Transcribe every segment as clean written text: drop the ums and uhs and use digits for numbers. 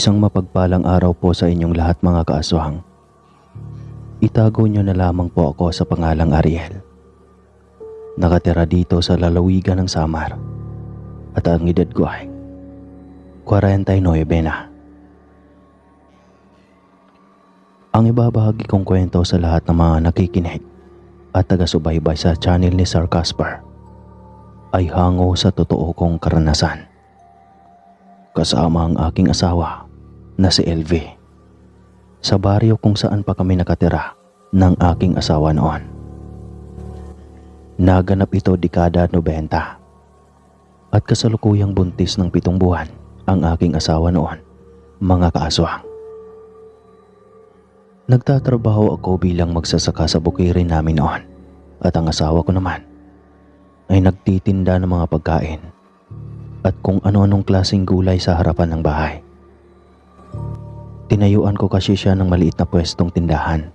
Isang mapagpalang araw po sa inyong lahat mga kaaswang. Itago niyo na lamang po ako sa pangalang Ariel. Nakatira dito sa lalawigan ng Samar at ang edad ko ay 49 na. Ang ibabahagi kong kwento sa lahat ng mga nakikinig at taga-subaybay sa channel ni Sir Casper ay hango sa totoo kong karanasan. Kasama ang aking asawa na si LV sa baryo kung saan pa kami nakatira ng aking asawa noon. Naganap ito dekada 90 at kasalukuyang buntis ng 7 buwan ang aking asawa noon, mga kaaswang. Nagtatrabaho ako bilang magsasaka sa bukirin namin noon at ang asawa ko naman ay nagtitinda ng mga pagkain at kung ano-anong klaseng gulay sa harapan ng bahay. Tinayuan ko kasi siya ng maliit na pwestong tindahan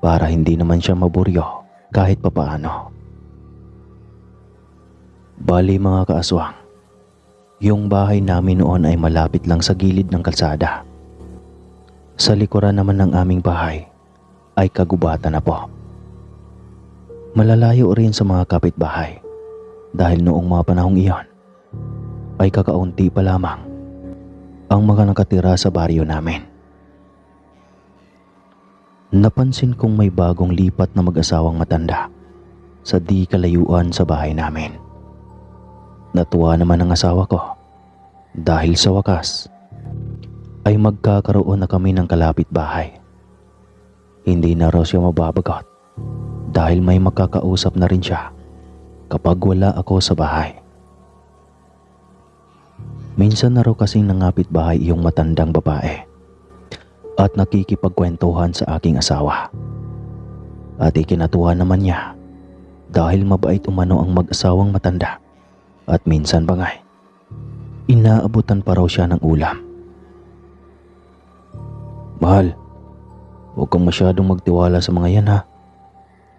para hindi naman siya maburyo kahit papaano. Bali mga kaaswang, yung bahay namin noon ay malapit lang sa gilid ng kalsada. Sa likuran naman ng aming bahay ay kagubatan na po. Malalayo rin sa mga kapitbahay dahil noong mga panahong iyon ay kakaunti pa lamang ang mga nakatira sa baryo namin. Napansin kong may bagong lipat na mag-asawang matanda sa di kalayuan sa bahay namin. Natuwa naman ang asawa ko dahil sa wakas ay magkakaroon na kami ng kalapit bahay. Hindi na raw siya mababagot dahil may makakausap na rin siya kapag wala ako sa bahay. Minsan na raw kasing nangapit bahay iyong matandang babae at nakikipagkwentuhan sa aking asawa. At ikinatuwa naman niya dahil mabait umano ang mag-asawang matanda at minsan pa nga'y inaabutan pa raw siya ng ulam. Mahal, huwag kang masyadong magtiwala sa mga yan ha.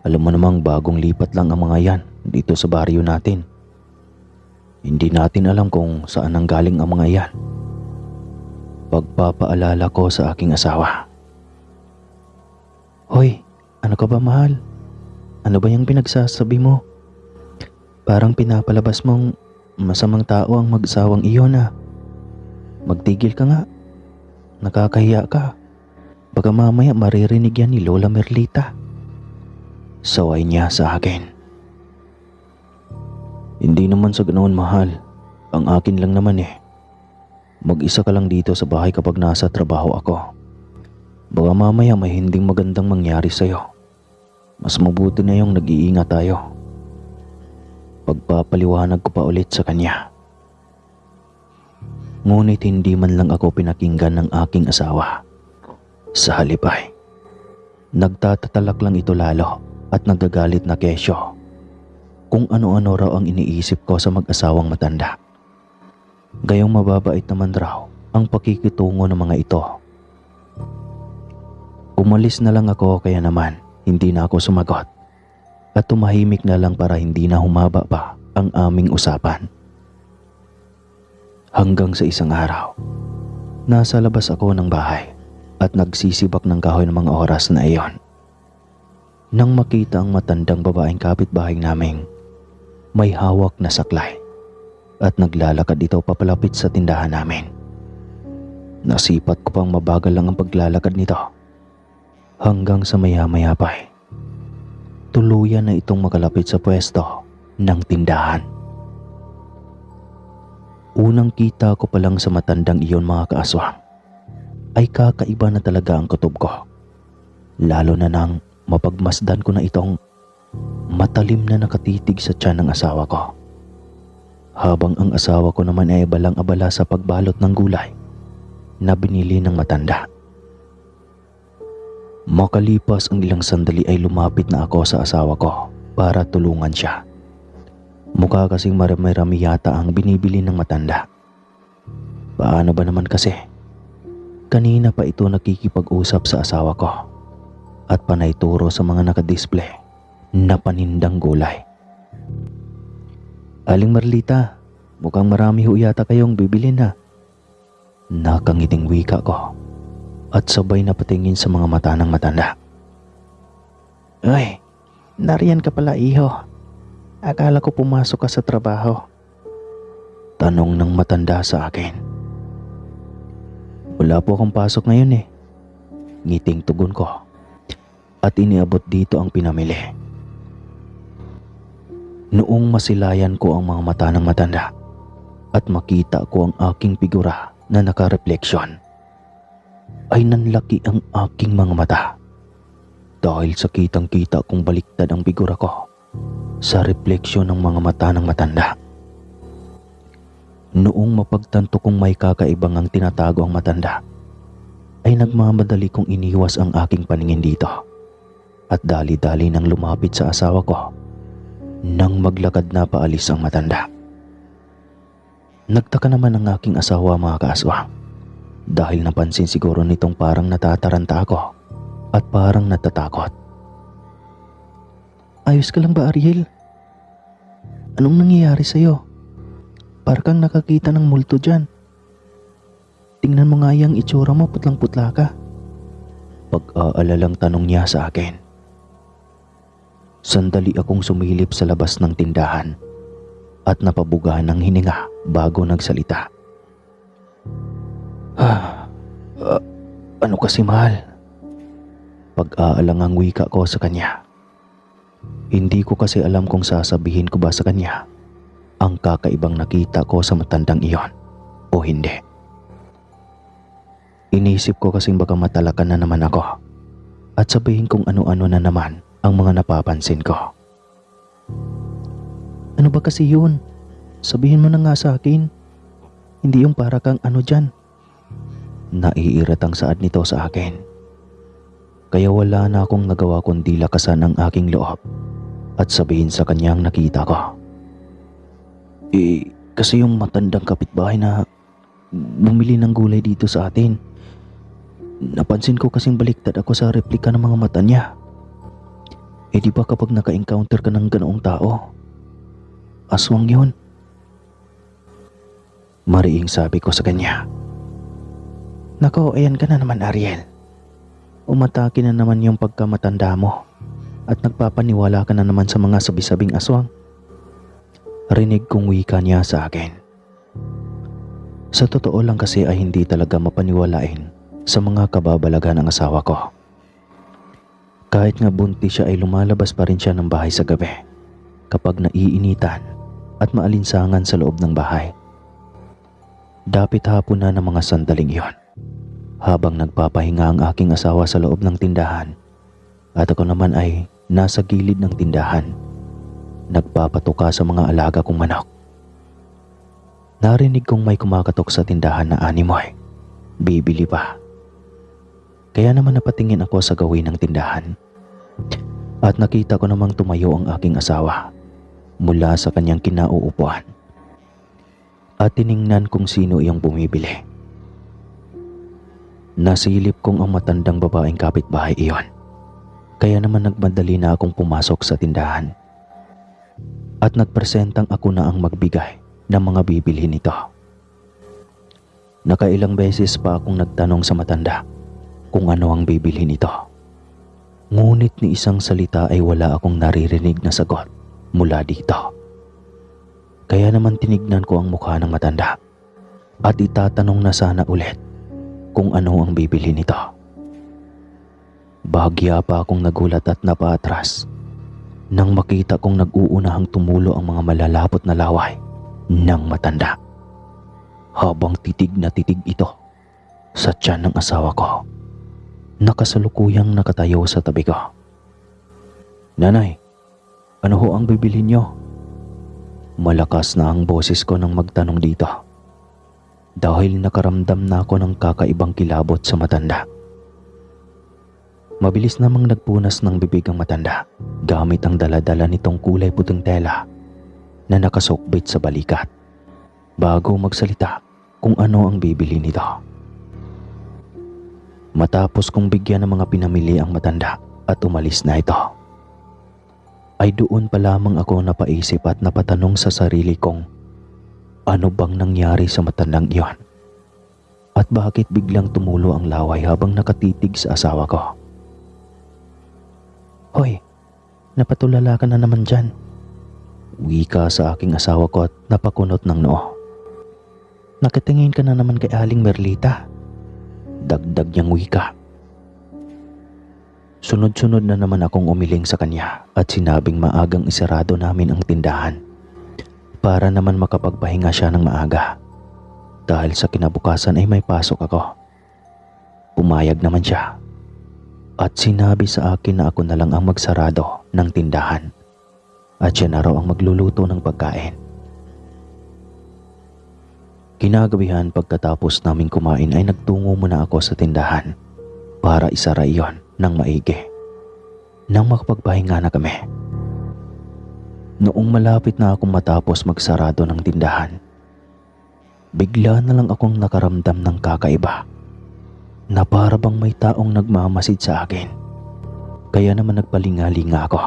Alam mo namang bagong lipat lang ang mga yan dito sa baryo natin. Hindi natin alam kung saan nanggaling ang mga yan. Pagpapaalala ko sa aking asawa. Hoy, ano ka ba mahal? Ano ba yung pinagsasabi mo? Parang pinapalabas mong masamang tao ang mag-asawang iyon ah. Magtigil ka nga. Nakakahiya ka. Baka mamaya maririnig yan ni Lola Merlita. Saway niya sa akin. Hindi naman sa ganoon mahal. Ang akin lang naman mag-isa ka lang dito sa bahay kapag nasa trabaho ako. Baka mamaya may hinding magandang mangyari sa'yo. Mas mabuti na yung nag-iingat tayo. Pagpapaliwanag ko pa ulit sa kanya. Ngunit hindi man lang ako pinakinggan ng aking asawa. Sa halip ay nagtatatalak lang ito lalo at nagagalit na kesyo kung ano-ano raw ang iniisip ko sa mag-asawang matanda. Gayong mababait naman raw ang pakikitungo ng mga ito. Umalis na lang ako kaya naman hindi na ako sumagot at tumahimik na lang para hindi na humaba pa ang aming usapan. Hanggang sa isang araw, nasa labas ako ng bahay at nagsisibak ng kahoy ng mga oras na iyon. Nang makita ang matandang babaeng kapitbahay naming may hawak na saklay at naglalakad ito papalapit sa tindahan namin. Nasipat ko pang mabagal lang ang paglalakad nito hanggang sa maya-maya pa tuluyan na itong makalapit sa pwesto ng tindahan. Unang kita ko pa lang sa matandang iyon mga kaaswang ay kakaiba na talaga ang kutob ko. Lalo na nang mapagmasdan ko na itong matalim na nakatitig sa tiyan ng asawa ko. Habang ang asawa ko naman ay balang-abala sa pagbalot ng gulay na binili ng matanda. Makalipas ang ilang sandali ay lumapit na ako sa asawa ko para tulungan siya. Mukha kasing marami-rami yata ang binibili ng matanda. Paano ba naman kasi? Kanina pa ito nakikipag-usap sa asawa ko at panay turo sa mga nakadisplay na panindang gulay. Aling Marlita, mukhang marami ho yata kayong bibilin ha. Nakangiting wika ko at sabay na patingin sa mga mata ng matanda. Uy, nariyan ka pala iho. Akala ko pumasok ka sa trabaho. Tanong ng matanda sa akin. Wala po akong pasok ngayon eh. Ngiting tugon ko. At iniabot dito ang pinamili. Noong masilayan ko ang mga mata ng matanda at makita ko ang aking figura na nakarefleksyon, ay nanlaki ang aking mga mata dahil sa kitang-kita kong baliktad ang figura ko sa refleksyon ng mga mata ng matanda. Noong mapagtanto kong may kakaibang ang tinatago ang matanda, ay nagmamadali kong iniwas ang aking paningin dito at dali-dali nang lumapit sa asawa ko nang maglakad na paalis ang matanda. Nagtaka naman ang aking asawa, mga kaaswang, dahil napansin siguro nitong parang natataranta ako at parang natatakot. Ayos ka lang ba, Ariel? Anong nangyayari sa'yo? Parang kang nakakita ng multo dyan. Tingnan mo nga yung itsura mo, putlang-putla ka. Pag-aalalang tanong niya sa akin. Sandali akong sumilip sa labas ng tindahan at napabugahan ng hininga bago nagsalita. Ano kasi, mahal? Pag-aalangang wika ko sa kanya. Hindi ko kasi alam kung sasabihin ko ba sa kanya ang kakaibang nakita ko sa matandang iyon o hindi. Inisip ko kasing baka matalakan na naman ako at sabihin kong ano-ano na naman ang mga napapansin ko. Ano ba kasi yun? Sabihin mo na nga sa akin. Hindi yung para kang ano dyan. Naiirat ang saad nito sa akin. Kaya wala na akong nagawa kundi lakasan ang aking loob at sabihin sa kanyang nakita ko. Kasi yung matandang kapitbahay na bumili ng gulay dito sa atin. Napansin ko kasing baliktad ako sa replika ng mga mata niya. Di ba kapag naka-encounter ka ng ganoong tao, aswang yun? Mariing sabi ko sa kanya. Nako, ayan ka na naman, Ariel. Umatake na naman yung pagkamatanda mo at nagpapaniwala ka na naman sa mga sabi-sabing aswang. Rinig kong wika niya sa akin. Sa totoo lang kasi ay hindi talaga mapaniwalain sa mga kababalagan ng asawa ko. Kahit nga buntis siya ay lumalabas pa rin siya ng bahay sa gabi kapag naiinitan at maalinsangan sa loob ng bahay. Dapit hapon na ng mga sandaling iyon habang nagpapahinga ang aking asawa sa loob ng tindahan at ako naman ay nasa gilid ng tindahan nagpapatuka sa mga alaga kong manok. Narinig kong may kumakatok sa tindahan na animoy. Bibili pa. Kaya naman napatingin ako sa gawin ng tindahan at nakita ko namang tumayo ang aking asawa mula sa kanyang kinauupuan at tiningnan kung sino iyong bumibili. Nasilip kong ang matandang babaeng kapitbahay iyon, kaya naman nagmadali na akong pumasok sa tindahan at nagpresentang ako na ang magbigay ng mga bibilhin nito. Nakailang beses pa akong nagtanong sa matanda kung ano ang bibilhin nito. Ngunit ni isang salita ay wala akong naririnig na sagot mula dito. Kaya naman tinignan ko ang mukha ng matanda at itatanong na sana ulit kung ano ang bibilhin nito. Bahagya pa akong nagulat at napaatras nang makita kong nag-uunahang tumulo ang mga malalapot na laway ng matanda. Habang titig na titig ito sa tiyan ng asawa ko, nakasalukuyang nakatayo sa tabi ko. Nanay, ano ho ang bibilhin niyo? Malakas na ang boses ko nang magtanong dito dahil nakaramdam na ako ng kakaibang kilabot sa matanda. Mabilis namang nagpunas ng bibig ang matanda gamit ang dala-dala nitong kulay puting tela na nakasukbit sa balikat bago magsalita kung ano ang bibili nito. Matapos kong bigyan ng mga pinamili ang matanda at umalis na ito, ay doon pa lamang ako napaisip at napatanong sa sarili kong ano bang nangyari sa matandang iyon At bakit biglang tumulo ang laway habang nakatitig sa asawa ko? Hoy, napatulala ka na naman dyan. Wika sa aking asawa ko at napakunot ng noo. Nakatingin ka na naman kay Aling Merlita. Dagdag niyang wika. Sunod-sunod na naman akong umiling sa kanya at sinabing maagang isarado namin ang tindahan para naman makapagpahinga siya ng maaga. Dahil sa kinabukasan ay may pasok ako. Pumayag naman siya at sinabi sa akin na ako na lang ang magsarado ng tindahan at siya na raw ang magluluto ng pagkain. Kinagabihan pagkatapos naming kumain ay nagtungo muna ako sa tindahan para isara iyon ng maigi nang makapagpahinga na kami. Noong malapit na akong matapos magsarado ng tindahan, bigla na lang akong nakaramdam ng kakaiba na para bang may taong nagmamasid sa akin. Kaya naman nagpalingalinga ako.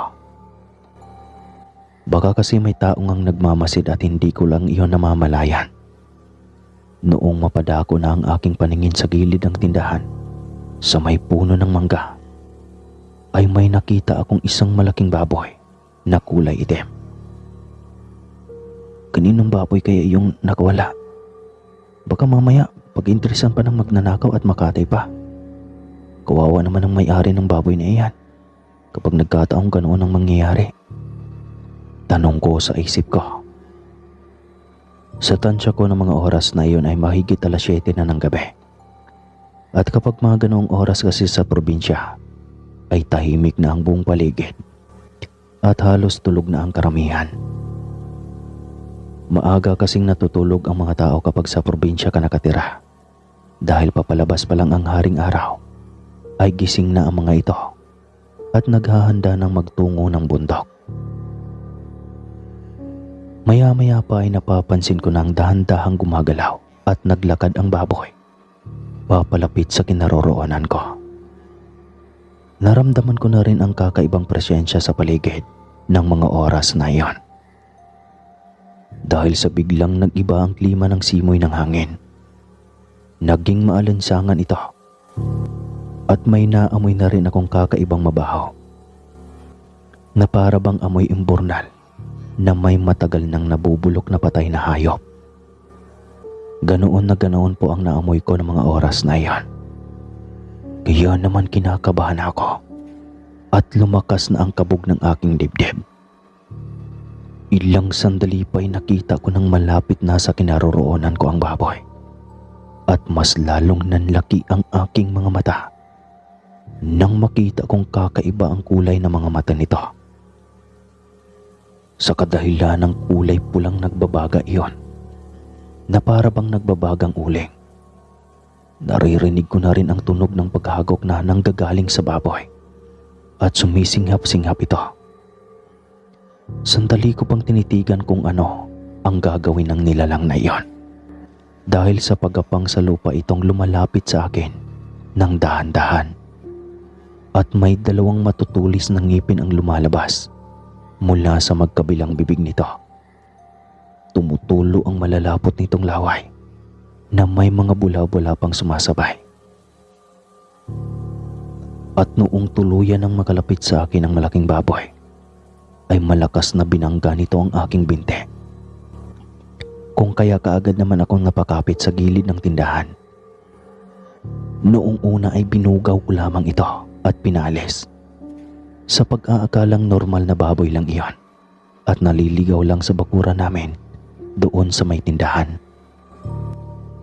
Baka kasi may taong ang nagmamasid at hindi ko lang iyon namamalayan. Noong mapadako na ang aking paningin sa gilid ng tindahan, sa may puno ng mangga, ay may nakita akong isang malaking baboy na kulay itim. Kaninong baboy kaya yung nakawala? Baka mamaya pag-interesan pa ng magnanakaw at makatay pa. Kawawa naman ang may-ari ng baboy na iyan kapag nagkataong ganoon ang mangyayari. Tanong ko sa isip ko. Sa tansya ko ng mga oras na iyon ay mahigit 7:00 na ng gabi. At kapag mga ganoong oras kasi sa probinsya, ay tahimik na ang buong paligid at halos tulog na ang karamihan. Maaga kasing natutulog ang mga tao kapag sa probinsya ka nakatira. Dahil papalabas pa lang ang haring araw, ay gising na ang mga ito at naghahanda ng magtungo ng bundok. Maya-maya pa ay napapansin ko na ang dahan-dahang gumagalaw at naglakad ang baboy papalapit sa kinaroroonan ko. Naramdaman ko na rin ang kakaibang presensya sa paligid ng mga oras na iyon. Dahil sa biglang nag-iba ang klima ng simoy ng hangin, naging maalansangan ito at may naamoy na rin akong kakaibang mabaho na para bang amoy imburnal na may matagal nang nabubulok na patay na hayop. Ganoon po ang naamoy ko ng mga oras na iyon. Kaya naman kinakabahan ako at lumakas na ang kabog ng aking dibdib. Ilang sandali pa'y nakita ko nang malapit na sa kinaroroonan ko ang baboy at mas lalong nanlaki ang aking mga mata nang makita kong kakaiba ang kulay ng mga mata nito. Sa kadahilan ng kulay pulang nagbabaga iyon na para bang nagbabagang uling, naririnig ko na rin ang tunog ng paghagok na nanggagaling sa baboy at sumisinghap-singhap ito. Sandali ko pang tinitigan kung ano ang gagawin ng nilalang na iyon. Dahil sa pagapang sa lupa itong lumalapit sa akin ng dahan-dahan. At may 2 matutulis na ngipin ang lumalabas mula sa magkabilang bibig nito. Tumutulo ang malalapot nitong laway na may mga bula-bula pang sumasabay. At noong tuluyan ng makalapit sa akin ang malaking baboy, ay malakas na binangga nito ang aking binte. Kung kaya kaagad naman akong napakapit sa gilid ng tindahan. Noong una ay binugaw ko lamang ito at pinalis. Sa pag-aakalang normal na baboy lang iyon at naliligaw lang sa bakuran namin doon sa may tindahan.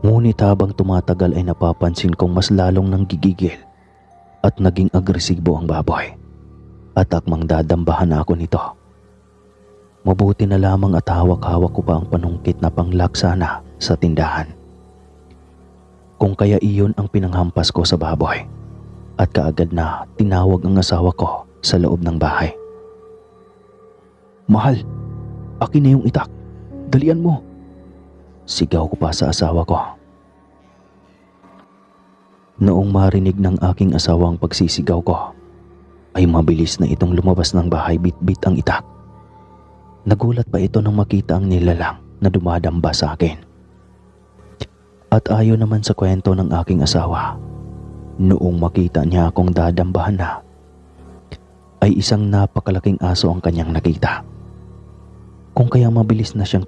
Ngunit habang tumatagal ay napapansin kong mas lalong nanggigigil at naging agresibo ang baboy at akmang dadambahan ako nito. Mabuti na lamang at hawak-hawak ko pa ang panungkit na panglaksana sa tindahan. Kung kaya iyon ang pinanghampas ko sa baboy at kaagad na tinawag ang asawa ko sa loob ng bahay. Mahal, akin na yung itak. Dalian mo. Sigaw ko pa sa asawa ko. Noong marinig ng aking asawa ang pagsisigaw ko, ay mabilis na itong lumabas ng bahay bit-bit ang itak. Nagulat pa ito nang makita ang nilalang na dumadamba sa akin. At ayon naman sa kwento ng aking asawa, noong makita niya akong dadambahan na, ay isang napakalaking aso ang kanyang nakita. Kung kaya mabilis na siyang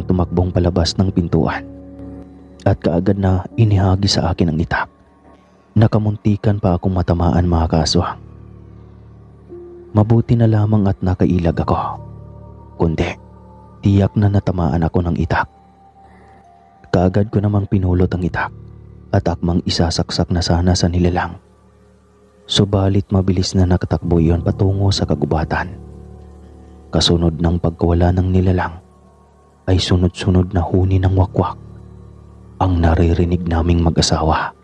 tumakbong palabas ng pintuan, at kaagad na inihagi sa akin ang itak. Nakamuntikan pa akong matamaan, mga kaaswang. Mabuti na lamang at nakailag ako. Kundi, tiyak na natamaan ako ng itak. Kaagad ko namang pinulot ang itak at akmang isasaksak na sana sa nilalang. Subalit mabilis na nakatakbo iyon patungo sa kagubatan. Kasunod ng pagkawala ng nilalang ay sunod-sunod na huni ng wakwak ang naririnig naming mag-asawa.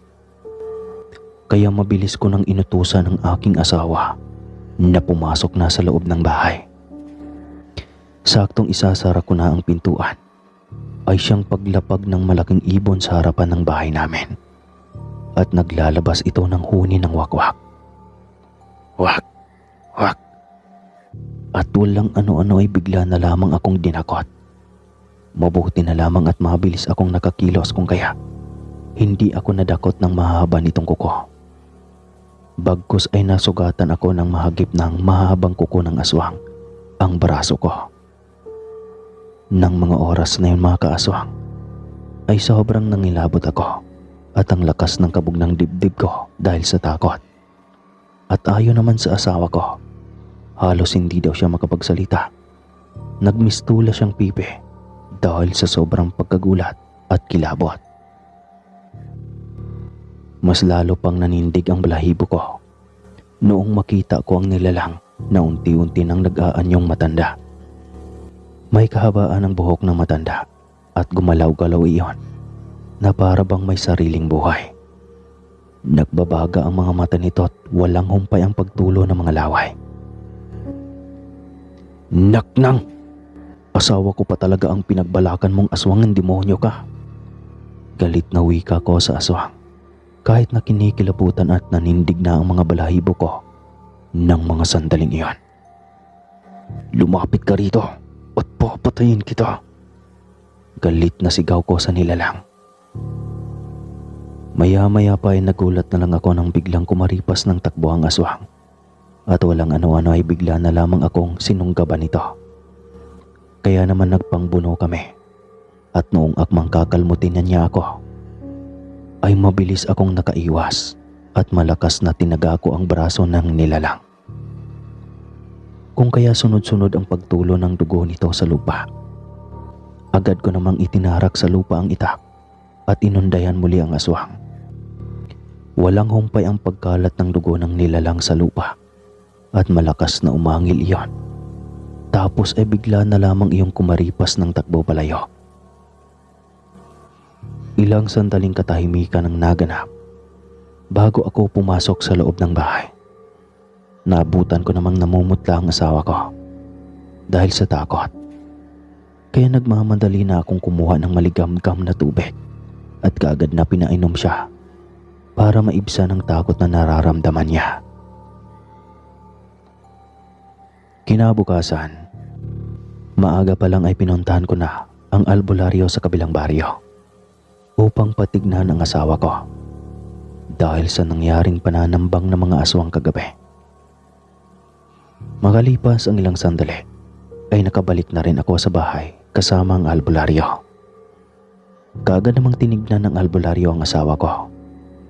Kaya mabilis ko nang inutusan ang aking asawa na pumasok na sa loob ng bahay. Saktong isasara ko na ang pintuan ay siyang paglapag ng malaking ibon sa harapan ng bahay namin at naglalabas ito ng huni ng wakwak. Wak! Wak! At walang ano-ano ay bigla na lamang akong dinakot. Mabuti na lamang at mabilis akong nakakilos, kung kaya hindi ako nadakot ng mahaba nitong kuko. Bagkus ay nasugatan ako ng mahagip ng mahabang kuko ng aswang ang braso ko. Nang mga oras na yun, mga kaaswang, ay sobrang nangilabot ako at ang lakas ng kabog ng dibdib ko dahil sa takot. At ayon naman sa asawa ko, halos hindi daw siya makapagsalita. Nagmistula siyang pipi dahil sa sobrang pagkagulat at kilabot. Mas lalo pang nanindig ang balahibo ko noong makita ko ang nilalang na unti-unti nang nag-aanyong matanda. May kahabaan ang buhok ng matanda at gumalaw-galaw iyon na para bang may sariling buhay. Nagbabaga ang mga mata nito at walang humpay ang pagtulo ng mga laway. Naknang! Asawa ko pa talaga ang pinagbalakan mong aswang, ng demonyo ka. Galit na wika ko sa aswang, kahit na kinikilabutan at nanindig na ang mga balahibo ko ng mga sandaling iyon. Lumapit ka rito at papatayin kita. Galit na sigaw ko sa nilalang. Maya-maya pa ay nagulat na lang ako nang biglang kumaripas ng takbo ang aswang at walang ano-ano ay bigla na lamang akong sinunggaban nito. Kaya naman nagpangbuno kami at noong akmang kakalmutin niya ako, ay mabilis akong nakaiwas at malakas na tinaga ko ang braso ng nilalang. Kung kaya sunod-sunod ang pagtulo ng dugo nito sa lupa. Agad ko namang itinarak sa lupa ang itak at inundayan muli ang aswang. Walang humpay ang pagkalat ng dugo ng nilalang sa lupa at malakas na umangil iyon. Tapos ay bigla na lamang iyong kumaripas ng takbo palayo. Ilang sandaling katahimikan ang naganap bago ako pumasok sa loob ng bahay. Naabutan ko namang namumutla ang asawa ko dahil sa takot. Kaya nagmamadali na akong kumuha ng maligam-gam na tubig at kaagad na pinainom siya para maibsan ang takot na nararamdaman niya. Kinabukasan, maaga pa lang ay pinuntahan ko na ang albularyo sa kabilang baryo upang patignan ang asawa ko dahil sa nangyaring pananambang ng mga aswang kagabi. Makalipas ang ilang sandali ay nakabalik na rin ako sa bahay kasama ang albularyo. Kaagad namang tinignan ng albularyo ang asawa ko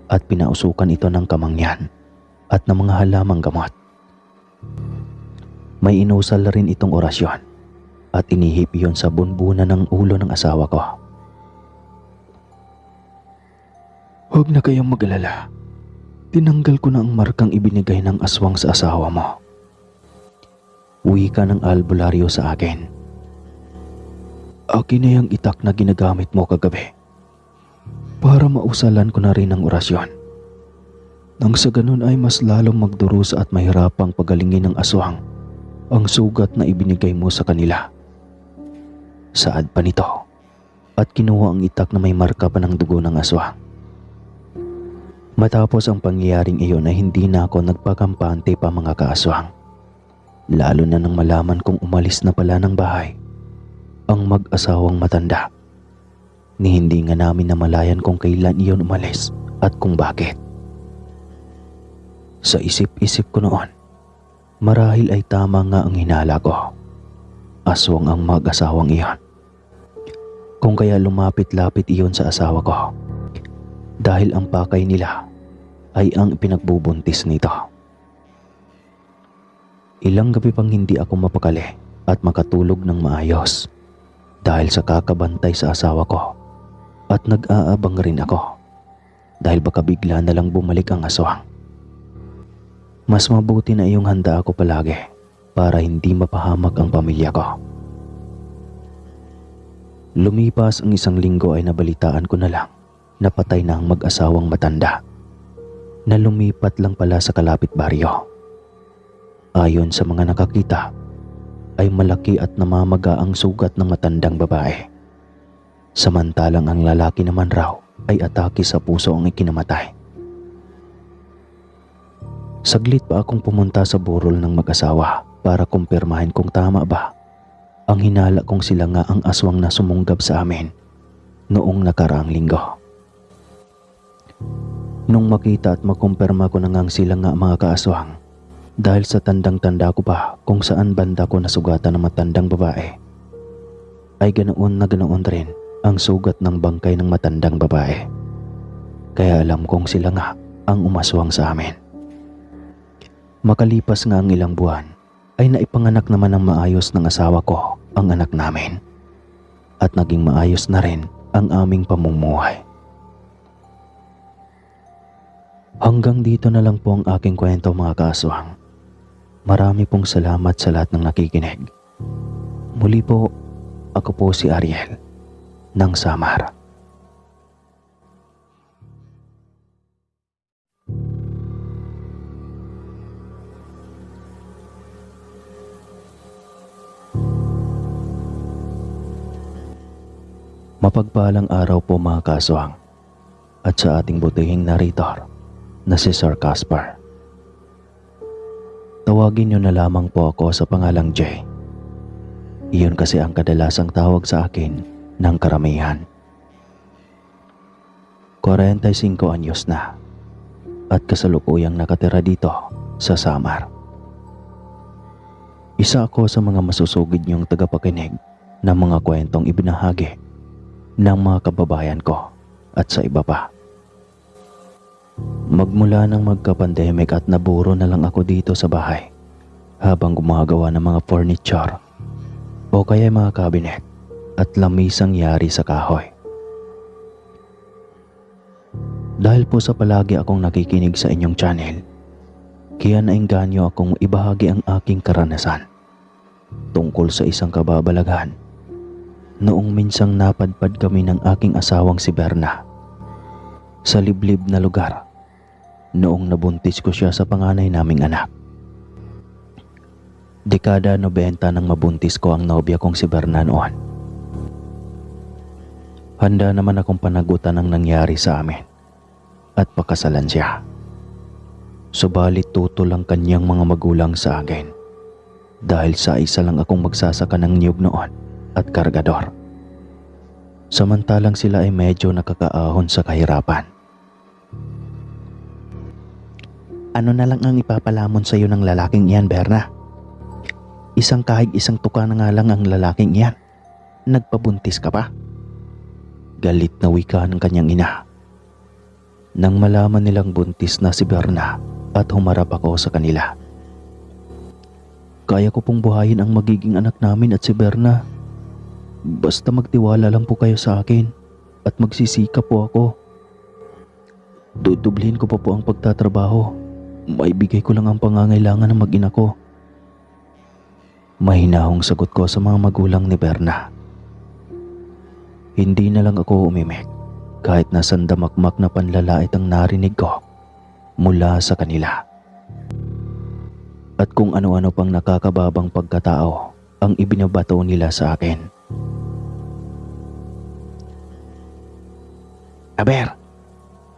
at pinausukan ito ng kamangyan at ng mga halamang gamot. May inusal rin itong orasyon at inihip iyon sa bunbunan ng ulo ng asawa ko. Huwag na kayong mag-alala. Tinanggal ko na ang markang ibinigay ng aswang sa asawa mo. Wika ng albularyo sa akin. Akin na yung itak na ginagamit mo kagabi para mausalan ko na rin ang orasyon. Nang sa ganun ay mas lalong magdurusa at mahirapang pagalingin ng aswang ang sugat na ibinigay mo sa kanila. Saad pa nito at kinuha ang itak na may marka pa ng dugo ng aswang. Matapos ang pangyayaring iyon ay hindi na ako nagpakampante pa, mga kaaswang. Lalo na nang malaman kong umalis na pala ng bahay ang mag-asawang matanda. Ni hindi nga namin namalayan kung kailan iyon umalis at kung bakit. Sa isip-isip ko noon, marahil ay tama nga ang hinala ko. Aswang ang mag-asawang iyon. Kung kaya lumapit-lapit iyon sa asawa ko. Dahil ang pakay nila ay ang pinagbubuntis nito. Ilang gabi pang hindi ako mapakali at makatulog ng maayos dahil sa kakabantay sa asawa ko, at nag-aabang rin ako dahil baka bigla na lang bumalik ang aswang. Mas mabuti na iyong handa ako palagi para hindi mapahamak ang pamilya ko. Lumipas ang 1 linggo ay nabalitaan ko na lang na patay na ang mag-asawang matanda na lumipat lang pala sa kalapit baryo. Ayon sa mga nakakita, ay malaki at namamaga ang sugat ng matandang babae. Samantalang ang lalaki naman raw ay atake sa puso ang ikinamatay. Saglit pa akong pumunta sa burol ng mag-asawa para kumpirmahin kung tama ba ang hinala kong sila nga ang aswang na sumunggab sa amin noong nakaraang linggo. Nung makita at makumpirma ko na ngang sila nga mga kaaswang, dahil sa tandang-tanda ko pa kung saan banda ko nasugatan ng matandang babae, ay ganoon na ganoon rin ang sugat ng bangkay ng matandang babae. Kaya alam kong sila nga ang umaswang sa amin. Makalipas nga ang ilang buwan, ay naipanganak naman ng maayos ng asawa ko ang anak namin. At naging maayos na rin ang aming pamumuhay. Hanggang dito na lang po ang aking kwento mga kaaswang. Marami pong salamat sa lahat ng nakikinig. Muli po, ako po si Ariel ng Samar. Mapagpalang araw po mga kaaswang, at sa ating butihing narrator na si Sir Casper. Tawagin niyo na lamang po ako sa pangalang Jay. Iyon kasi ang kadalasang tawag sa akin ng karamihan. 45 anyos na at kasalukuyang nakatira dito sa Samar. Isa ako sa mga masusugid niyong tagapakinig ng mga kwentong ibinahagi ng mga kababayan ko at sa iba pa. Magmula nang magka-pandemic at naburo na lang ako dito sa bahay habang gumagawa ng mga furniture o kaya mga cabinet at lamisang yari sa kahoy. Dahil po sa palagi akong nakikinig sa inyong channel, kaya naengganyo akong ibahagi ang aking karanasan tungkol sa isang kababalaghan noong minsang napadpad kami ng aking asawang si Berna sa liblib na lugar noong nabuntis ko siya sa panganay naming anak. Dekada 90 nang mabuntis ko ang nobya kong si Berna noon. Handa naman akong panagutan ang nangyari sa amin at pakasalan siya. Subalit tutol ang kanyang mga magulang sa akin dahil sa isa lang akong magsasaka ng niyog noon at kargador. Samantalang sila ay medyo nakakaahon sa kahirapan. Ano na lang ang ipapalamon sa iyo ng lalaking iyan, Berna? Isang kahig isang tuka na nga lang ang lalaking iyan. Nagpabuntis ka pa? Galit na wika ng kanyang ina. Nang malaman nilang buntis na si Berna at humarap ako sa kanila. Kaya ko pong buhayin ang magiging anak namin at si Berna. Basta magtiwala lang po kayo sa akin at magsisikap po ako. Dudublihin ko pa po ang pagtatrabaho. Maibigay ko lang ang pangangailangan ng mag-ina ko. Mahinahong sagot ko sa mga magulang ni Berna. Hindi na lang ako umimik kahit na sandamakmak na panlalait ang narinig ko mula sa kanila. At kung ano-ano pang nakakababang pagkatao ang ibinabato nila sa akin. Aber,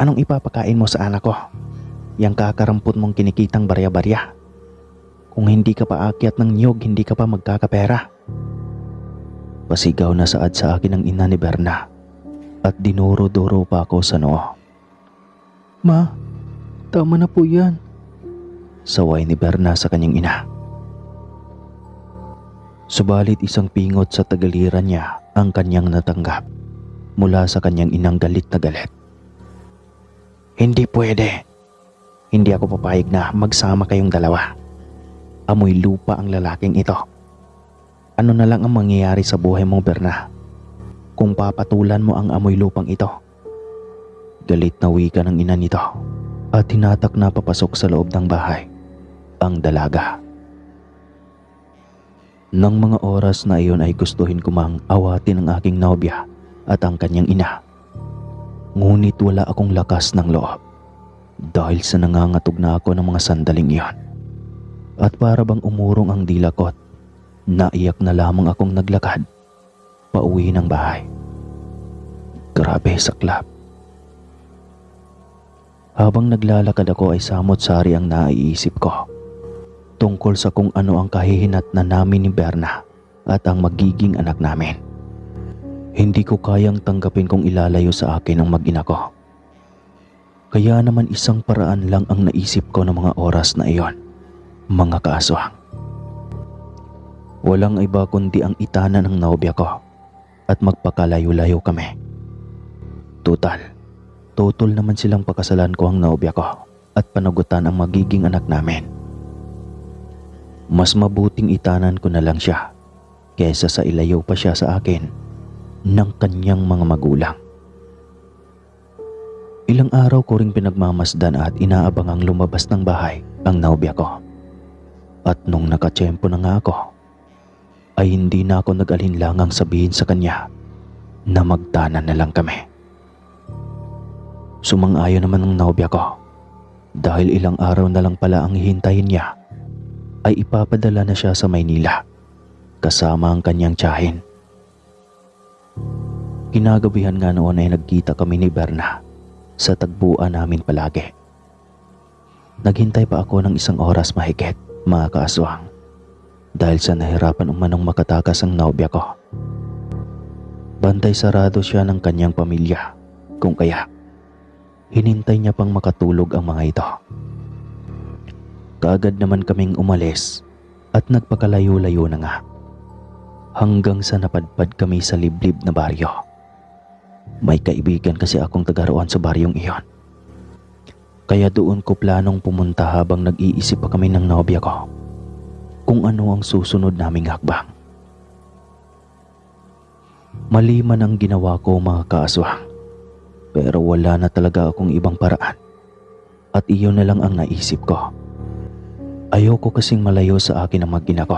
anong ipapakain mo sa anak ko? Yang kakarampot mong kinikitang barya-barya. Kung hindi ka pa aakyat ng niyog, hindi ka pa magkakapera. Pasigaw na saad sa akin ang ina ni Berna at dinuro-duro pa ako sa noo. Ma, tama na po yan. Saway ni Berna sa kanyang ina. Subalit isang pingot sa tagaliran niya ang kanyang natanggap mula sa kanyang inang galit na galit. Hindi pwede. Hindi ako papayag na magsama kayong dalawa. Amoy lupa ang lalaking ito. Ano na lang ang mangyayari sa buhay mo, Berna, kung papatulan mo ang amoy lupang ito? Galit na wika ng ina nito at hinatak na papasok sa loob ng bahay ang dalaga. Nang mga oras na iyon ay gustuhin ko mang awatin ang aking nobya at ang kanyang ina. Ngunit wala akong lakas ng loob dahil sa nangangatog na ako ng mga sandaling iyon. At para bang umurong ang dila ko't naiyak na lamang akong naglakad pauwi ng bahay. Grabe saklap. Habang naglalakad ako ay samot-sari ang naiisip ko tungkol sa kung ano ang kahihinatnan namin ni Berna at ang magiging anak namin. Hindi ko kayang tanggapin kung ilalayo sa akin ang mag-ina ko. Kaya naman isang paraan lang ang naisip ko ng mga oras na iyon, mga kaaswang. Walang iba kundi ang itanan ng nobya ko at magpakalayo-layo kami. Tutol naman silang pakasalan ko ang nobya ko at panagutan ang magiging anak namin. Mas mabuting itanan ko na lang siya kaysa sa ilayo pa siya sa akin ng kanyang mga magulang. Ilang araw ko ring pinagmamasdan at inaabangang lumabas ng bahay ang nobya ko. At nung nakatsyempo na nga ako, ay hindi na ako nag-alinlangang sabihin sa kanya na magtanan na lang kami. Sumang-ayon naman ng nobya ko dahil ilang araw na lang pala ang hihintayin niya ay ipapadala na siya sa Maynila kasama ang kanyang tiyahin. Kinagabihan nga noon ay nagkita kami ni Berna sa tagpuan namin palagi. Naghintay pa ako ng 1 oras mahigit, mga kaaswang, dahil sa nahirapan umanong makatakas ang nobya ko. Bantay sarado siya ng kanyang pamilya, kung kaya hinintay niya pang makatulog ang mga ito. Kaagad naman kaming umalis at nagpakalayo-layo na nga hanggang sa napadpad kami sa liblib na baryo. May kaibigan kasi akong taga-roon sa baryong iyon. Kaya doon ko planong pumunta habang nag-iisip pa kami ng nobya ko kung ano ang susunod naming hakbang. Mali man ang ginawa ko, mga kaaswang, pero wala na talaga akong ibang paraan at iyon na lang ang naisip ko. Ayoko kasing malayo sa akin ang mag-ina ko.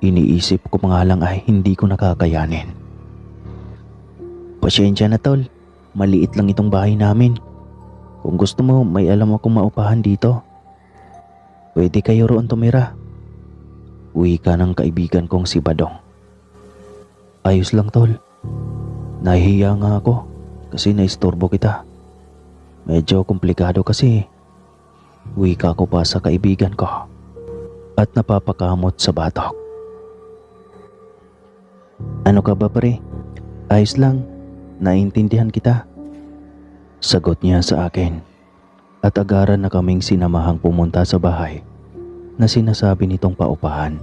Iniisip ko pa nga lang ay hindi ko nakakayanin. Pasensya na tol, maliit lang itong bahay namin. Kung gusto mo, may alam akong maupahan dito. Pwede kayo roon tumira. Uwi ka ng kaibigan kong si Badong. Ayos lang tol. Nahihiya nga ako kasi naistorbo kita. Medyo komplikado kasi. Uwi ka ko pa sa kaibigan ko at napapakamot sa batok. Ano ka ba pare? Ayos lang. Naintindihan kita. Sagot niya sa akin at agaran na kaming sinamahang pumunta sa bahay na sinasabi nitong paupahan.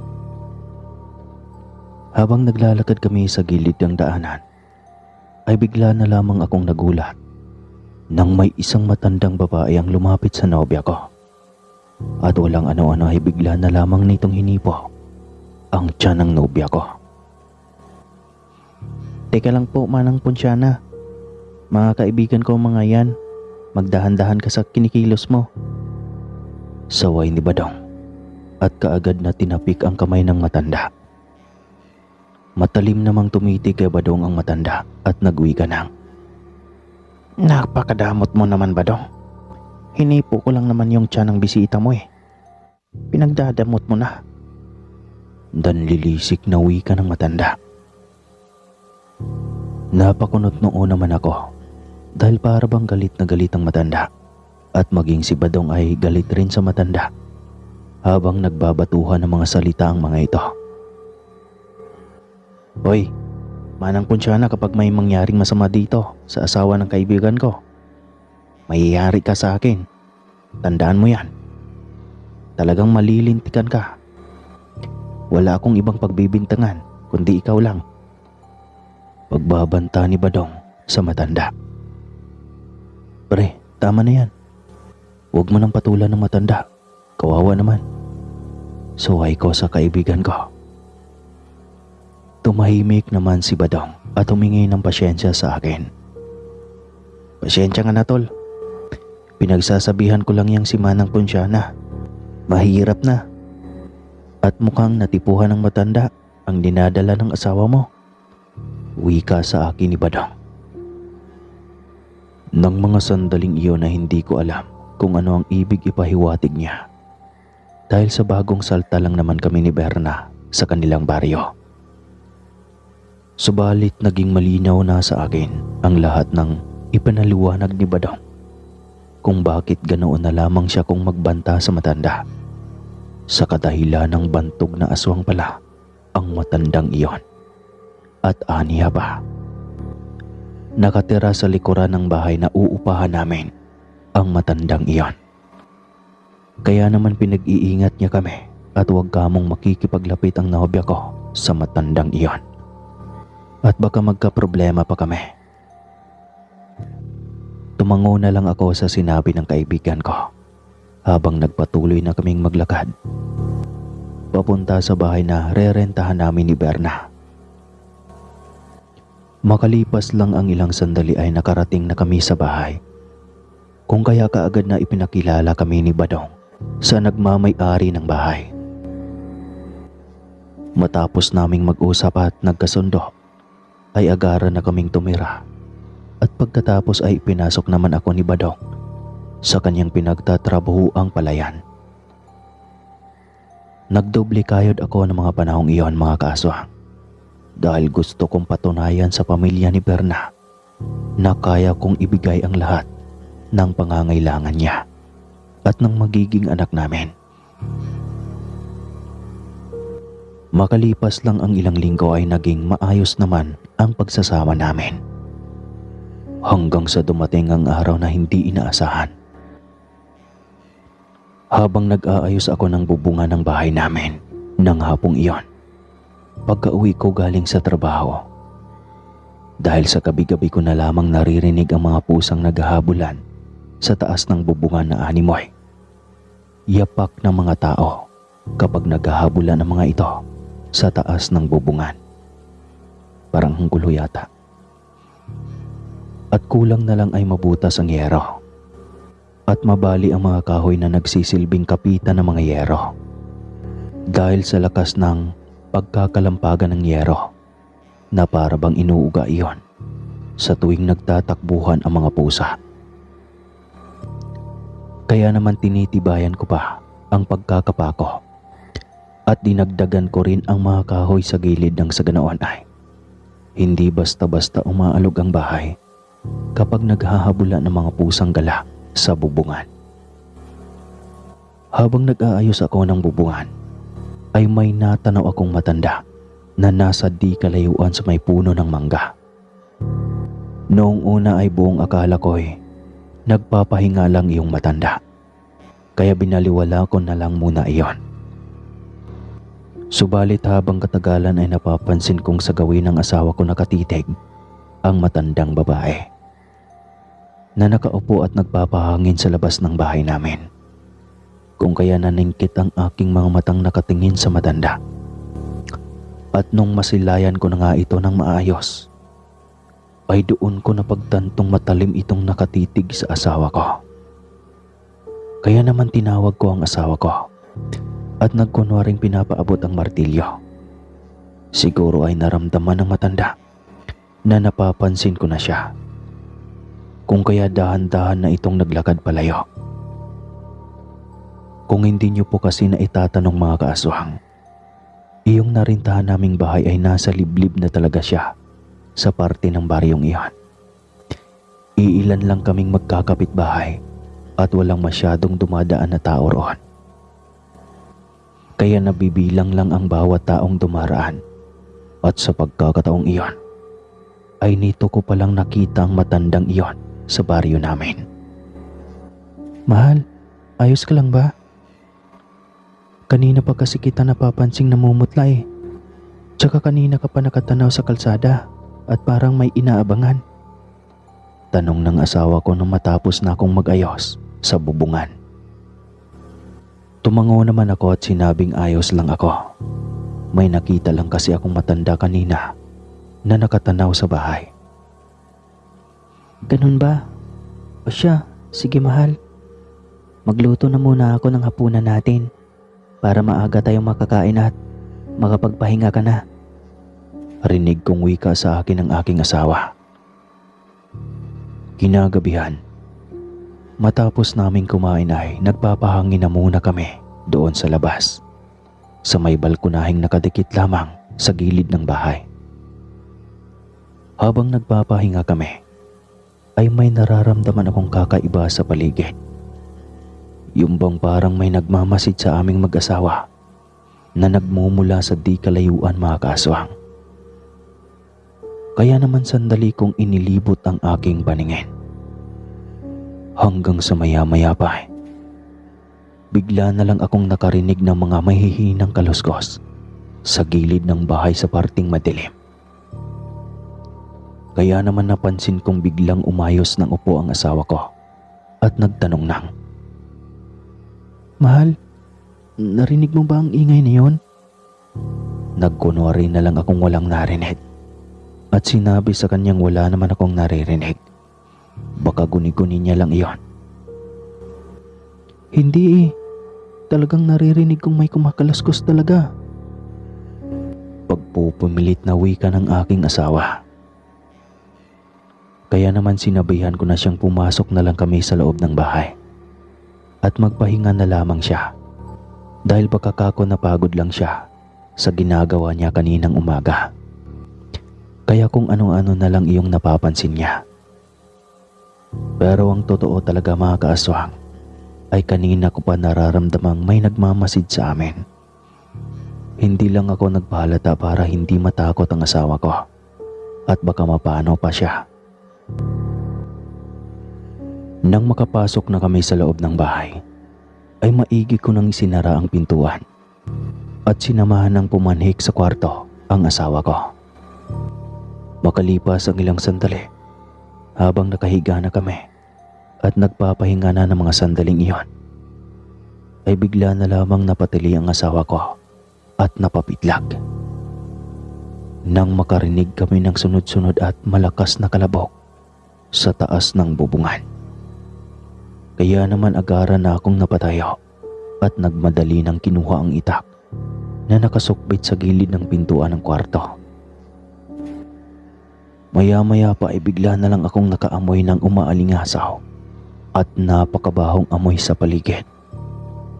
Habang naglalakad kami sa gilid ng daanan, ay bigla na lamang akong nagulat nang may isang matandang babae ang lumapit sa nobya ko. At walang ano-ano ay bigla na lamang nitong hinipo ang tiyan ng nobya ko. Teka lang po, Manang Ponsyana. Mga kaibigan ko mga yan, magdahan-dahan ka sa kinikilos mo. Saway ni Badong at kaagad na tinapik ang kamay ng matanda. Matalim namang tumitig kay Badong ang matanda at nagwika ng, "Napakadamot mo naman, Badong. Hinipo ko lang naman yung tiyan ng bisita mo eh. Pinagdadamot mo na." Danlilisik na wika ng matanda. Napakunot noo naman ako dahil para bang galit na galit ang matanda at maging si Badong ay galit rin sa matanda habang nagbabatuhan ng mga salita ang mga ito. Hoy, manang punsyana kapag may mangyaring masama dito sa asawa ng kaibigan ko. Mayayari ka sa akin. Tandaan mo yan. Talagang malilintikan ka. Wala akong ibang pagbibintangan kundi ikaw lang. Pagbabanta ni Badong sa matanda. Pre, tama na yan. Huwag mo nang patulan ng matanda. Kawawa naman. Suway ko sa kaibigan ko. Tumahimik naman si Badong at humingi ng pasyensya sa akin. Pasyensya nga na tol. Pinagsasabihan ko lang yang si Manang Punsyana. Mahirap na. At mukhang natipuhan ng matanda ang dinadala ng asawa mo. Wika sa akin ni Badong. Nang mga sandaling iyon na hindi ko alam kung ano ang ibig ipahiwatig niya. Dahil sa bagong salta lang naman kami ni Berna sa kanilang baryo. Subalit naging malinaw na sa akin ang lahat ng ipinaliwanag ni Badong kung bakit ganoon na lamang siya kung magbanta sa matanda. Sa kadahilan ng bantog na aswang pala ang matandang iyon. At aniya pa, nakatira sa likuran ng bahay na uupahan namin ang matandang iyon. Kaya naman pinag-iingat niya kami at huwag kamong makikipaglapit ang nobya ko sa matandang iyon. At baka magka-problema pa kami. Tumango na lang ako sa sinabi ng kaibigan ko habang nagpatuloy na kaming maglakad papunta sa bahay na rerentahan namin ni Berna. Makalipas lang ang ilang sandali ay nakarating na kami sa bahay. Kung kaya kaagad na ipinakilala kami ni Badong sa nagmamay-ari ng bahay. Matapos naming mag-usap at nagkasundo, ay agaran na kaming tumira at pagkatapos ay pinasok naman ako ni Badong sa kanyang pinagtatrabahuang palayan. Nagdoble kayod ako ng mga panahong iyon mga kaaswang dahil gusto kong patunayan sa pamilya ni Berna na kaya kong ibigay ang lahat ng pangangailangan niya at ng magiging anak namin. Makalipas lang ang ilang linggo ay naging maayos naman ang pagsasama namin. Hanggang sa dumating ang araw na hindi inaasahan. Habang nag-aayos ako ng bubungan ng bahay namin ng hapong iyon, pagka-uwi ko galing sa trabaho. Dahil sa gabi-gabi ko na lamang naririnig ang mga pusang naghahabulan sa taas ng bubungan na animoy. Yapak ng mga tao kapag naghahabulan ang mga ito sa taas ng bubungan. Parang hanggulo yata. At kulang na lang ay mabutas ang yero at mabali ang mga kahoy na nagsisilbing kapitan ng mga yero. Dahil sa lakas ng pagkakalampagan ng yero na para bang inuuga iyon sa tuwing nagtatakbuhan ang mga pusa. Kaya naman tinitibayan ko pa ang pagkakapako at dinagdagan ko rin ang mga kahoy sa gilid ng sa ganoon ay hindi basta-basta umaalog ang bahay kapag naghahabula ng mga pusang gala sa bubungan. Habang nag-aayos ako ng bubungan, ay may natanaw akong matanda na nasa di kalayuan sa may puno ng mangga. Noong una ay buong akala ko'y nagpapahinga lang iyong matanda, kaya binaliwala ko na lang muna iyon. Subalit habang katagalan ay napapansin kong sa gawin ng asawa ko nakatitig ang matandang babae na nakaupo at nagpapahangin sa labas ng bahay namin. Kung kaya naningkit ang aking mga matang nakatingin sa matanda. At nung masilayan ko na nga ito ng maayos, ay doon ko napagtantong matalim itong nakatitig sa asawa ko. Kaya naman tinawag ko ang asawa ko at nagkunwaring pinapaabot ang martilyo. Siguro ay naramdaman ng matanda na napapansin ko na siya. Kung kaya dahan-dahan na itong naglakad palayo. Kung hindi niyo po kasi na itatanong mga kaaswang, iyong narintahan naming bahay ay nasa liblib na talaga siya sa parte ng baryong iyon. Iilan lang kaming magkakapitbahay at walang masyadong dumadaan na tao roon. Kaya nabibilang lang ang bawat taong dumaraan At sa pagkakataong iyon, ay nito ko palang nakita ang matandang iyon sa baryo namin. Mahal, ayos ka lang ba? Kanina pa kasi kita napapansing namumutla eh. Tsaka kanina ka pa nakatanaw sa kalsada at parang may inaabangan. Tanong ng asawa ko nung matapos na akong mag-ayos sa bubungan. Tumango naman ako at sinabing ayos lang ako. May nakita lang kasi akong matanda kanina na nakatanaw sa bahay. Ganun ba? O siya, sige mahal. Magluto na muna ako ng hapunan natin para maaga tayong makakain at makapagpahinga ka na. Rinig kong wika sa akin ng aking asawa. Kinagabihan, matapos naming kumain ay nagpapahangin na muna kami doon sa labas, sa may balkonaheng nakadikit lamang sa gilid ng bahay. Habang nagpapahinga kami, ay may nararamdaman akong kakaiba sa paligid. Yung bang parang may nagmamasid sa aming mag-asawa na nagmumula sa di kalayuan mga kaaswang. Kaya naman sandali kong inilibot ang aking paningin. Hanggang sa maya-maya pa bigla na lang akong nakarinig ng mga mahihinang kaluskos sa gilid ng bahay sa parting madilim. Kaya naman napansin kong biglang umayos ng upo ang asawa ko at nagtanong ng, Mahal, narinig mo ba ang ingay na yun? Nagkunwari na lang akong walang narinig at sinabi sa kanyang wala naman akong naririnig. Baka guni-guni niya lang iyon. Hindi eh. Talagang naririnig kong may kumakaluskos talaga. Pagpupumilit na wika ng aking asawa. Kaya naman sinabihan ko na siyang pumasok na lang kami sa loob ng bahay at magpahinga na lamang siya dahil baka kako napagod lang siya sa ginagawa niya kaninang umaga. Kaya kung ano-ano na lang iyong napapansin niya. Pero ang totoo talaga mga kaaswang ay kanina ko pa nararamdamang may nagmamasid sa amin. Hindi lang ako nagpahalata para hindi matakot ang asawa ko at baka mapano pa siya. Nang makapasok na kami sa loob ng bahay, ay maigi ko nang isinara ang pintuan at sinamahan ng pumanhik sa kwarto ang asawa ko. Makalipas ang ilang sandali, habang nakahiga na kami at nagpapahinga na ng mga sandaling iyon, ay bigla na lamang napatili ang asawa ko at napapitlag. Nang makarinig kami ng sunod-sunod at malakas na kalabog sa taas ng bubungan. Kaya naman agaran na akong napatayo at nagmadali nang kinuha ang itak na nakasukbit sa gilid ng pintuan ng kwarto. Maya-maya pa ay bigla na lang akong nakaamoy ng umaalingasaw at napakabahong amoy sa paligid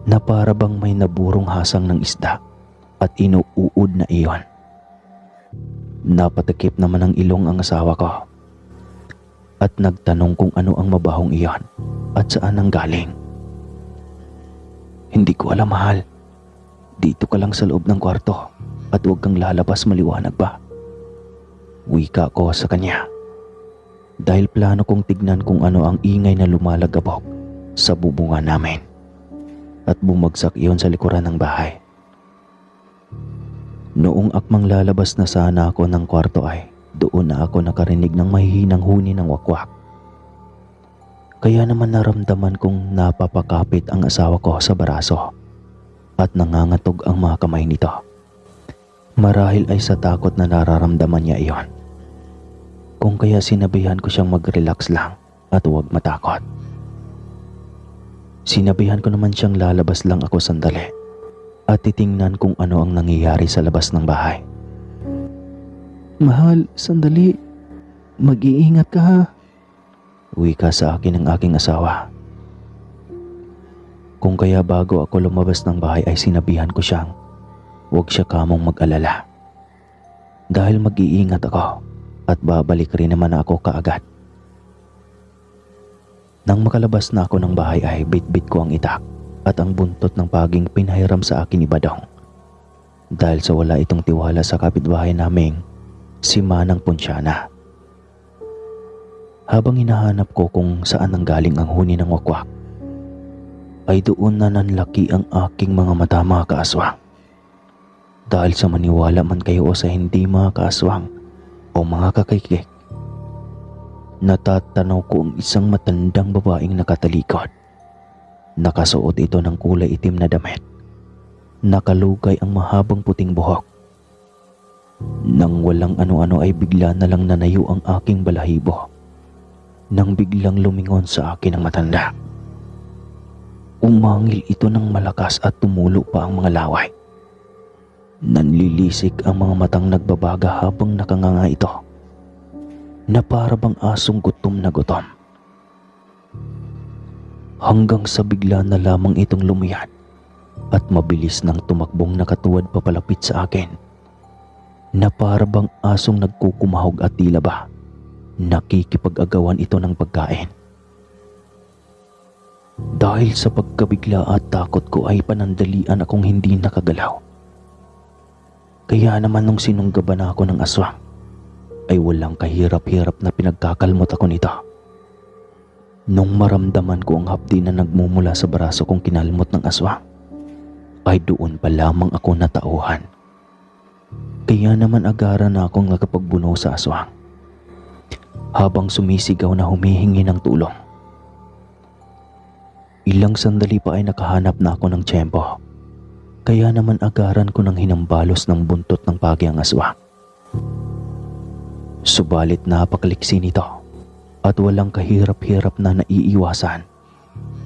na para bang may naburong hasang ng isda at inuuod na iyon. Napatakip naman ang ilong ang asawa ko at nagtanong kung ano ang mabahong iyon at saan ang galing. Hindi ko alam mahal, dito ka lang sa loob ng kwarto at huwag kang lalabas, maliwanag ba? Wika ko sa kanya dahil plano kong tignan kung ano ang ingay na lumalagabok sa bubungan namin at bumagsak iyon sa likuran ng bahay. Noong akmang lalabas na sana ako ng kwarto ay doon na ako nakarinig ng mahihinang huni ng wakwak. Kaya naman naramdaman kong napapakapit ang asawa ko sa baraso at nangangatog ang mga kamay nito. Marahil ay sa takot na nararamdaman niya iyon. Kung kaya sinabihan ko siyang mag-relax lang at huwag matakot. Sinabihan ko naman siyang lalabas lang ako sandali at titingnan kung ano ang nangyayari sa labas ng bahay. Mahal, sandali. Mag-iingat ka ha. Wika sa akin ng aking asawa. Kung kaya bago ako lumabas ng bahay ay sinabihan ko siyang huwag siya kamong mag-alala. Dahil mag-iingat ako at babalik rin naman ako kaagad. Nang makalabas na ako ng bahay ay bit-bit ko ang itak at ang buntot ng paging pinahiram sa akin ni Badong. dahil sa wala itong tiwala sa kapitbahay naming si Manang Ponsyana. Habang hinahanap ko kung saan nanggaling ang huni ng wakwak, ay doon na nanlaki ang aking mga mata, mga kaaswang. Dahil sa maniwala man kayo o sa hindi, mga kaaswang o mga kakaykik, natatanaw ko ang isang matandang babaeng nakatalikod. Nakasuot ito ng kulay itim na damit. Nakalugay ang mahabang puting buhok. Nang walang ano-ano ay bigla na lang nanayo ang aking balahibo nang biglang lumingon sa akin ang matanda. Umangil ito ng malakas at tumulo pa ang mga laway. Nanlilisik ang mga matang nagbabaga habang nakanganga ito, na para bang asong gutom na gutom. Hanggang sa bigla na lamang itong lumiyad at mabilis nang tumakbong nakatuwad papalapit sa akin, na para bang asong nagkukumahog at tila ba nakikipag-agawan ito ng pagkain. Dahil sa pagkabigla at takot ko ay panandalian akong hindi nakagalaw. Kaya naman nung sinunggaban ako ng aswang ay walang kahirap-hirap na pinagkakalmot ako nito. Nung maramdaman ko ang hapdi na nagmumula sa braso kong kinalmot ng aswang, ay doon pa lamang ako natauhan. Kaya naman agaran na akong nakapagbuno sa aswang, habang sumisigaw na humihingi ng tulong. Ilang sandali pa ay nakahanap na ako ng tiyempo, kaya naman agaran ko ng hinambalos ng buntot ng pagi ang aswang. Subalit napakaliksi nito at walang kahirap-hirap na naiiwasan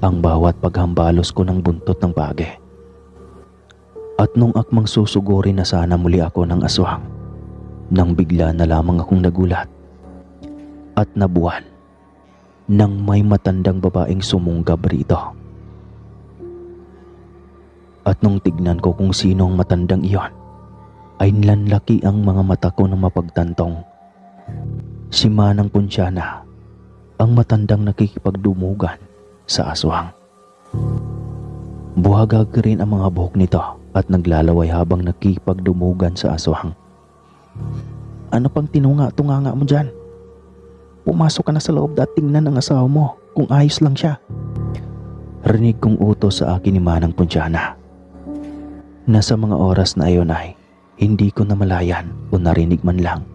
ang bawat paghambalos ko ng buntot ng pagi. At nung akmang susugurin na sana muli ako ng aswang, nang bigla na lamang akong nagulat at nabuwal nang may matandang babaeng sumunggab rito. At nung tignan ko kung sino ang matandang iyon, ay nilanlaki ang mga mata ko na mapagtantong si Manang Ponsyana, ang matandang nakikipagdumugan sa aswang. Buhagag rin ang mga buhok nito at naglalaway habang nakikipagdumugan sa aswang. Ano pang tinunga-tunganga mo dyan? Pumasok ka na sa loob at tingnan ang asawa mo kung ayos lang siya. Rinig kong utos sa akin ni Manang Ponsyana. Nasa mga oras na ayon ay hindi ko namalayan o narinig man lang.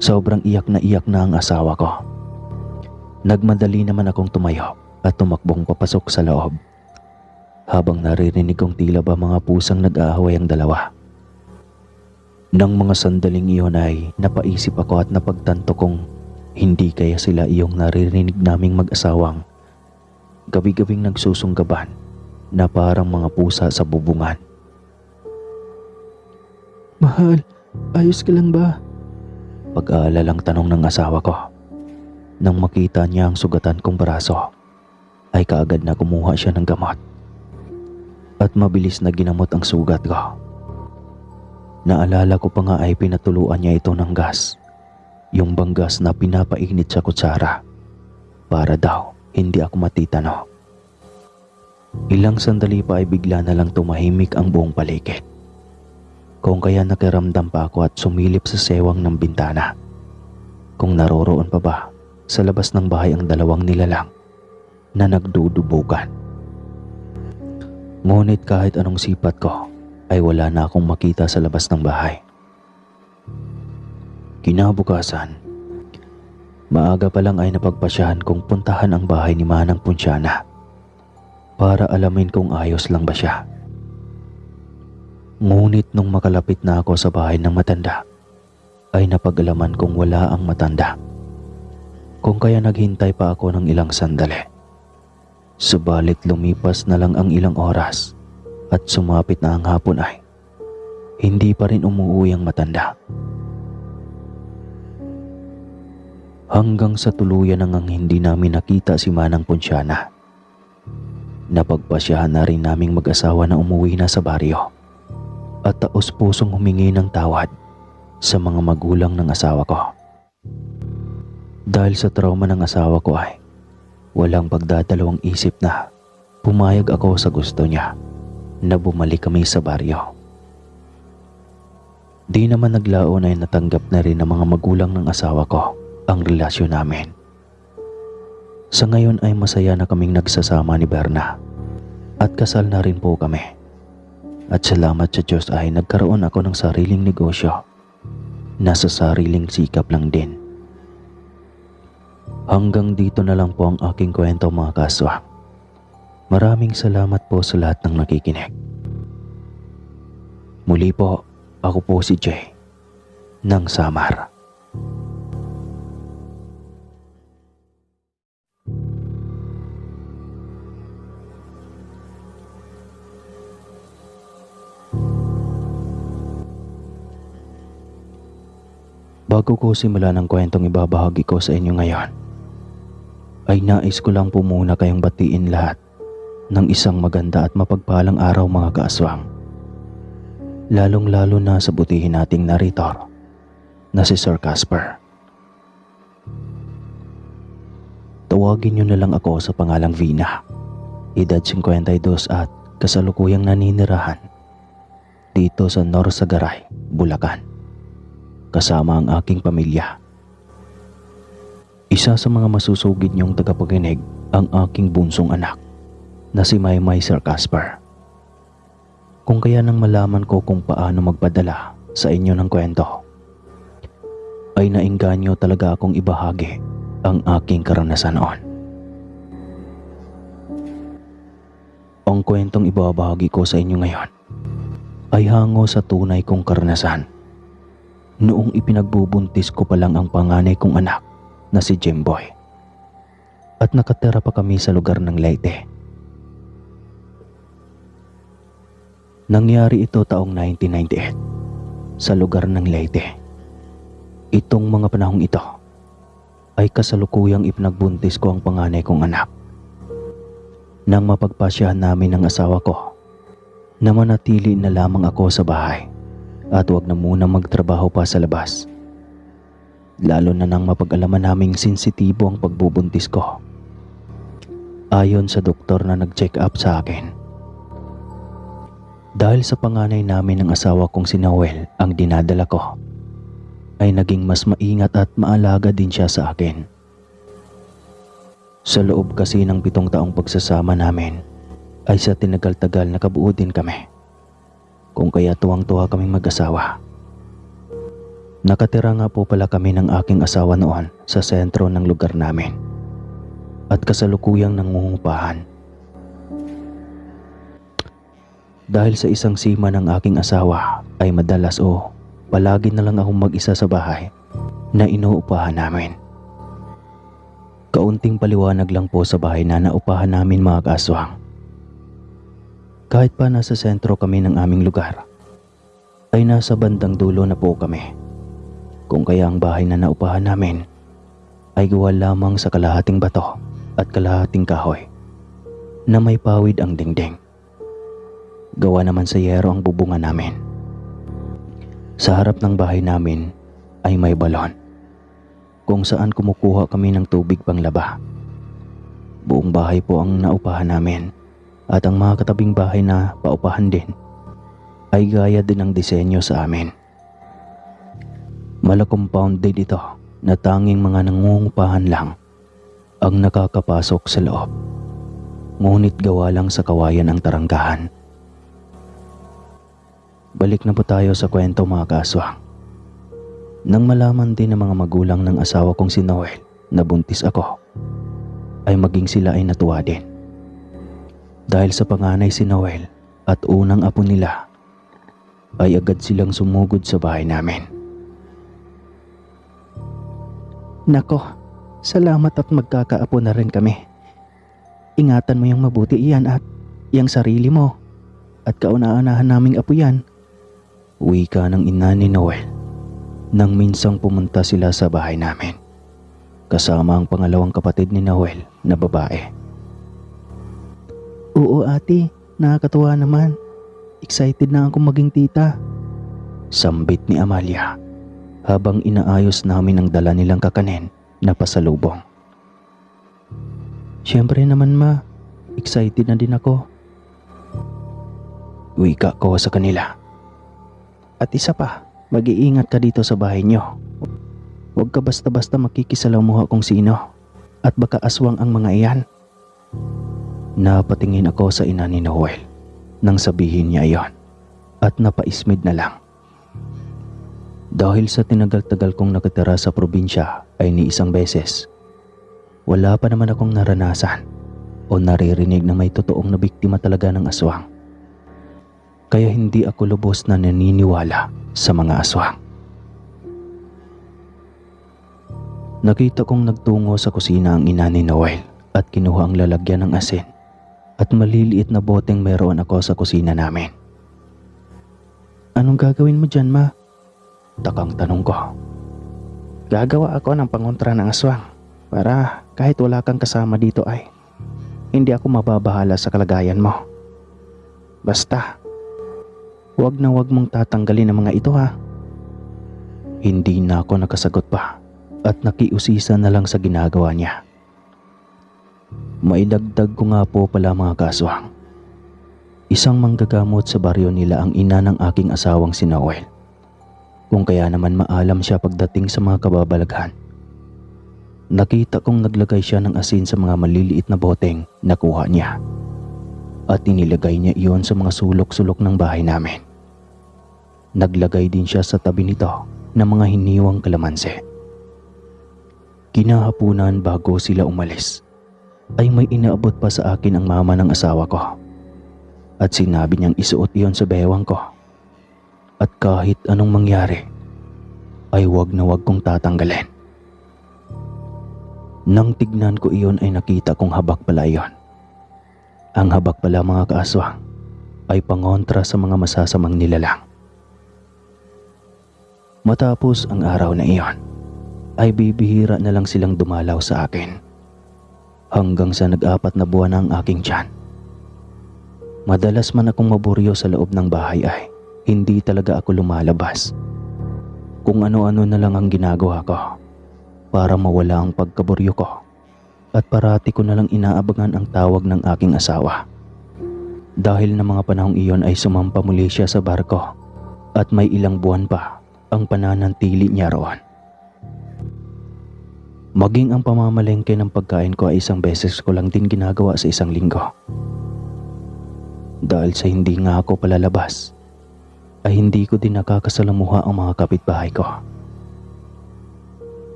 Sobrang iyak na ang asawa ko. Nagmadali naman akong tumayo at tumakbong papasok sa loob, habang naririnig kong tila ba mga pusang nag-aaway ang dalawa. Nang mga sandaling iyon ay napaisip ako at napagtanto kong hindi kaya sila iyong naririnig naming mag-asawang gabi-gabing nagsusunggaban na parang mga pusa sa bubungan. Mahal, ayos ka lang ba? Pag-aalalang tanong ng asawa ko. Nang makita niya ang sugatan kong braso, ay kaagad na kumuha siya ng gamot at mabilis na ginamot ang sugat ko. Naalala ko pa nga ay pinatuluan niya ito ng gas, yung bang gas na pinapainit sa kutsara para daw hindi ako matitano. Ilang sandali pa ay bigla na lang tumahimik ang buong paligid, kung kaya nakiramdam pa ako at sumilip sa sewang ng bintana kung naroroon pa ba sa labas ng bahay ang dalawang nilalang na nagdudubugan. Ngunit kahit anong sipat ko ay wala na akong makita sa labas ng bahay. Kinabukasan, maaga pa lang ay napagpasyahan kong puntahan ang bahay ni Manang Ponsyana para alamin kung ayos lang ba siya. Ngunit nung makalapit na ako sa bahay ng matanda, ay napag-alaman kong wala ang matanda. Kung kaya naghintay pa ako ng ilang sandali. Subalit lumipas na lang ang ilang oras at sumapit na ang hapon ay hindi pa rin umuwi ang matanda. Hanggang sa tuluyan nang hindi namin nakita si Manang Ponsyana. Napagpasyahan na rin naming mag-asawa na umuwi na sa baryo at taos-pusong humingi ng tawad sa mga magulang ng asawa ko. Dahil sa trauma ng asawa ko ay walang pagdadalawang isip na pumayag ako sa gusto niya na bumalik kami sa baryo. Di naman naglaon ay natanggap na rin ng mga magulang ng asawa ko ang relasyon namin. Sa ngayon ay masaya na kaming nagsasama ni Berna at kasal na rin po kami. At salamat sa Diyos ay nagkaroon ako ng sariling negosyo na sa sariling sikap lang din. Hanggang dito na lang po ang aking kwento mga kaswa. Maraming salamat po sa lahat ng nakikinig. Muli po, ako po si Jay ng Samar. Bago ko simulan ang kwentong ibabahagi ko sa inyo ngayon, ay nais ko lang po muna kayong batiin lahat ng isang maganda at mapagpalang araw mga kaaswang. Lalong-lalo na sa butihin nating narrator na si Sir Casper. Tawagin niyo na lang ako sa pangalang Vina. Edad 52 at kasalukuyang naninirahan dito sa Norsagaray, Bulacan, kasama ang aking pamilya. Isa sa mga masusugid niyong tagapakinig ang aking bunsong anak na si Maymay Sir Casper. Kung kaya nang malaman ko kung paano magpadala sa inyo ng kwento, ay nainganyo talaga akong ibahagi ang aking karanasan noon. Ang kwentong ibabahagi ko sa inyo ngayon ay hango sa tunay kong karanasan noong ipinagbubuntis ko pa lang ang panganay kong anak na si Jimboy at nakatira pa kami sa lugar ng Leyte. Nangyari ito taong 1998 sa lugar ng Leyte. Itong mga panahong ito ay kasalukuyang ipinagbuntis ko ang panganay kong anak. Nang mapagpasyahan namin ng asawa ko na manatili na lamang ako sa bahay at huwag na muna magtrabaho pa sa labas. Lalo na nang mapag-alaman naming sensitibo ang pagbubuntis ko. Ayon sa doktor na nag-check up sa akin. Dahil sa panganay namin ng asawa kong si Noel ang dinadala ko, ay naging mas maingat at maalaga din siya sa akin. Sa loob kasi ng 7 taong pagsasama namin, ay sa tinagal-tagal na kabuo din kami. Kung kaya tuwang-tuwa kaming mag-asawa. Nakatira nga po pala kami ng aking asawa noon sa sentro ng lugar namin at kasalukuyang nangungupahan. Dahil sa isang sima ng aking asawa ay madalas palagi na lang akong mag-isa sa bahay na inuupahan namin. Kaunting paliwanag lang po sa bahay na naupahan namin mga kaaswang. Kahit pa nasa sentro kami ng aming lugar, ay nasa bandang dulo na po kami. Kung kaya ang bahay na naupahan namin ay gawa lamang sa kalahating bato at kalahating kahoy na may pawid ang dingding. Gawa naman sa yero ang bubungan namin. Sa harap ng bahay namin ay may balon kung saan kumukuha kami ng tubig panglaba. Buong bahay po ang naupahan namin at ang mga katabing bahay na paupahan din ay gaya din ng disenyo sa amin. Mala-compound din ito na tanging mga nangungupahan lang ang nakakapasok sa loob. Ngunit gawa lang sa kawayan ang tarangkahan. Balik na po tayo sa kwento mga kaaswang. Nang malaman din ng mga magulang ng asawa kong si Noel na buntis ako, ay maging sila ay natuwa din. Dahil sa panganay si Noel at unang apo nila, ay agad silang sumugod sa bahay namin. Nako, salamat at magkakaapo na rin kami. Ingatan mo yung mabuti iyan at yung sarili mo at kauna-unahan naming apo yan. Wika ng ina ni Noel nang minsang pumunta sila sa bahay namin kasama ang pangalawang kapatid ni Noel na babae. Oo ate, nakakatuwa naman. Excited na akong maging tita. Sambit ni Amalia habang inaayos namin ang dala nilang kakanin na pasalubong. Siyempre naman ma, excited na din ako. Wika ko sa kanila. At isa pa, Mag-iingat ka dito sa bahay niyo. Huwag ka basta-basta makikisalamuha kung sino at baka aswang ang mga iyan. Napatingin ako sa ina ni Noel nang sabihin niya iyon at napaismid na lang. Dahil sa tinagal-tagal kong nakatira sa probinsya ay ni isang beses, wala pa naman akong naranasan o naririnig na may totoong nabiktima talaga ng aswang. Kaya hindi ako lubos na naniniwala sa mga aswang. Nakita kong nagtungo sa kusina ang ina ni Noel at kinuha ang lalagyan ng asin at maliliit na boteng meron ako sa kusina namin. Anong gagawin mo dyan, ma? Takang tanong ko. Gagawa ako ng pangontra ng aswang para kahit wala kang kasama dito ay hindi ako mababahala sa kalagayan mo. Basta, wag na wag mong tatanggalin ang mga ito ha. Hindi na ako nakasagot pa at nakiusisa na lang sa ginagawa niya. Maidagdag ko nga po pala mga kaswang. Isang manggagamot sa baryo nila ang ina ng aking asawang si Noel. Kung kaya naman maalam siya pagdating sa mga kababalaghan. Nakita kong naglagay siya ng asin sa mga maliliit na boteng na kuha niya. At inilagay niya iyon sa mga sulok-sulok ng bahay namin. Naglagay din siya sa tabi nito ng mga hiniwang kalamansi. Kinahapunan bago sila umalis ay may inaabot pa sa akin ang mama ng asawa ko. At sinabi niyang isuot iyon sa bewang ko. At kahit anong mangyari ay wag na wag kong tatanggalin. Nang tignan ko iyon ay nakita kong habak pala iyon. Ang habak pala mga kaaswang ay pangontra sa mga masasamang nilalang. Matapos ang araw na iyon ay bibihira na lang silang dumalaw sa akin. Hanggang sa nag-apat na buwan na ang aking tiyan. Madalas man akong maburyo sa loob ng bahay ay hindi talaga ako lumalabas. Kung ano-ano na lang ang ginagawa ko para mawala ang pagkaburyo ko at parati ko na lang inaabangan ang tawag ng aking asawa. Dahil na mga panahong iyon ay sumampa muli siya sa barko at may ilang buwan pa ang pananantili niya roon. Maging ang pamamalengke ng pagkain ko ay isang beses ko lang din ginagawa sa isang linggo. Dahil sa hindi nga ako palalabas, ay hindi ko din nakakasalamuha ang mga kapitbahay ko.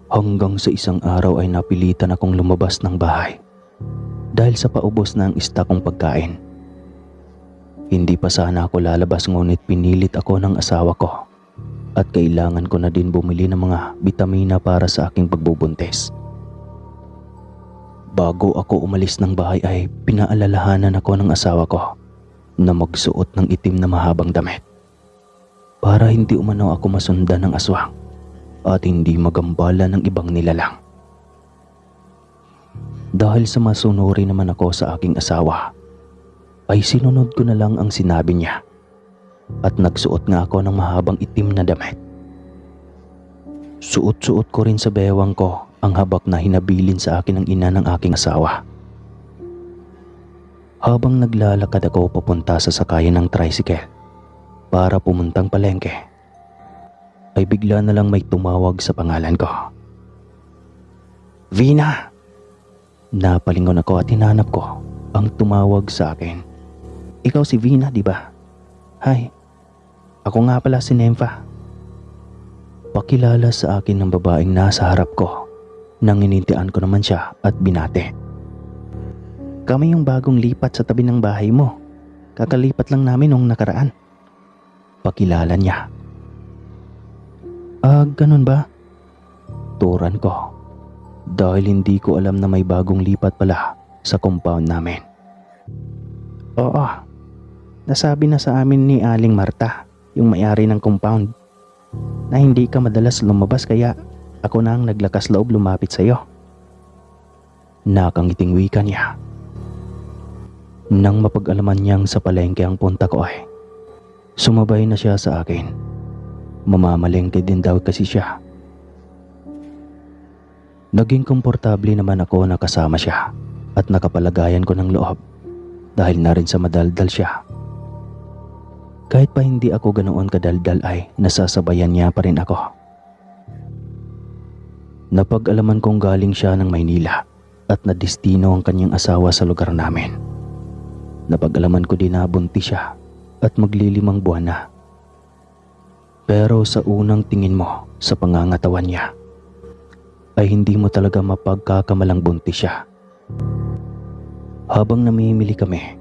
Hanggang sa isang araw ay napilitan akong lumabas ng bahay dahil sa paubos na ang ista kong pagkain. Hindi pa sana ako lalabas ngunit pinilit ako ng asawa ko. At kailangan ko na din bumili ng mga bitamina para sa aking pagbubuntis. Bago ako umalis ng bahay ay pinaalalahanan ako ng asawa ko na magsuot ng itim na mahabang damit para hindi umano ako masundan ng aswang at hindi magambala ng ibang nilalang. Dahil sa masunuri naman ako sa aking asawa ay sinunod ko na lang ang sinabi niya. At nagsuot nga ako ng mahabang itim na damit. Suot-suot ko rin sa bewang ko ang habak na hinabilin sa akin ng ina ng aking asawa. Habang naglalakad ako papunta sa sakayan ng tricycle para pumuntang palengke, ay bigla na lang may tumawag sa pangalan ko. Vina! Napalingon ako at hinanap ko ang tumawag sa akin. Ikaw si Vina, di ba? Hi. Ako nga pala si Nympha. Pakilala sa akin ng babaeng nasa harap ko nang inintian ko naman siya at binate. Kami yung bagong lipat sa tabi ng bahay mo. Kakalipat lang namin nung nakaraan. Pakilala niya. Ganun ba? Turan ko. Dahil hindi ko alam na may bagong lipat pala sa compound namin. Oo. Nasabi na sa amin ni Aling Marta, yung may-ari ng compound, na hindi ka madalas lumabas kaya ako na ang naglakas loob lumapit sa iyo. Nakangiting wika niya. Nang mapag-alaman niyang sa palengke ang punta ko ay sumabay na siya sa akin. Mamamalengke din daw kasi siya. Naging komportable naman ako na kasama siya at nakapalagayan ko ng loob dahil na rin sa madaldal siya. Kahit pa hindi ako ganoon kadaldal ay nasasabayan niya pa rin ako. Napag-alaman kong galing siya ng Maynila at nadestino ang kanyang asawa sa lugar namin. Napag-alaman ko din na buntis siya at maglilimang buwan na. Pero sa unang tingin mo sa pangangatawan niya, ay hindi mo talaga mapagkakamalang buntis siya. Habang namimili kami,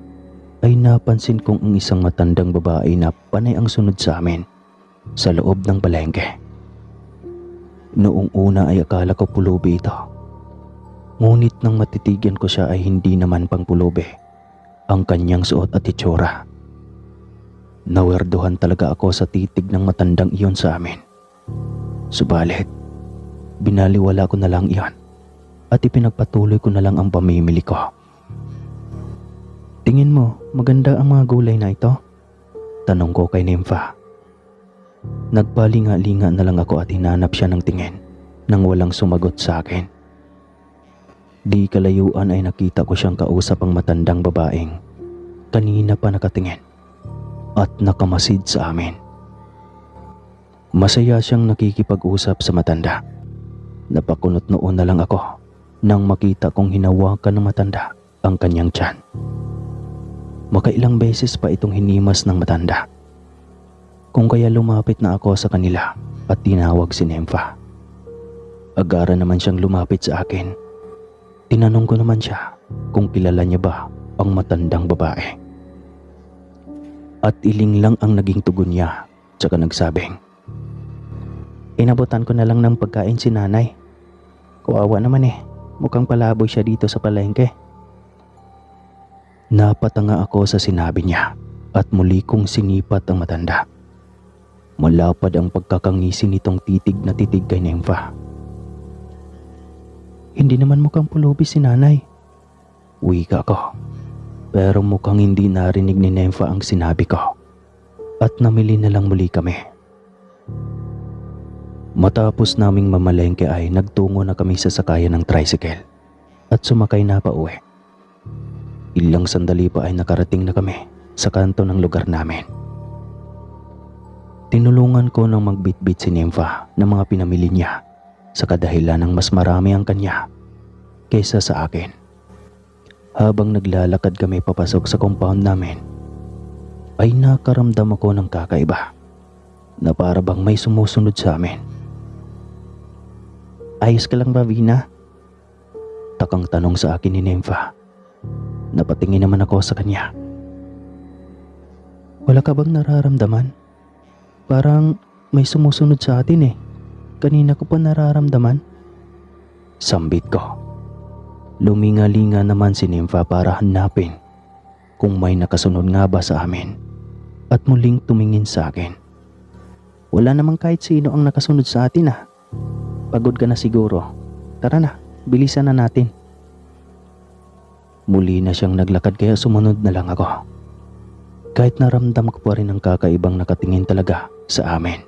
ay napansin kong ang isang matandang babae na panay ang sunod sa amin sa loob ng palengke. Noong una ay akala ko pulubi ito. Ngunit nang matitigan ko siya ay hindi naman pang pulubi ang kanyang suot at itsura. Nawerduhan talaga ako sa titig ng matandang iyon sa amin. Subalit, binaliwala ko na lang iyon at ipinagpatuloy ko na lang ang pamimili ko. Tingin mo, maganda ang mga gulay na ito? Tanong ko kay Nympha. Nagpalinga-linga na lang ako at hinanap siya ng tingin nang walang sumagot sa akin. Di kalayuan ay nakita ko siyang kausap ang matandang babaeng kanina pa nakatingin at nakamasid sa amin. Masaya siyang nakikipag-usap sa matanda. Napakunot noon na lang ako nang makita kong hinawakan ng matanda ang kanyang tiyan. Makailang beses pa itong hinimas ng matanda. Kung kaya lumapit na ako sa kanila at tinawag si Nympha. Agara naman siyang lumapit sa akin. Tinanong ko naman siya kung kilala niya ba ang matandang babae. At iling lang ang naging tugon niya, tsaka nagsabing, "Inabutan ko na lang ng pagkain si nanay. Kawawa naman mukhang palaboy siya dito sa palengke." Napatanga ako sa sinabi niya at muli kong sinipat ang matanda. Malapad ang pagkakangisi nitong titig na titig kay Nympha. "Hindi naman mukhang pulubi si nanay," wika ko. Pero mukhang hindi narinig ni Nympha ang sinabi ko at namili na lang muli kami. Matapos naming mamalengke ay nagtungo na kami sa sakayan ng tricycle at sumakay na pa uwi. Ilang sandali pa ay nakarating na kami sa kanto ng lugar namin. Tinulungan ko ng magbitbit si Nympha ng mga pinamili niya sa kadahilan ng mas marami ang kanya kaysa sa akin. Habang naglalakad kami papasok sa compound namin, ay nakaramdam ako ng kakaiba na para bang may sumusunod sa amin. "Ayos ka lang ba, Vina?" Takang tanong sa akin ni Nympha. Napatingin naman ako sa kanya. "Wala ka bang nararamdaman? Parang may sumusunod sa atin Kanina ko pa nararamdaman." Sambit ko. Luminga-linga naman si Nympha para hanapin kung may nakasunod nga ba sa amin at muling tumingin sa akin. "Wala namang kahit sino ang nakasunod sa atin Pagod ka na siguro. Tara na, bilisan na natin." Muli na siyang naglakad kaya sumunod na lang ako. Kahit naramdam ko pa rin ang kakaibang nakatingin talaga sa amin.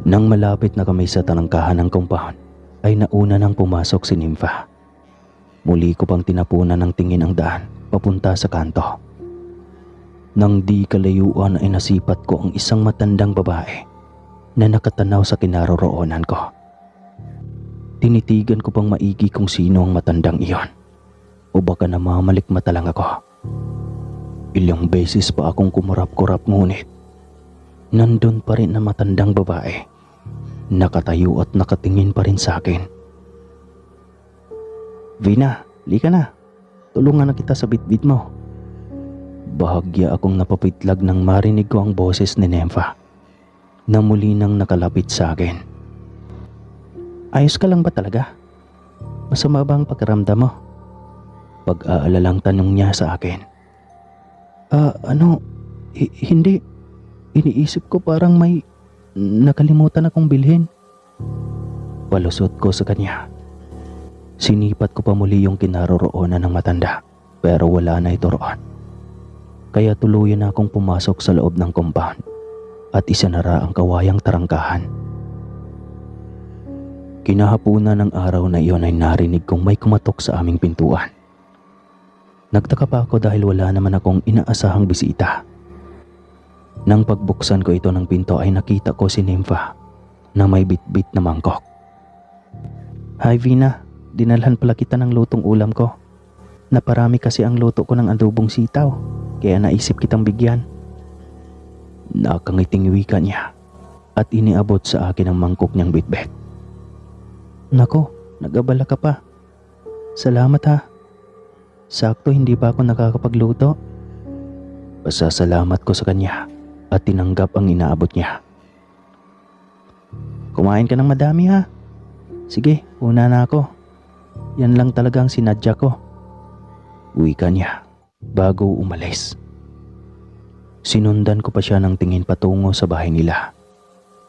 Nang malapit na kami sa talangkahan ng compound, ay nauna nang pumasok si Nympha. Muli ko pang tinapunan ng tingin ang daan papunta sa kanto. Nang di kalayuan ay nasipat ko ang isang matandang babae na nakatanaw sa kinaroroonan ko. Tinitigan ko pang maigi kung sino ang matandang iyon. O baka namamalikmata lang ako. Ilang beses pa akong kumurap-kurap ngunit nandun pa rin na matandang babae. Nakatayo at nakatingin pa rin sa akin. "Vina, lika na. Tulungan na kita sa bitbit mo." Bahagya akong napapitlag nang marinig ko ang boses ni Nympha na muli nang nakalapit sa akin. "Ayos ka lang ba talaga? Masama ba ang pakiramdam mo?" Pag-aalalang tanong niya sa akin. Hindi. Iniisip ko parang may nakalimutan akong bilhin." Palusot ko sa kanya. Sinipat ko pa muli yung kinaroroonan ng matanda pero wala na ito roon. Kaya tuluyan na akong pumasok sa loob ng compound at isinara ang kawayang tarangkahan. Kinahapunan ng araw na iyon ay narinig kong may kumatok sa aming pintuan. Nagtaka pa ako dahil wala naman akong inaasahang bisita. Nang pagbuksan ko ito ng pinto ay nakita ko si Nympha na may bitbit na mangkok. Hi Vina, dinalhan pala kita ng lutong ulam ko. Naparami kasi ang luto ko ng adobong sitaw, kaya naisip kitang bigyan. Nakangiting wika niya at iniabot sa akin ang mangkok niyang bitbit. Nako, nag-abala ka pa. Salamat ha. Sakto hindi pa ako nakakapagluto. Pasasalamat ko sa kanya at tinanggap ang inaabot niya. Kumain ka ng madami ha. Sige, una na ako. Yan lang talagang sinadya ko. Wika niya bago umalis. Sinundan ko pa siya ng tingin patungo sa bahay nila.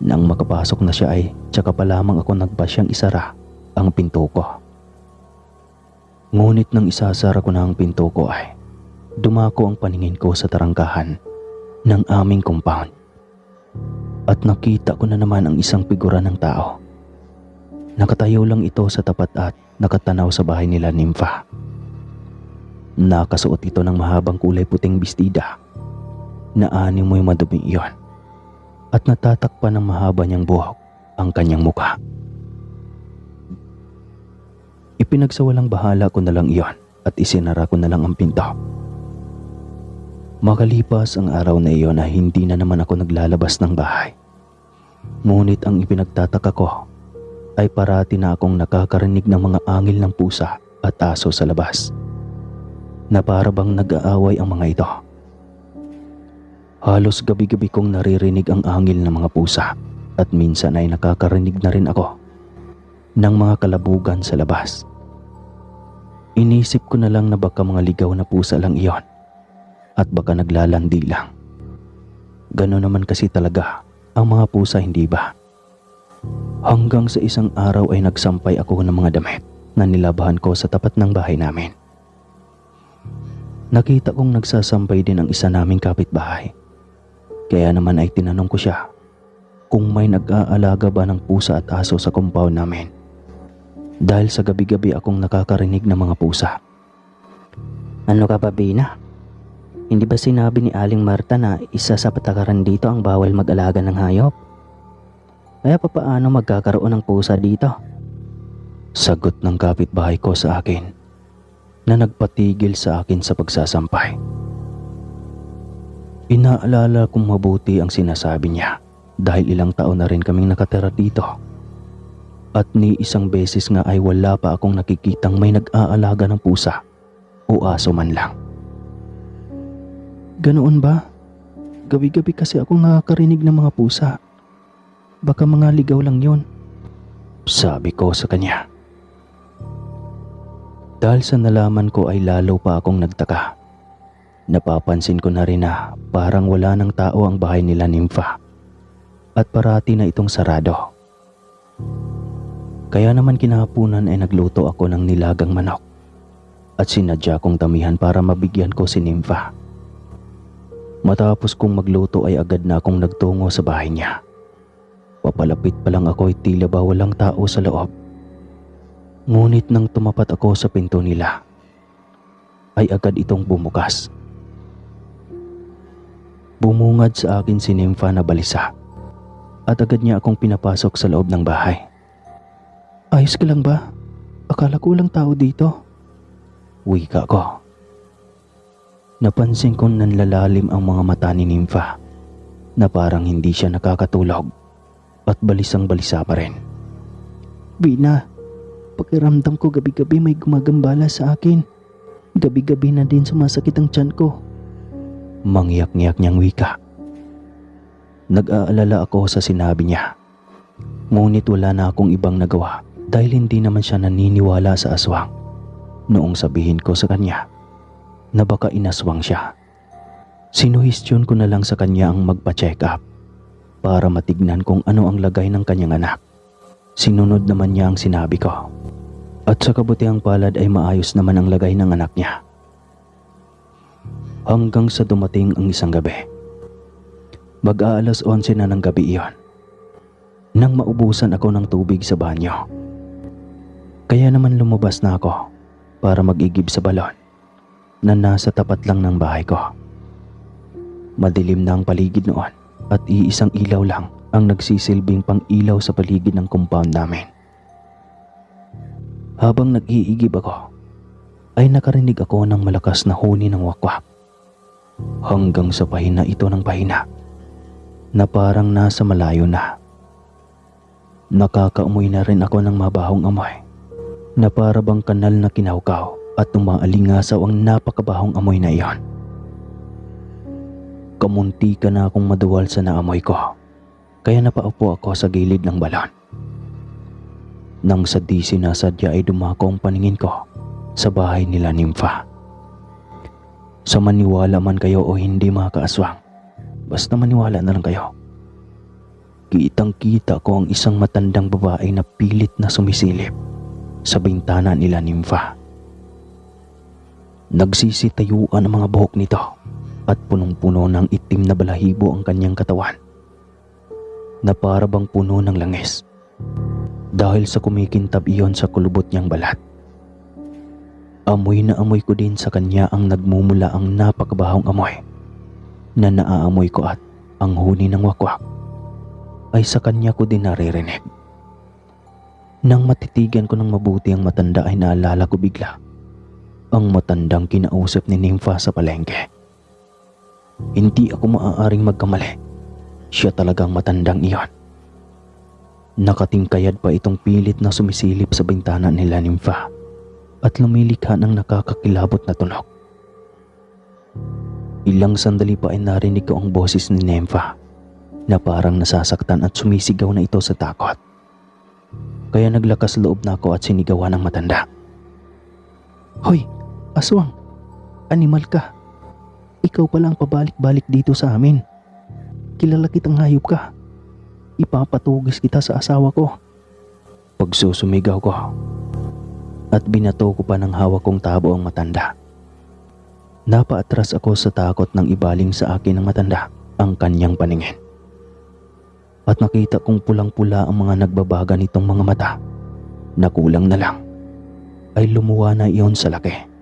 Nang makapasok na siya ay tsaka pa lamang ako nagpasyang isara ang pinto ko. Ngunit nang isasara ko na ang pinto ko ay dumako ang paningin ko sa tarangkahan ng aming compound. At nakita ko na naman ang isang figura ng tao. Nakatayo lang ito sa tapat at nakatanaw sa bahay nila Nympha. Nakasuot ito ng mahabang kulay puting bestida na animoy madumi iyon at natatakpan ng mahaba niyang buhok ang kanyang mukha. Ipinagsawalang bahala ko na lang iyon at isinara ko na lang ang pinto. Makalipas ang araw na iyon ay hindi na naman ako naglalabas ng bahay. Ngunit ang ipinagtataka ko ay parati na akong nakakarinig ng mga angil ng pusa at aso sa labas, na para bang nag-aaway ang mga ito. Halos gabi-gabi kong naririnig ang angil ng mga pusa at minsan ay nakakarinig na rin ako ng mga kalabugan sa labas. Inisip ko na lang na baka mga ligaw na pusa lang iyon at baka naglalandi lang. Gano'n naman kasi talaga ang mga pusa, hindi ba? Hanggang sa isang araw ay nagsampay ako ng mga damit na nilabahan ko sa tapat ng bahay namin. Nakita kong nagsasampay din ang isa naming kapitbahay. Kaya naman ay tinanong ko siya kung may nag-aalaga ba ng pusa at aso sa compound namin. Dahil sa gabi-gabi akong nakakarinig ng mga pusa. Ano ka ba, Bina? Hindi ba sinabi ni Aling Marta na isa sa patakaran dito ang bawal mag-alaga ng hayop? Kaya papaano magkakaroon ng pusa dito? Sagot ng kapitbahay ko sa akin na nagpatigil sa akin sa pagsasampay. Inaalala kong mabuti ang sinasabi niya dahil ilang taon na rin kaming nakatira dito. At ni isang beses nga ay wala pa akong nakikitang may nag-aalaga ng pusa o aso man lang. Ganoon ba? Gabi-gabi kasi akong nakakarinig ng mga pusa. Baka mga ligaw lang yun, sabi ko sa kanya. Dahil sa nalaman ko ay lalo pa akong nagtaka. Napapansin ko na rin na parang wala ng tao ang bahay nila Nympha at parati na itong sarado. Kaya naman kinahapunan ay nagluto ako ng nilagang manok at sinadya kong tamihan para mabigyan ko si Nympha. Matapos kong magluto ay agad na akong nagtungo sa bahay niya. Papalapit pa lang ako ay tila ba walang tao sa loob. Ngunit nang tumapat ako sa pinto nila, ay agad itong bumukas. Bumungad sa akin si Nympha na balisa at agad niya akong pinapasok sa loob ng bahay. Ayos ka lang ba? Akala ko lang tao dito. Wika ko. Napansin kong nanlalalim ang mga mata ni Nympha na parang hindi siya nakakatulog at balisang balisa pa rin. Bina, pakiramdam ko gabi-gabi may gumagambala sa akin. Gabi-gabi na din sumasakit ang tiyan ko. Mangyak-ngyak niyang wika. Nag-aalala ako sa sinabi niya. Ngunit wala na akong ibang nagawa dahil hindi naman siya naniniwala sa aswang. Noong sabihin ko sa kanya na baka inaswang siya, sinuhestyon ko na lang sa kanya ang magpa-check up para matignan kung ano ang lagay ng kanyang anak. Sinunod naman niya ang sinabi ko. At sa kabutihang palad ay maayos naman ang lagay ng anak niya. Hanggang sa dumating ang isang gabi. Mag-aalas 11 na ng gabi iyon, nang maubusan ako ng tubig sa banyo. Kaya naman lumabas na ako para mag-igib sa balon na nasa tapat lang ng bahay ko. Madilim na ang paligid noon at iisang ilaw lang ang nagsisilbing pang-ilaw sa paligid ng compound namin. Habang nag-iigib ako, ay nakarinig ako ng malakas na huni ng wakwak. Hanggang sa pahina ito ng pahina na parang nasa malayo na. Nakakaumoy na rin ako ng mabahong amoy na para bang kanal na kinaukaw at umaalingasaw ang napakabahong amoy na iyon. Kamunti ka na akong maduwal sa naamoy ko, kaya napaupo ako sa gilid ng balon. Nang sa di sinasadya ay dumako ang paningin ko sa bahay nila Nympha. Sa maniwala man kayo o hindi mga kaaswang, basta maniwala na lang kayo. Kitang-kita ko ang isang matandang babae na pilit na sumisilip sa bintana nila Nympha. Nagsisitayuan ang mga buhok nito at punong-puno ng itim na balahibo ang kanyang katawan na para bang puno ng langis dahil sa kumikintab iyon sa kulubot niyang balat. Amoy na amoy ko din sa kanya ang nagmumula ang napakabahong amoy na naaamoy ko at ang huni ng wakwak ay sa kanya ko din naririnig. Nang matitigan ko ng mabuti ang matanda ay naalala ko bigla ang matandang kinausap ni Nympha sa palengke. Hindi ako maaaring magkamali. Siya talagang matandang iyon. Nakatingkayad pa itong pilit na sumisilip sa bintana nila Nympha at lumilikha ng nakakakilabot na tunog. Ilang sandali pa ay narinig ko ang boses ni Nympha na parang nasasaktan at sumisigaw na ito sa takot. Kaya naglakas loob na ako at sinigawan ng matanda. "Hoy, aswang! Animal ka! Ikaw palang pabalik-balik dito sa amin. Kilala kitang hayop ka. Ipapatugis kita sa asawa ko." Pagsusumigaw ko at binato ko pa ng hawak kong tabo ang matanda. Napaatras ako sa takot nang ibaling sa akin ng matanda ang kanyang paningin. At nakita kong pulang-pula ang mga nagbabaga nitong mga mata na kulang na lang ay lumuwa na iyon sa laki.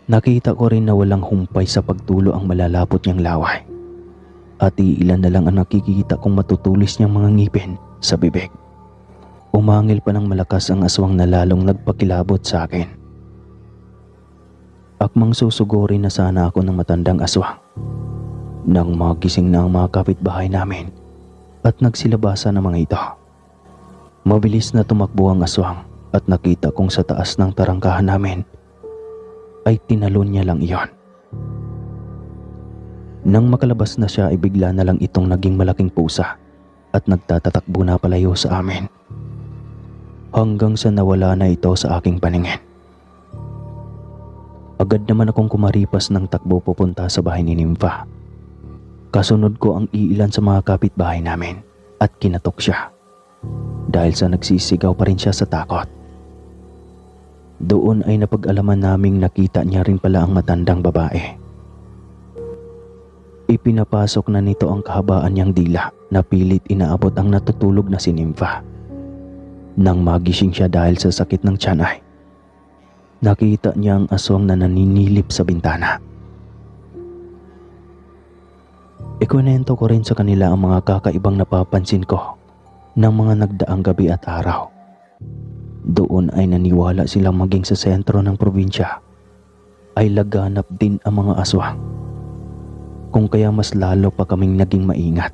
Nakita ko rin na walang humpay sa pagtulo ang malalapot niyang laway at iilan na lang ang nakikita kong matutulis niyang mga ngipin sa bibig. Umangil pa ng malakas ang aswang na lalong nagpakilabot sa akin. Akmang susugurin na sana ako ng matandang aswang nang magising na ang mga kapitbahay namin at nagsilabasa ng mga ito. Mabilis na tumakbo ang aswang at nakita kong sa taas ng tarangkahan namin ay tinalon niya lang iyon. Nang makalabas na siya ay bigla na lang itong naging malaking pusa at nagtatatakbo na palayo sa amin. Hanggang sa nawala na ito sa aking paningin. Agad naman akong kumaripas ng takbo pupunta sa bahay ni Nympha. Kasunod ko ang iilan sa mga kapitbahay namin at kinatok siya dahil sa nagsisigaw pa rin siya sa takot. Doon ay napag-alaman naming nakita niya rin pala ang matandang babae. Ipinapasok na nito ang kahabaan niyang dila na pilit inaabot ang natutulog na si Nympha. Nang magising siya dahil sa sakit ng tiyan ay nakita niya ang aswang na naninilip sa bintana. Ikwento ko rin sa kanila ang mga kakaibang napapansin ko ng mga nagdaang gabi at araw. Doon ay naniwala silang maging sa sentro ng probinsya ay laganap din ang mga aswang. Kung kaya mas lalo pa kaming naging maingat.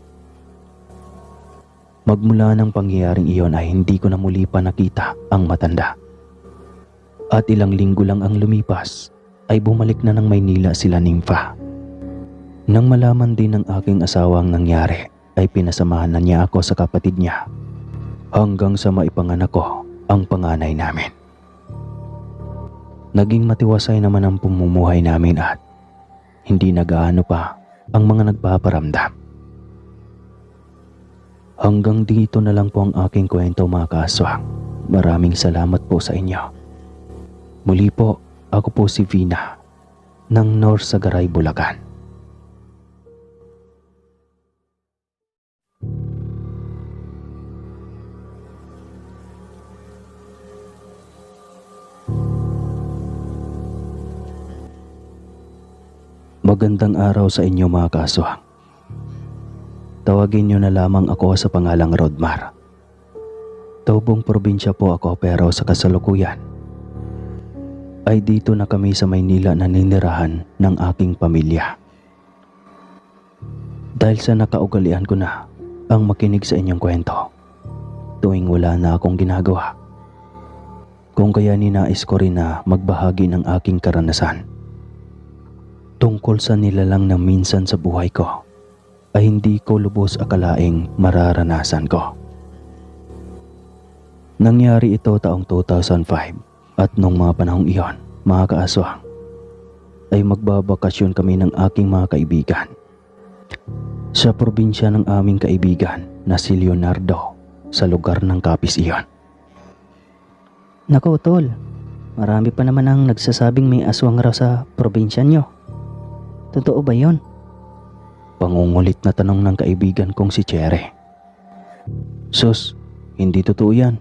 Magmula ng pangyayaring iyon ay hindi ko na muli pa nakita ang matanda. At ilang linggo lang ang lumipas ay bumalik na ng Maynila sila Nympha. Nang malaman din ng aking asawa ang nangyari ay pinasamahan na niya ako sa kapatid niya hanggang sa maipanganak ko ang panganay namin. Naging matiwasay naman ang pamumuhay namin at hindi nagaano pa ang mga nagpaparamdam. Hanggang dito na lang po ang aking kwento mga kaaswang. Maraming salamat po sa inyo. Muli po, ako po si Vina ng North Sagaray, Bulacan. Magandang araw sa inyo mga kaaswang. Tawagin niyo na lamang ako sa pangalang Rodmar. Taubong probinsya po ako pero sa kasalukuyan ay dito na kami sa Maynila naninirahan ng aking pamilya. Dahil sa nakaugalian ko na ang makinig sa inyong kwento tuwing wala na akong ginagawa. Kung kaya ninais ko rin na magbahagi ng aking karanasan tungkol sa nilalang na minsan sa buhay ko ay hindi ko lubos akalaing mararanasan ko. Nangyari ito taong 2005 at nung mga panahong iyon, mga kaaswang, ay magbabakasyon kami ng aking mga kaibigan sa probinsya ng aming kaibigan na si Leonardo sa lugar ng Capiz iyon. Naku tol, marami pa naman ang nagsasabing may aswang raw sa probinsya nyo. Totoo ba yon? Pangungulit na tanong ng kaibigan kong si Chere. Sus, hindi totoo yan.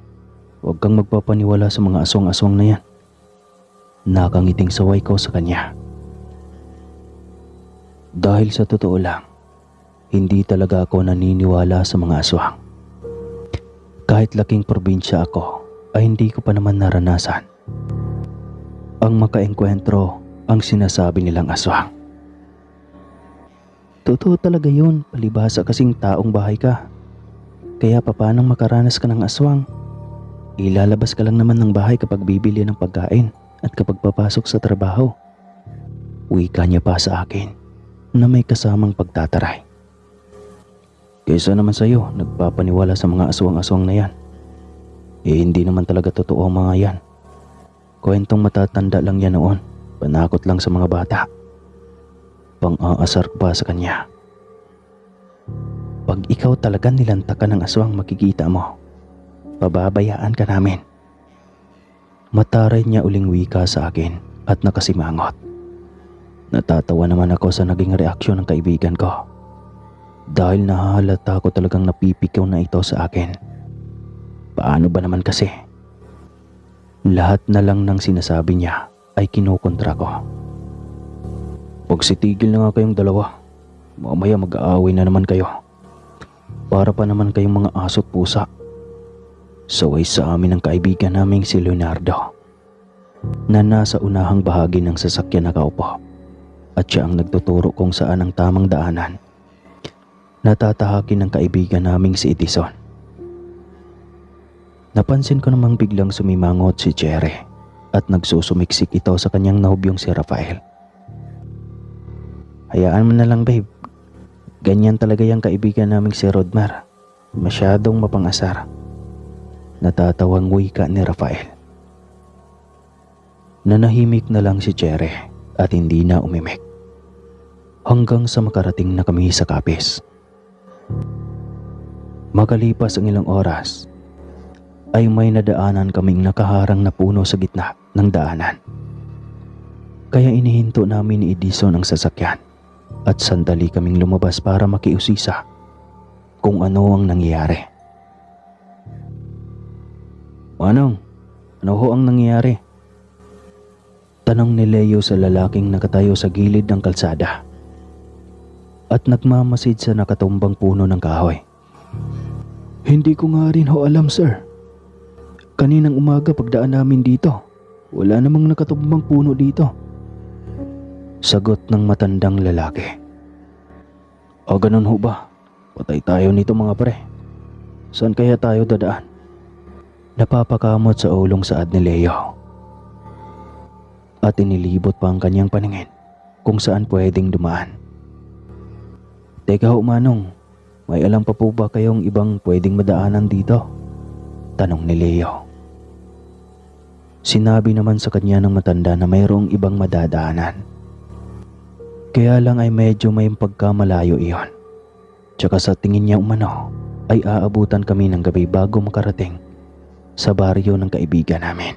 Huwag kang magpapaniwala sa mga aswang-aswang na yan. Nakangiting saway ko sa kanya. Dahil sa totoo lang, hindi talaga ako naniniwala sa mga aswang. Kahit laking probinsya ako, ay hindi ko pa naman naranasan ang makaengkwentro ang sinasabi nilang aswang. Totoo talaga yun, palibhasa kasing taong bahay ka. Kaya papanong makaranas ka ng aswang? Ilalabas ka lang naman ng bahay kapag bibili ng pagkain at kapag papasok sa trabaho. Wika niya pa sa akin na may kasamang pagtataray. Kaysa naman sa'yo, nagpapaniwala sa mga aswang-aswang na yan. Hindi naman talaga totoo ang mga yan. Kwentong matatanda lang yan noon, panakot lang sa mga bata. Pang-aasar ko pa sa kanya. Pag ikaw talaga nilantakan ng aswang, makikita mo, pababayaan ka namin. Mataray niya uling wika sa akin at nakasimangot. Natatawa naman ako sa naging reaksyon ng kaibigan ko. Dahil nahahalata ko talagang napipikaw na ito sa akin. Paano ba naman kasi? Lahat na lang ng sinasabi niya ay kinukontra ko. Pagsitigil na nga kayong dalawa. Mamaya mag-aaway na naman kayo. Para pa naman kayong mga aso't pusa. Saway sa amin ng kaibigan naming si Leonardo na nasa unahang bahagi ng sasakyan nakaupo at siya ang nagtuturo kung saan ang tamang daanan. Natatahakin ng kaibigan naming si Edison. Napansin ko namang biglang sumimangot si Chere at nagsusumiksik ito sa kanyang nahubyong si Rafael. Hayaan mo na lang babe. Ganyan talaga yung kaibigan naming si Rodmar. Masyadong mapangasar. Natatawang wika ni Rafael. Nanahimik na lang si Chere at hindi na umimik. Hanggang sa makarating na kami sa Capiz. Makalipas ang ilang oras, ay may nadaanan kaming nakaharang na puno sa gitna ng daanan. Kaya inihinto namin ni Edison ang sasakyan. At sandali kaming lumabas para makiusisa kung ano ang nangyayari. Manong, ano ho ang nangyayari? Tanong ni Leo sa lalaking nakatayo sa gilid ng kalsada at nagmamasid sa nakatumbang puno ng kahoy. Hindi ko nga rin ho alam, sir. Kaninang umaga pagdaan namin dito, wala namang nakatumbang puno dito. Sagot ng matandang lalaki. O ganun ho ba? Patay tayo nito mga pre. Saan kaya tayo dadaan? Napapakamot sa ulong saad ni Leo. At inilibot pa ang kanyang paningin kung saan pwedeng dumaan. Teka ho Manong, may alam pa po ba kayong ibang pwedeng madaanan dito? Tanong ni Leo. Sinabi naman sa kanya ng matanda na mayroong ibang madadaanan. Kaya lang ay medyo may pagkamalayo iyon. Tsaka sa tingin niya umano ay aabutan kami ng gabi bago makarating sa baryo ng kaibigan namin.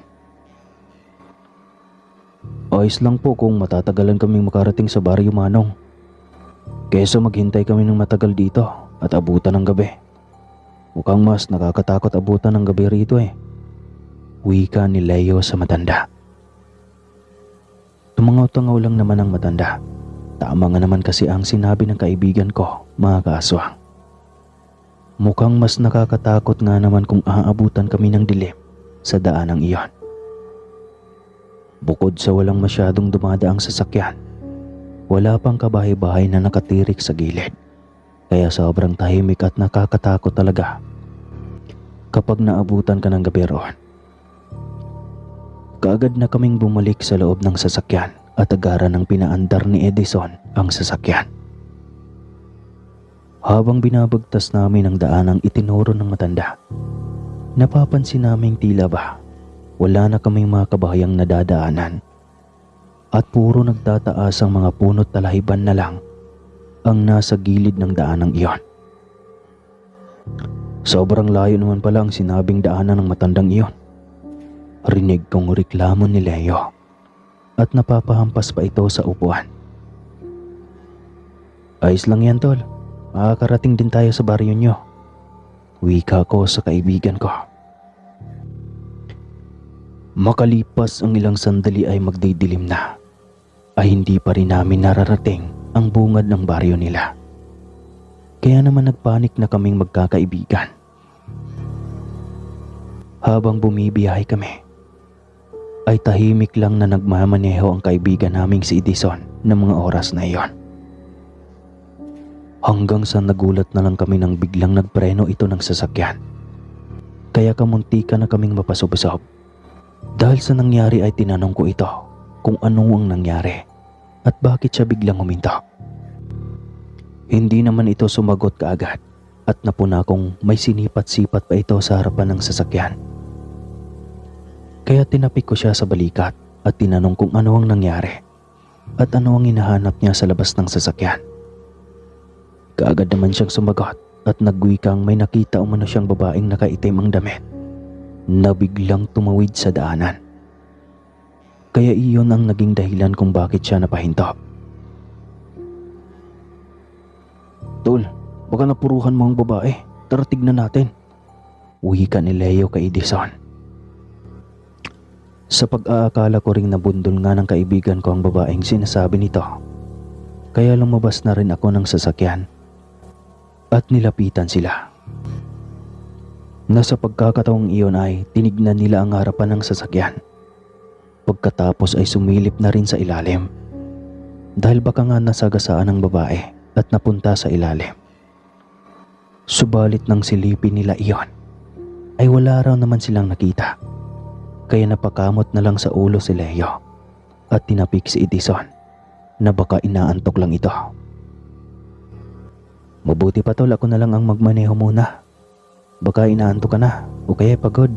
Ayos lang po kung matatagalan kaming makarating sa baryo Manong. Kesa maghintay kami ng matagal dito at abutan ng gabi. Mukhang mas nakakatakot abutan ng gabi rito eh. Wika ni Leo sa matanda. Tumangaw-tangaw lang naman ang matanda Tama nga naman kasi ang sinabi ng kaibigan ko, mga kaaswang. Mukhang mas nakakatakot nga naman kung aabutan kami ng dilim sa daanang iyon. Bukod sa walang masyadong dumadaang sasakyan, wala pang kabahay-bahay na nakatirik sa gilid. Kaya sobrang tahimik at nakakatakot talaga kapag naabutan ka ng gabi roon. Kaagad na kaming bumalik sa loob ng sasakyan at agaran ng pinaandar ni Edison ang sasakyan. Habang binabagtas namin ang daanang itinuro ng matanda, napapansin naming tila ba wala na kaming mga kabahayang nadadaanan at puro nagtataas ang mga puno't talahiban na lang ang nasa gilid ng daanang iyon. Sobrang layo naman pala ang sinabing daanan ng matandang iyon. Rinig kong reklamo ni Leo at napapahampas pa ito sa upuan. Ayos lang yan, tol. Makakarating din tayo sa baryo nyo. Wika ko sa kaibigan ko. Makalipas ang ilang sandali ay magdidilim na, ay hindi pa rin namin nararating ang bungad ng baryo nila. Kaya naman nagpanik na kaming magkakaibigan. Habang bumibiyahe kami, ay tahimik lang na nagmamaneho ang kaibigan naming si Edison ng mga oras na iyon. Hanggang sa nagulat na lang kami nang biglang nagpreno ito ng sasakyan. Kaya kamuntika na kaming mapasubisob. Dahil sa nangyari ay tinanong ko ito kung ano ang nangyari at bakit siya biglang huminto. Hindi naman ito sumagot kaagad at napuna kong may sinipat-sipat pa ito sa harapan ng sasakyan. Kaya tinapik ko siya sa balikat at tinanong kung ano ang nangyari at ano ang hinahanap niya sa labas ng sasakyan. Kaagad naman siyang sumagot at nagwikang may nakita umano siyang babaeng nakaitim ang damit na biglang tumawid sa daanan. Kaya iyon ang naging dahilan kung bakit siya napahinto. Tol, baka napuruhan mo ang babae. Tara tignan natin. Wika ni Leo kay Edison. Sa pag-aakala ko ring nabundol nga ng kaibigan ko ang babaeng sinasabi nito. Kaya lumabas na rin ako ng sasakyan at nilapitan sila. Nasa pagkakataong iyon ay tinignan nila ang harapan ng sasakyan. Pagkatapos ay sumilip na rin sa ilalim dahil baka nga nasagasaan ng babae at napunta sa ilalim. Subalit nang silipin nila iyon ay wala raw naman silang nakita. Kaya napakamot na lang sa ulo si Leo at tinapik si Edison na baka inaantok lang ito. Mabuti pa tol, ako na lang ang magmaneho muna. Baka inaantok ka na o kaya pagod.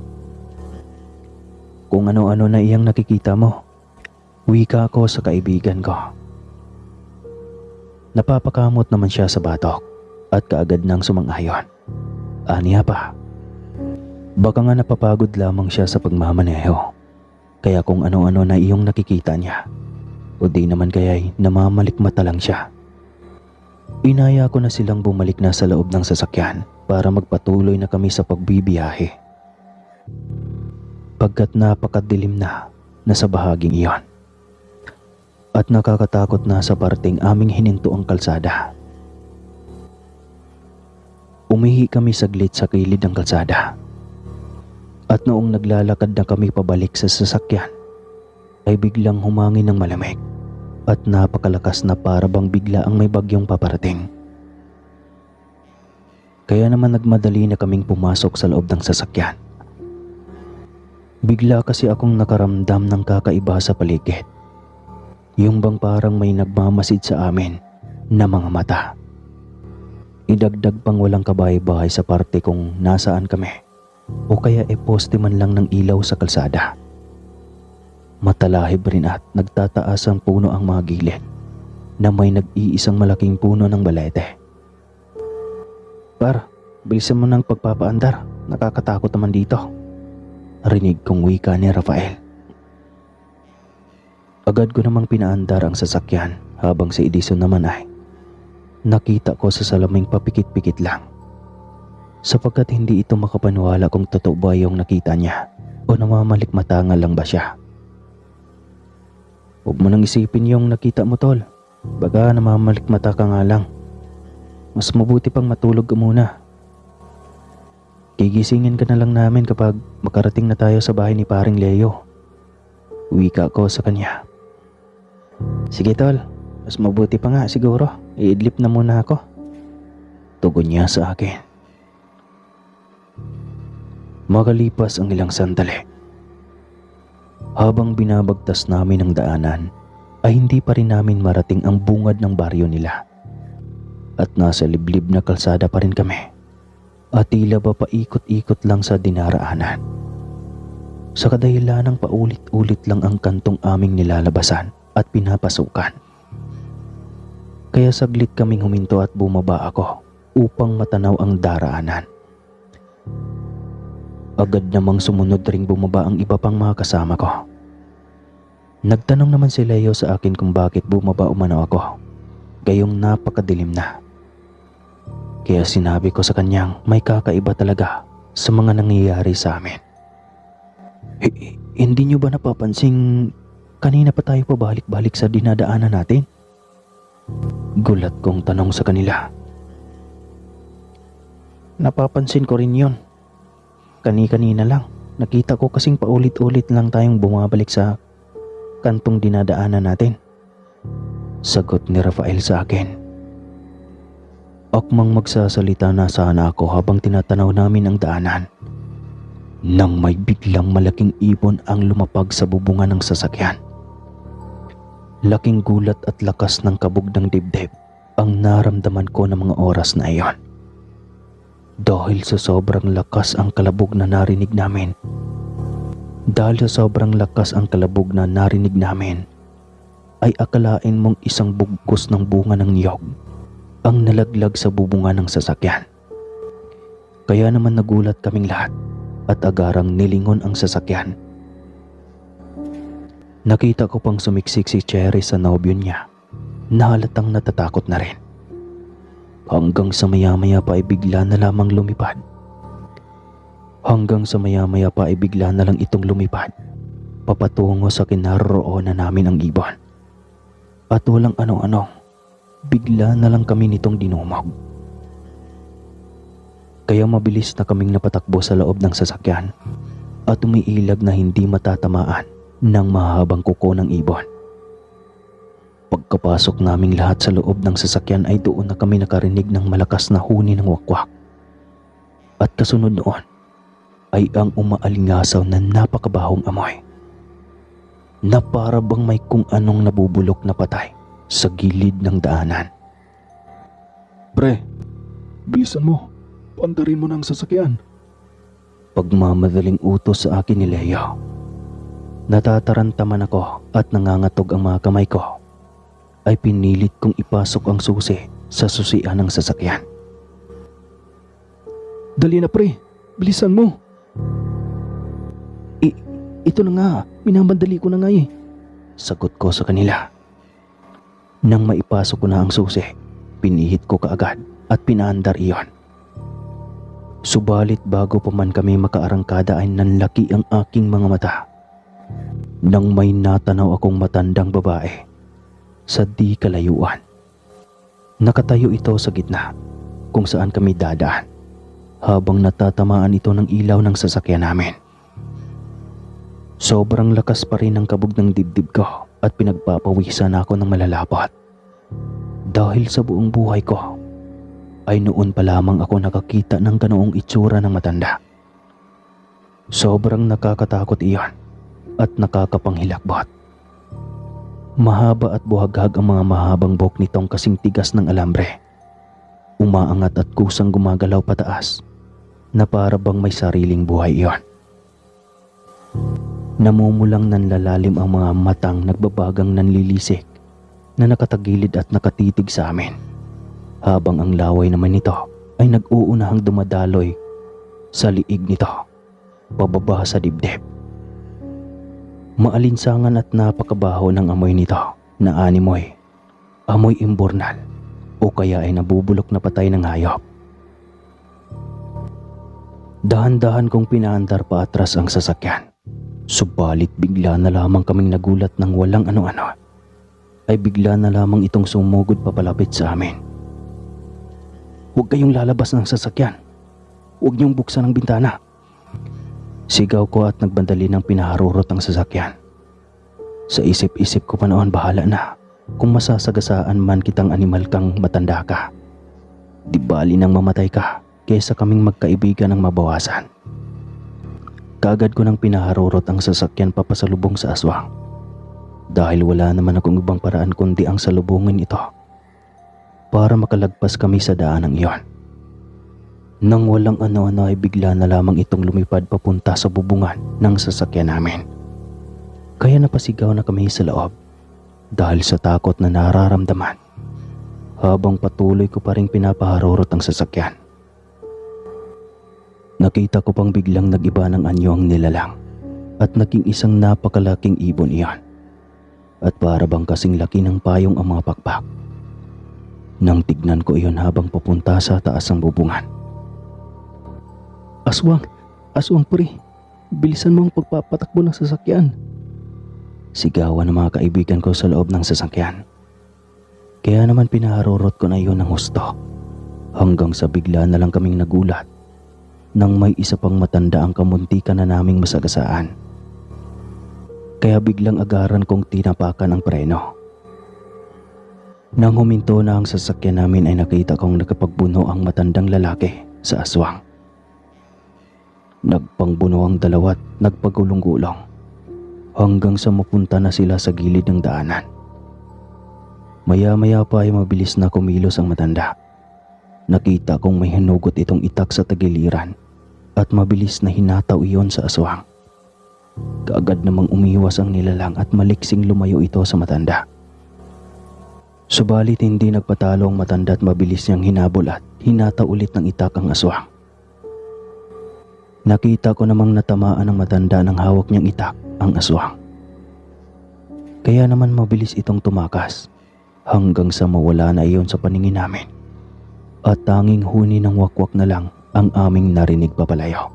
Kung ano-ano na iyang nakikita mo, wika ako sa kaibigan ko. Napapakamot naman siya sa batok at kaagad nang sumang-ayon. Aniya pa, baka nga napapagod lamang siya sa pagmamaneho. Kaya kung ano-ano na iyong nakikita niya, o di naman kaya'y namamalikmata lang siya. Inaya ko na silang bumalik na sa loob ng sasakyan para magpatuloy na kami sa pagbibiyahe. Pagkat napakadilim na sa bahaging iyon at nakakatakot na sa parting aming hininto ang kalsada. Umihi kami saglit sa kilid ng kalsada at noong naglalakad na kami pabalik sa sasakyan ay biglang humangin ng malamig at napakalakas na para bang bigla ang may bagyong paparating. Kaya naman nagmadali na kaming pumasok sa loob ng sasakyan. Bigla kasi akong nakaramdam ng kakaiba sa paligid. Yung bang parang may nagmamasid sa amin na mga mata. Idagdag pang walang kabahay-bahay sa parte kung nasaan kami o kaya poste man lang ng ilaw sa kalsada. Matalahib rin at nagtataas ang puno ang mga gilid na may nag-iisang malaking puno ng balete. Par, bilisan mo ng pagpapaandar. Nakakatakot naman dito. Rinig kong wika ni Rafael. Agad ko namang pinaandar ang sasakyan habang si Edison naman ay nakita ko sa salaming papikit-pikit lang. Sapagkat hindi ito makapaniwala kung totoo ba yung nakita niya o namamalikmata nga lang ba siya. Huwag mo nang isipin yung nakita mo tol. Baga namamalikmata ka nga lang. Mas mabuti pang matulog ka muna. Gigisingin ka na lang namin kapag makarating na tayo sa bahay ni paring Leo. Wika ko sa kanya. Sige tol, mas mabuti pa nga siguro. Iidlip na muna ako. Tugon niya sa akin. Makalipas ang ilang sandali. Habang binabagtas namin ang daanan, ay hindi pa rin namin marating ang bungad ng baryo nila. At nasa liblib na kalsada pa rin kami. At tila ba paikot-ikot lang sa dinaraanan. Sa kadahilanang paulit-ulit lang ang kantong aming nilalabasan at pinapasukan. Kaya saglit kaming huminto at bumaba ako upang matanaw ang daraanan. Agad namang sumunod ring bumaba ang iba pang mga kasama ko. Nagtanong naman si Leo sa akin kung bakit bumaba umano ako, gayong napakadilim na. Kaya sinabi ko sa kanyang may kakaiba talaga sa mga nangyayari sa amin. Hindi niyo ba napapansing kanina pa tayo pabalik-balik sa dinadaanan natin? Gulat kong tanong sa kanila. Napapansin ko rin yun. Kani-kanina lang, nakita ko kasing paulit-ulit lang tayong bumabalik sa kantong dinadaanan natin. Sagot ni Rafael sa akin. Akmang magsasalita na sana ako habang tinatanaw namin ang daanan. Nang may biglang malaking ibon ang lumapag sa bubungan ng sasakyan. Laking gulat at lakas ng kabog ng dibdib ang naramdaman ko ng mga oras na iyon. Dahil sa sobrang lakas ang kalabog na narinig namin. Ay akalain mong isang bugkos ng bunga ng niyog ang nalaglag sa bubungan ng sasakyan. Kaya naman nagulat kaming lahat at agarang nilingon ang sasakyan. Nakita ko pang sumiksik si Cherry sa nobyo niya na halatang natatakot na rin. Hanggang sa maya-maya pa ay bigla na lang itong lumipad papatungo sa kinaroroonan namin ang ibon. At walang ano-ano, bigla na lang kami nitong dinumog. Kaya mabilis na kaming napatakbo sa loob ng sasakyan at umiilag na hindi matatamaan ng mahabang kuko ng ibon. Pagkapasok naming lahat sa loob ng sasakyan ay doon na kami nakarinig ng malakas na huni ng wakwak. At kasunod noon ay ang umaalingasaw na napakabahong amoy na para bang may kung anong nabubulok na patay sa gilid ng daanan. Pre, bilisan mo. Pandarin mo ng sasakyan. Pagmamadaling utos sa akin ni Leo. Natatarantaman ako at nangangatog ang mga kamay ko. Ay pinilit kong ipasok ang susi sa susian ng sasakyan. Dali na pre, bilisan mo. Ito na nga, minamandali ko na nga eh. Sagot ko sa kanila. Nang maipasok ko na ang susi, pinihit ko kaagad at pinaandar iyon. Subalit bago pa man kami makaarangkada ay nanlaki ang aking mga mata. Nang may natanaw akong matandang babae sa di kalayuan. Nakatayo ito sa gitna kung saan kami dadaan habang natatamaan ito ng ilaw ng sasakyan namin. Sobrang lakas pa rin ang kabog ng dibdib ko at pinagpapawisan ako ng malalapot. Dahil sa buong buhay ko ay noon pa lamang ako nakakita ng ganoong itsura ng matanda. Sobrang nakakatakot iyon at nakakapanghilakbot. Mahaba at buhaghag ang mga mahabang buhok nitong kasing tigas ng alambre. Umaangat at kusang gumagalaw pataas na para bang may sariling buhay iyon. Namumulang nanlalalim ang mga matang nagbabagang nanlilisik na nakatagilid at nakatitig sa amin. Habang ang laway naman nito ay nag-uunahang dumadaloy sa liig nito, pababa sa dibdib. Maalinsangan at napakabaho ng amoy nito na animoy, amoy imbornal o kaya ay nabubulok na patay ng hayop. Dahan-dahan kong pinaandar pa atras ang sasakyan. Subalit bigla na lamang kaming nagulat ng walang ano-ano. ay bigla na lamang itong sumugod papalapit sa amin. "Huwag kayong lalabas ng sasakyan. Huwag niyong buksan ang bintana." Sigaw ko at nagbandali ng pinaharurot ang sasakyan. Sa isip-isip ko pa noon, bahala na kung masasagasaan man kitang animal kang matanda ka. Di bali nang mamatay ka kaysa kaming magkaibigan ng mabawasan. Kaagad ko nang pinaharurot ang sasakyan papasalubong sa aswang. Dahil wala naman akong ibang paraan kundi ang salubungin ito para makalagpas kami sa daanang iyon. Nang walang ano-ano ay bigla na lamang itong lumipad papunta sa bubungan ng sasakyan namin. Kaya napasigaw na kami sa loob dahil sa takot na nararamdaman habang patuloy ko pa rin pinapaharurot ang sasakyan. Nakita ko pang biglang nag-iba ng anyo ang nilalang at naging isang napakalaking ibon iyon at para bang kasing laki ng payong ang mga pakpak. Nang tignan ko iyon habang papunta sa taas ng bubungan. Aswang! Aswang pre! Bilisan mo ang pagpapatakbo ng sasakyan. Sigawan ng mga kaibigan ko sa loob ng sasakyan. Kaya naman pinaharurot ko na iyon ng husto hanggang sa bigla na lang kaming nagulat nang may isa pang matanda ang kamuntikan na naming masagasaan. Kaya biglang agaran kong tinapakan ang preno. Nang huminto na ang sasakyan namin ay nakita kong nakapagbuno ang matandang lalaki sa aswang. Nagpangbuno ang dalawa't nagpagulong-gulong hanggang sa mapunta na sila sa gilid ng daanan. Maya-maya pa ay mabilis na kumilos ang matanda. Nakita kong may hinugot itong itak sa tagiliran at mabilis na hinataw iyon sa aswang. Kaagad namang umiwas ang nilalang at maliksing lumayo ito sa matanda. Subalit hindi nagpatalo ang matanda at mabilis niyang hinabol at hinataw ulit ng itak ang aswang. Nakita ko namang natamaan ng matanda ng hawak niyang itak ang aswang. Kaya naman mabilis itong tumakas hanggang sa mawala na iyon sa paningin namin at tanging huni ng wakwak na lang ang aming narinig papalayo.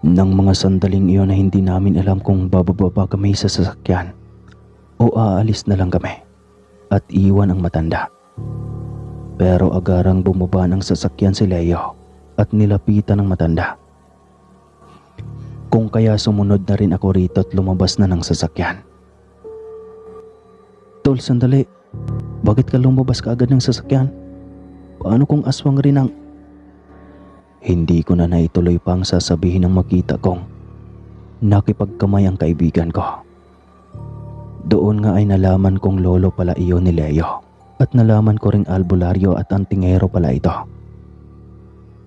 Nang mga sandaling iyon na hindi namin alam kung bababa kami sa sasakyan o aalis na lang kami at iwan ang matanda. Pero agarang bumaba ng sasakyan si Leo at nilapitan ng matanda. Kung kaya sumunod na rin ako rito at lumabas na ng sasakyan. "Tol, sandali. Bakit ka lumabas ka agad ng sasakyan? Paano kung aswang rin ang..." Hindi ko na naituloy pang sasabihin ng makita kong nakipagkamay ang kaibigan ko. Doon nga ay nalaman kong lolo pala iyon ni Leo at nalaman ko ring albularyo at antingero pala ito.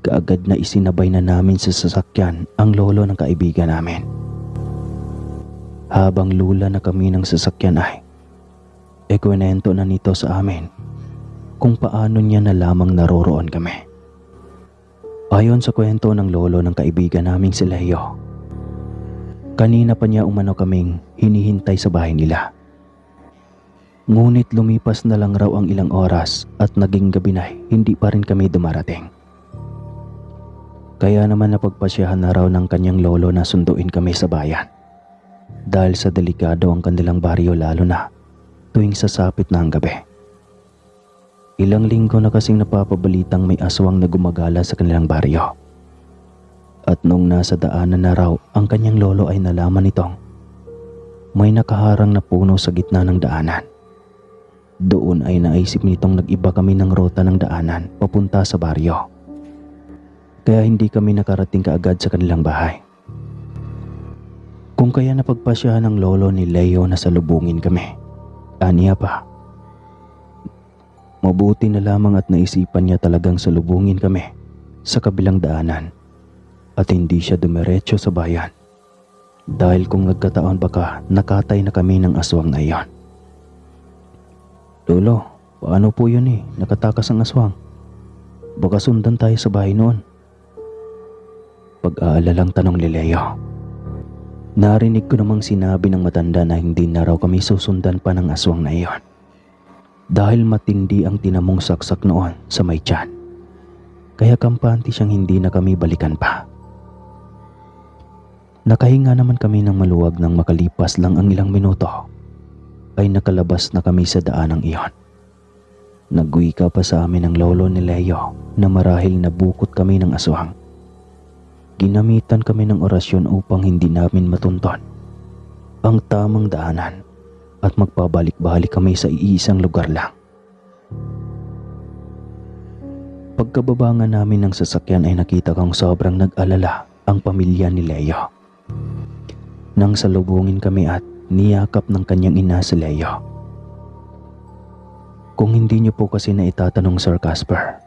Kaagad na isinabay na namin sa sasakyan ang lolo ng kaibigan namin. Habang lula na kami ng sasakyan ay ikwento na nito sa amin kung paano niya na lamang naroroon kami. Ayon sa kwento ng lolo ng kaibigan naming si Leo, kanina pa niya umano kaming hinihintay sa bahay nila. Ngunit lumipas na lang raw ang ilang oras at naging gabi na hindi pa rin kami dumarating. Kaya naman napagpasyahan na raw ng kanyang lolo na sunduin kami sa bayan dahil sa delikado ang kanilang baryo lalo na tuwing sasapit na ang gabi. Ilang linggo na kasing napapabalitang may aswang na gumagala sa kanilang baryo. At nung nasa daanan na raw ang kanyang lolo ay nalaman nitong may nakaharang na puno sa gitna ng daanan. Doon ay naisip nitong nag-iba kami ng rota ng daanan papunta sa baryo. Kaya hindi kami nakarating kaagad sa kanilang bahay. Kung kaya napagpasyahan ng lolo ni Leo na salubungin kami. Aniya pa. Mabuti na lamang at naisipan niya talagang salubungin kami sa kabilang daanan at hindi siya dumiretso sa bayan. Dahil kung nagkataon baka nakatay na kami ng aswang na iyon. "Lolo, paano po yun nakatakas ang aswang? Baka sundan tayo sa bahay noon." Pag-aalalang tanong ni Leo. Narinig ko namang sinabi ng matanda na hindi na raw kami susundan pa ng aswang na iyon. Dahil matindi ang tinamong saksak noon sa may tiyan. Kaya kampante siyang hindi na kami balikan pa. Nakahinga naman kami ng maluwag nang makalipas lang ang ilang minuto. ay nakalabas na kami sa daanang iyon. Nagwika pa sa amin ang lolo ni Leo na marahil nabukot kami ng aswang. Ginamitan kami ng orasyon upang hindi namin matunton ang tamang daanan at magpabalik-balik kami sa iisang lugar lang. Pagkababa nga namin ng sasakyan ay nakita kong sobrang nag-alala ang pamilya ni Leo. Nang salubungin kami at niyakap ng kanyang ina si Leo. Kung hindi niyo po kasi na itatanong, Sir Casper,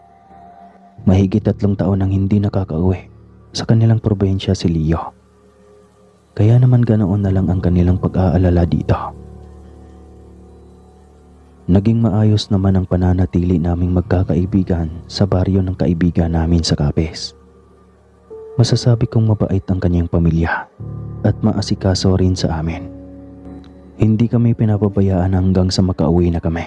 mahigit 3 taon nang hindi nakakauwi sa kanilang probensya si Leo. Kaya naman ganoon na lang ang kanilang pag-aalala dito. Naging maayos naman ang pananatili naming magkakaibigan sa baryo ng kaibigan namin sa Capiz. Masasabi kong mabait ang kanyang pamilya at maasikaso rin sa amin. Hindi kami pinapabayaan hanggang sa makauwi na kami.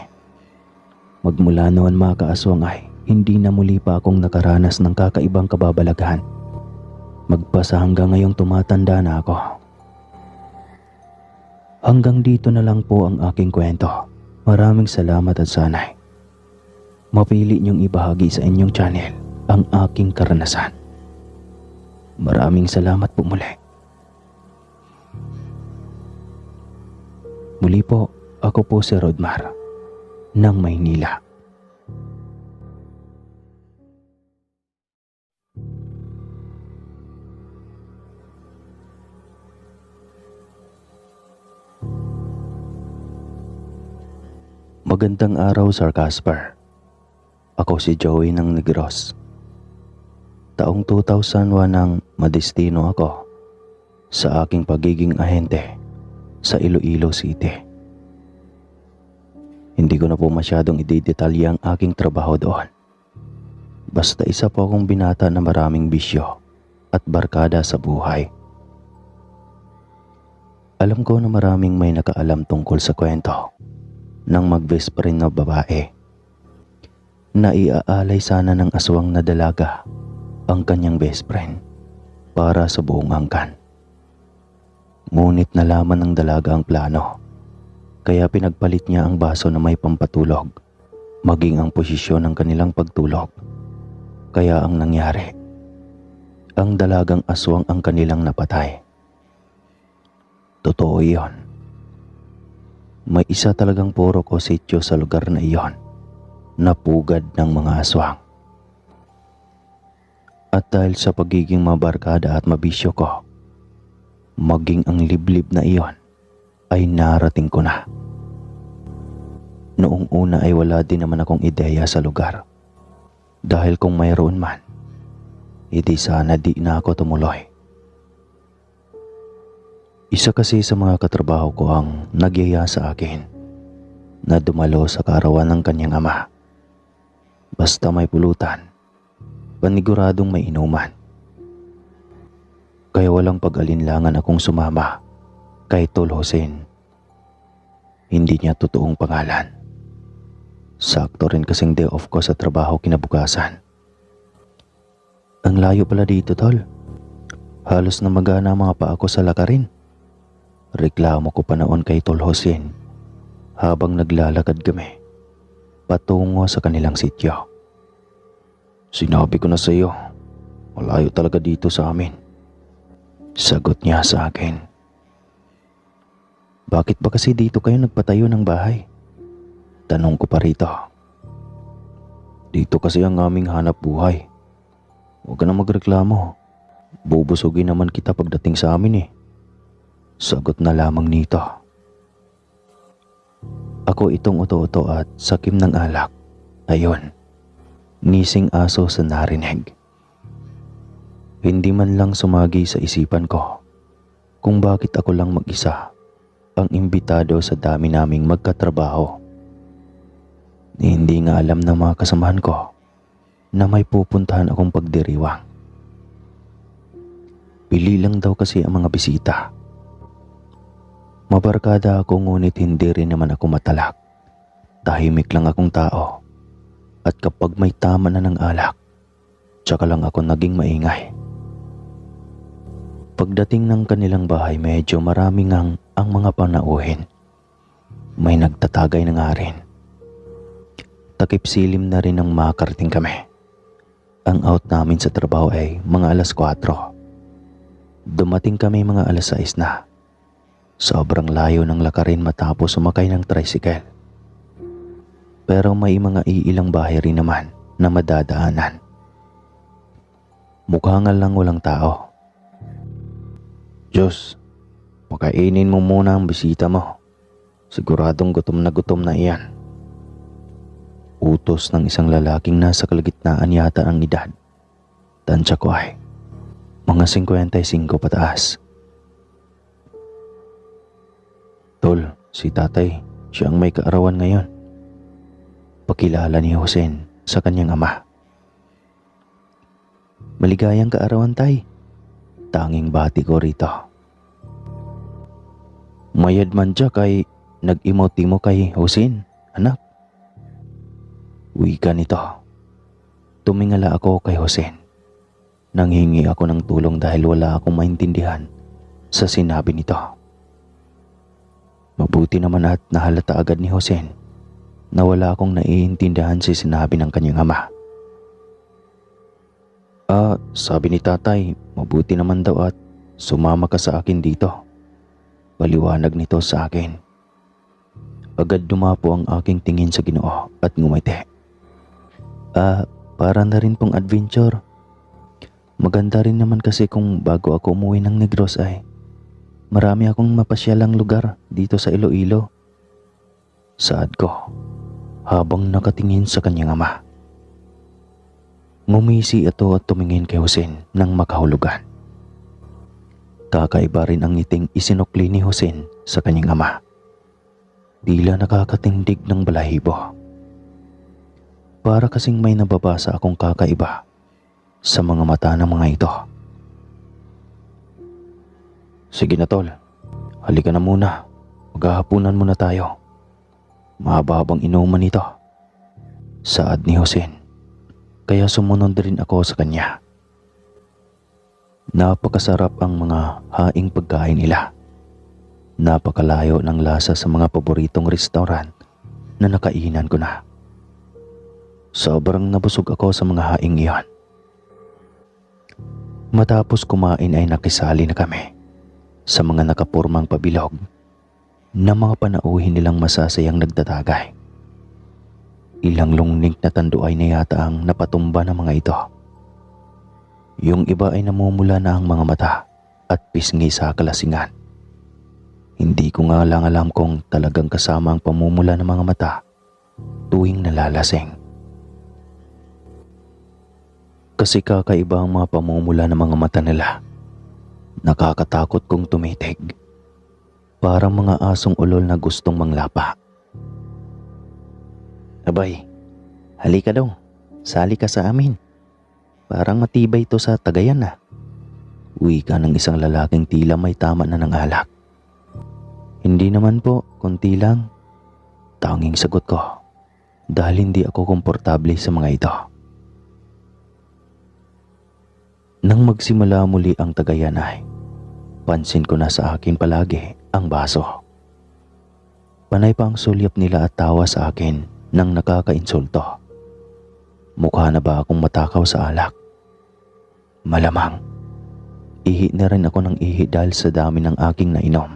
Magmula noon mga kaaswang ay hindi na muli pa akong nakaranas ng kakaibang kababalaghan. Magpasa hanggang ngayong tumatanda na ako. Hanggang dito na lang po ang aking kwento. Maraming salamat at sana'y mapili niyong ibahagi sa inyong channel ang aking karanasan. Maraming salamat po muli. Muli po, ako po si Rodmar ng Maynila. Magandang araw, Sir Casper. Ako si Joey ng Negros. Taong 2001 nang madestino ako sa aking pagiging ahente sa Iloilo City. Hindi ko na po masyadong idedetalye ang aking trabaho doon. Basta isa po akong binata na maraming bisyo at barkada sa buhay. Alam ko na maraming may nakaalam tungkol sa kwento ng mag-best friend na babae na iaalay sana ng aswang na dalaga ang kanyang best friend para sa buong angkan. Ngunit nalaman ng dalaga ang plano, kaya pinagpalit niya ang baso na may pampatulog, maging ang posisyon ng kanilang pagtulog. Kaya ang nangyari, ang dalagang aswang ang kanilang napatay. Totoo iyon. May isa talagang puro ko sityo sa lugar na iyon, napugad ng mga aswang. At dahil sa pagiging mabarkada at mabisyo ko, maging ang liblib na iyon ay narating ko na. Noong una ay wala din naman akong ideya sa lugar. Dahil kung mayroon man, hindi sana di na ako tumuloy. Isa kasi sa mga katrabaho ko ang nagyaya sa akin na dumalo sa kaarawan ng kanyang ama. Basta may pulutan, paniguradong may inuman. Kaya walang pag-alinlangan akong sumama kay Tol Hosen. Hindi niya totoong pangalan. Sakto rin kasing day off ko sa trabaho kinabukasan. Ang layo pala dito, Tol. Halos na magana mga paa ko sa lakarin. Reklamo ko pa noon kay Tol Hosen habang naglalakad kami patungo sa kanilang sityo. Sinabi ko na sa iyo, malayo talaga dito sa amin. Sagot niya sa akin. Bakit ba kasi dito kayo nagpatayo ng bahay? Tanong ko pa rito. Dito kasi ang aming hanap buhay. Huwag ka na magreklamo. Bubusugin naman kita pagdating sa amin eh. Sagot na lamang nito. Ako itong uto-uto at sakim ng alak. Ayun, ngising aso sa narinig. Hindi man lang sumagi sa isipan ko kung bakit ako lang mag-isa ang imbitado sa dami naming magkatrabaho. Hindi nga alam ng mga kasamahan ko na may pupuntahan akong pagdiriwang. Pili lang daw kasi ang mga bisita. Mabarkada ako ngunit hindi rin naman ako matalak. Tahimik lang akong tao. At kapag may tama na ng alak, tsaka lang ako naging maingay. Pagdating ng kanilang bahay medyo maraming ang mga panauhin. May nagtatagay na nga rin. Takip silim na rin ang makarating kami. Ang out namin sa trabaho ay mga alas 4. Dumating kami mga alas 6 na. Sobrang layo ng lakarin matapos sumakay ng tricycle. Pero may mga iilang bahay rin naman na madadaanan. Mukha nga lang walang tao. Diyos, makainin mo muna ang bisita mo. Siguradong gutom na iyan. Utos ng isang lalaking nasa kalagitnaan yata ang edad. Tansya ko ay mga 55 pataas. Tol, si tatay, siya ang may kaarawan ngayon. Pakilala ni Hussein sa kanyang ama. Maligayang kaarawan, tay. Tanging bati ko rito. Mayad man dya kay nag-imot-timo kay Hussein, anak. Wika nito. Tumingala ako kay Hussein. Nanghingi ako ng tulong dahil wala akong maintindihan sa sinabi nito. Mabuti naman at nahalata agad ni Hussein na wala akong naiintindihan sa sinabi ng kanyang ama. Sabi ni tatay, mabuti naman daw at sumama ka sa akin dito. Paliwanag nito sa akin. Agad dumapo ang aking tingin sa Ginoo at ngumiti. Para na rin pong adventure. Maganda rin naman kasi kung bago ako umuwi ng Negros ay marami akong mapasyalang lugar dito sa Iloilo. Saad ko habang nakatingin sa kanyang ama. Ngumisi ito at tumingin kay Hussein ng makahulugan. Kakaiba rin ang ngiting isinukli ni Hussein sa kanyang ama. Tila nakakatindig ng balahibo. Para kasing may nababasa akong kakaiba sa mga mata ng mga ito. Sige na tol, halika na muna. Maghahapunan muna tayo. Mahaba-habang inuman ito. Saad ni Hussein. Kaya sumunod rin ako sa kanya. Napakasarap ang mga haing pagkain nila. Napakalayo ng lasa sa mga paboritong restaurant na nakainan ko na. Sobrang nabusog ako sa mga haing iyon. Matapos kumain ay nakisali na kami sa mga nakapurmang pabilog na mga panauhin nilang masasayang nagtatagay. Ilang lungnig na tanduay na yata ang napatumba ng mga ito. Yung iba ay namumula na ang mga mata at pisngi sa kalasingan. Hindi ko nga lang alam kung talagang kasama ang pamumula ng mga mata tuwing nalalasing. Kasi kakaiba ang mga pamumula ng mga mata nila. Nakakatakot kong tumitig. Parang mga asong ulol na gustong manglapa. Abay, halika daw. Sali ka sa amin. Parang matibay ito sa Tagayan na. Uwi ka ng isang lalaking tila may tama na ng alak. Hindi naman po, konti lang. Tanging sagot ko dahil hindi ako komportable sa mga ito. Nang magsimula muli ang Tagayan ay pansin ko na sa akin palagi ang baso. Panay pa ang sulyap nila at tawa sa akin nang nakakainsulto. Mukha na ba akong matakaw sa alak? Malamang. Ihi na rin ako ng ihi dahil sa dami ng aking nainom.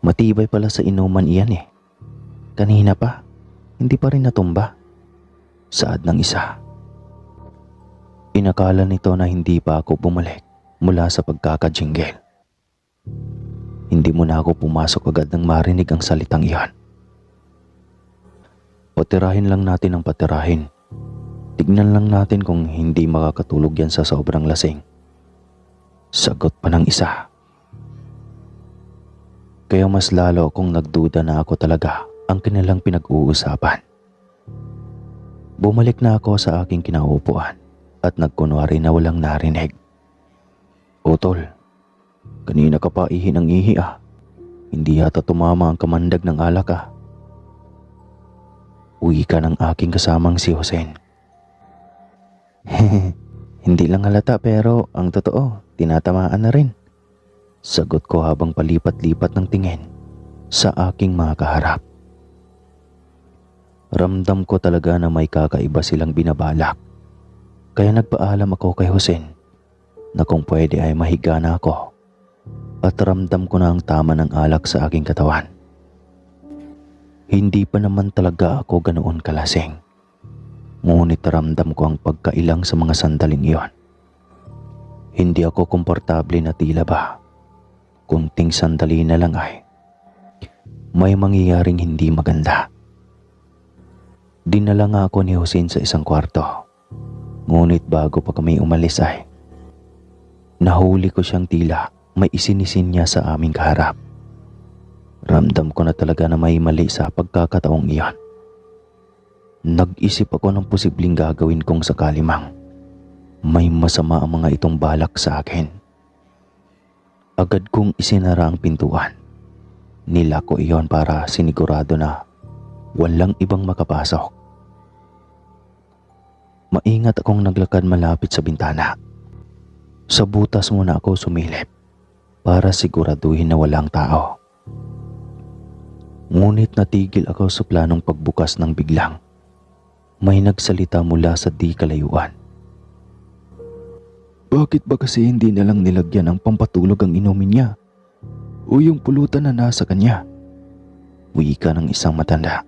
Matibay pala sa inuman iyan eh. Kanina pa, hindi pa rin natumba. Saad ng isa. Inakala nito na hindi pa ako bumalik mula sa pagkakajinggil. Hindi mo na ako pumasok agad nang marinig ang salitang iyon. Patirahin lang natin ang patirahin. Tignan lang natin kung hindi makakatulog yan sa sobrang lasing. Sagot pa ng isa. Kaya mas lalo akong nagduda na ako talaga ang kanilang pinag-uusapan. Bumalik na ako sa aking kinaupuan at nagkunwari na walang narinig. O tol, kanina ka pa ihi ng ihi ah. Hindi yata tumama ang kamandag ng alak ah. Uwi ka ng aking kasamang si Hussein. Hindi lang halata pero ang totoo, tinatamaan na rin. Sagot ko habang palipat-lipat ng tingin sa aking mga kaharap. Ramdam ko talaga na may kakaiba silang binabalak. Kaya nagpaalam ako kay Husin na kung pwede ay mahiga na ako at ramdam ko na ang tama ng alak sa aking katawan. Hindi pa naman talaga ako ganoon kalasing. Ngunit ramdam ko ang pagkailang sa mga sandaling iyon. Hindi ako komportable na tila ba. Kunting sandali na lang ay may mangyayaring hindi maganda. Dinala nga ako ni Husin sa isang kwarto. Ngunit bago pa kami umalis ay nahuli ko siyang tila may isinisin niya sa aming kaharap. Ramdam ko na talaga na may mali sa pagkakataong iyon. Nag-isip ako ng posibleng gagawin kong sakali mang may masama ang mga itong balak sa akin. Agad kong isinara ang pintuan. Nilako iyon para sinigurado na walang ibang makapasok. Maingat akong naglakad malapit sa bintana. Sa butas muna ako sumilip para siguraduhin na walang tao. Ngunit natigil ako sa planong pagbukas ng biglang may nagsalita mula sa di kalayuan. Bakit ba kasi hindi na lang nilagyan ng pampatulog ang inumin niya? O yung pulutan na nasa kanya? Wika ng isang matanda.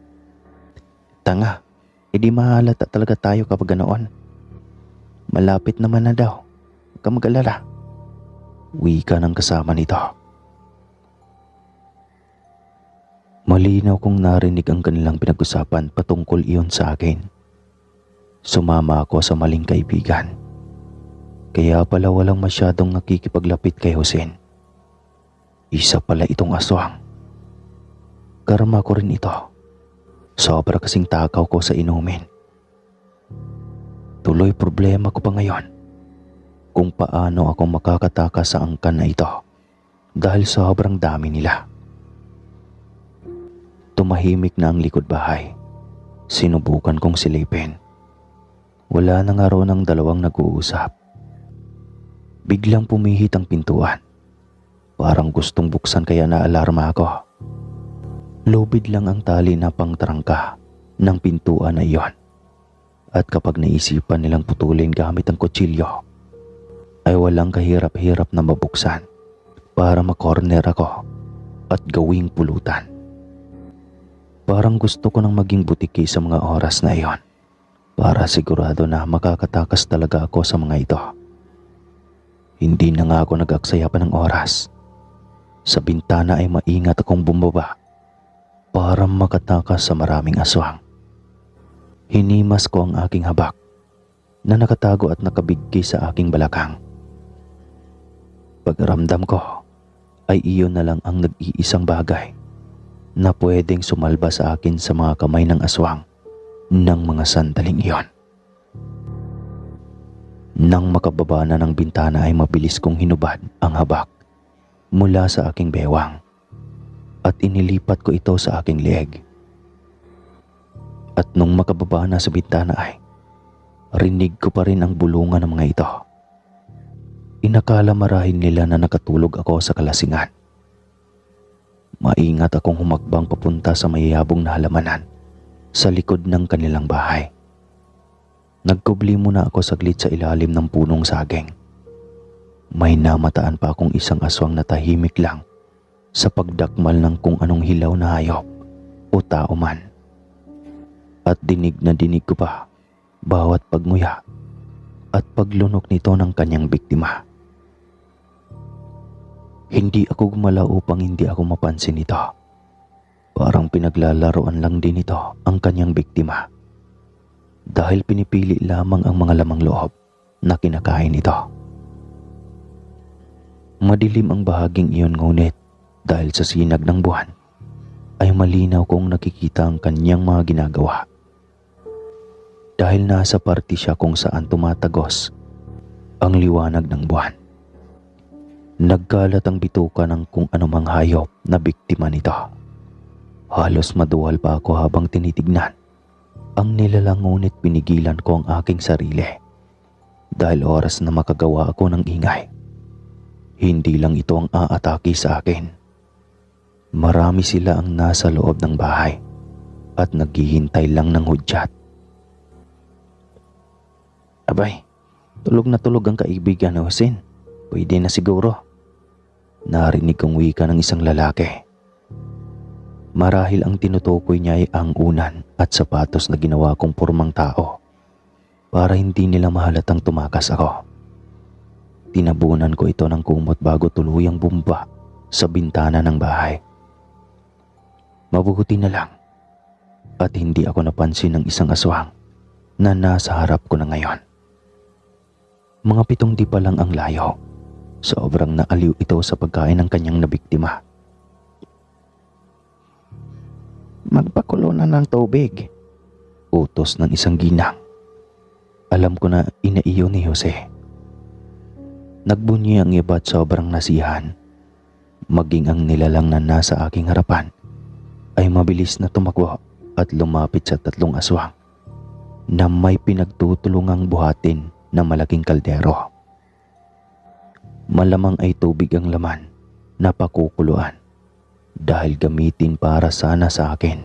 Tanga, edi mahalata talaga tayo kapag ganoon. Malapit naman na daw. Huwag ka mag-alala. Wika ng kasama nito. Malinaw kong narinig ang kanilang pinag-usapan patungkol iyon sa akin. Sumama ako sa maling kaibigan. Kaya pala walang masyadong nakikipaglapit kay Husin. Isa pala itong aswang. Karma ko rin ito. Sobra kasing takaw ko sa inumin. Tuloy problema ko pa ngayon kung paano ako makakatakas sa angkan na ito dahil sobrang dami nila. Tumahimik na ang likod bahay. Sinubukan kong silipin. Wala na nga raw ng dalawang nag-uusap. Biglang pumihit ang pintuan. Parang gustong buksan kaya naalarma ako. Lubid lang ang tali na pangtrangka ng pintuan na iyon. At kapag naisipan nilang putulin gamit ang kutsilyo, ay walang kahirap-hirap na mabuksan para makorner ako at gawing pulutan. Parang gusto ko nang maging butiki sa mga oras na iyon para sigurado na makakatakas talaga ako sa mga ito. Hindi na nga ako nag-aksaya pa ng oras. Sa bintana ay maingat akong bumaba para makatakas sa maraming aswang. Hinimas ko ang aking habak na nakatago at nakabigki sa aking balakang. Pagramdam ko ay iyon na lang ang nag-iisang bagay na pwedeng sumalba sa akin sa mga kamay ng aswang ng mga sandaling iyon. Nang makababa na ng bintana ay mabilis kong hinubad ang habak mula sa aking bewang at inilipat ko ito sa aking leeg. At nung makababa na sa bintana ay rinig ko pa rin ang bulungan ng mga ito. Inakala marahil nila na nakatulog ako sa kalasingan. Maingat akong humakbang papunta sa mayayabong na halamanan sa likod ng kanilang bahay. Nagkubli muna ako saglit sa ilalim ng punong saging. May namataan pa akong isang aswang na tahimik lang sa pagdakmal ng kung anong hilaw na hayop o tao man. At dinig na dinig ko pa bawat pagnguya at paglunok nito ng kanyang biktima. Hindi ako gumalaw upang hindi ako mapansin nito. Parang pinaglalaroan lang din ito ang kanyang biktima. Dahil pinipili lamang ang mga lamang loob na kinakain nito. Madilim ang bahaging iyon ngunit dahil sa sinag ng buwan ay malinaw kong nakikita ang kanyang mga ginagawa. Dahil nasa parte siya kung saan tumatagos ang liwanag ng buwan. Nagkalat ang bituka ng kung anumang hayop na biktima nito. Halos maduwal pa ako habang tinitignan ang nilalang ngunit pinigilan ko ang aking sarili. Dahil oras na makagawa ako ng ingay. Hindi lang ito ang aatake sa akin. Marami sila ang nasa loob ng bahay at naghihintay lang ng hudyat. Abay, tulog na tulog ang kaibigan ni Jose. Pwede na siguro. Narinig kong wika ng isang lalaki. Marahil ang tinutukoy niya ay ang unan at sapatos na ginawa kong pormang tao para hindi nila mahalatang tumakas ako. Tinabunan ko ito ng kumot bago tuluyang bumba sa bintana ng bahay. Mabuti na lang at hindi ako napansin ng isang aswang na nasa harap ko na ngayon. Mga 7 di pa lang ang layo. Sobrang naaliw ito sa pagkain ng kanyang nabiktima. Magpakulo na ng tubig, utos ng isang ginang. Alam ko na inaiyo ni Jose. Nagbunyi ang iba at sobrang nasiyahan. Maging ang nilalang na nasa aking harapan ay mabilis na tumakbo at lumapit sa 3 aswang na may pinagtutulungang buhatin na malaking kaldero. Malamang ay tubig ang laman na pakukuluan dahil gamitin para sana sa akin.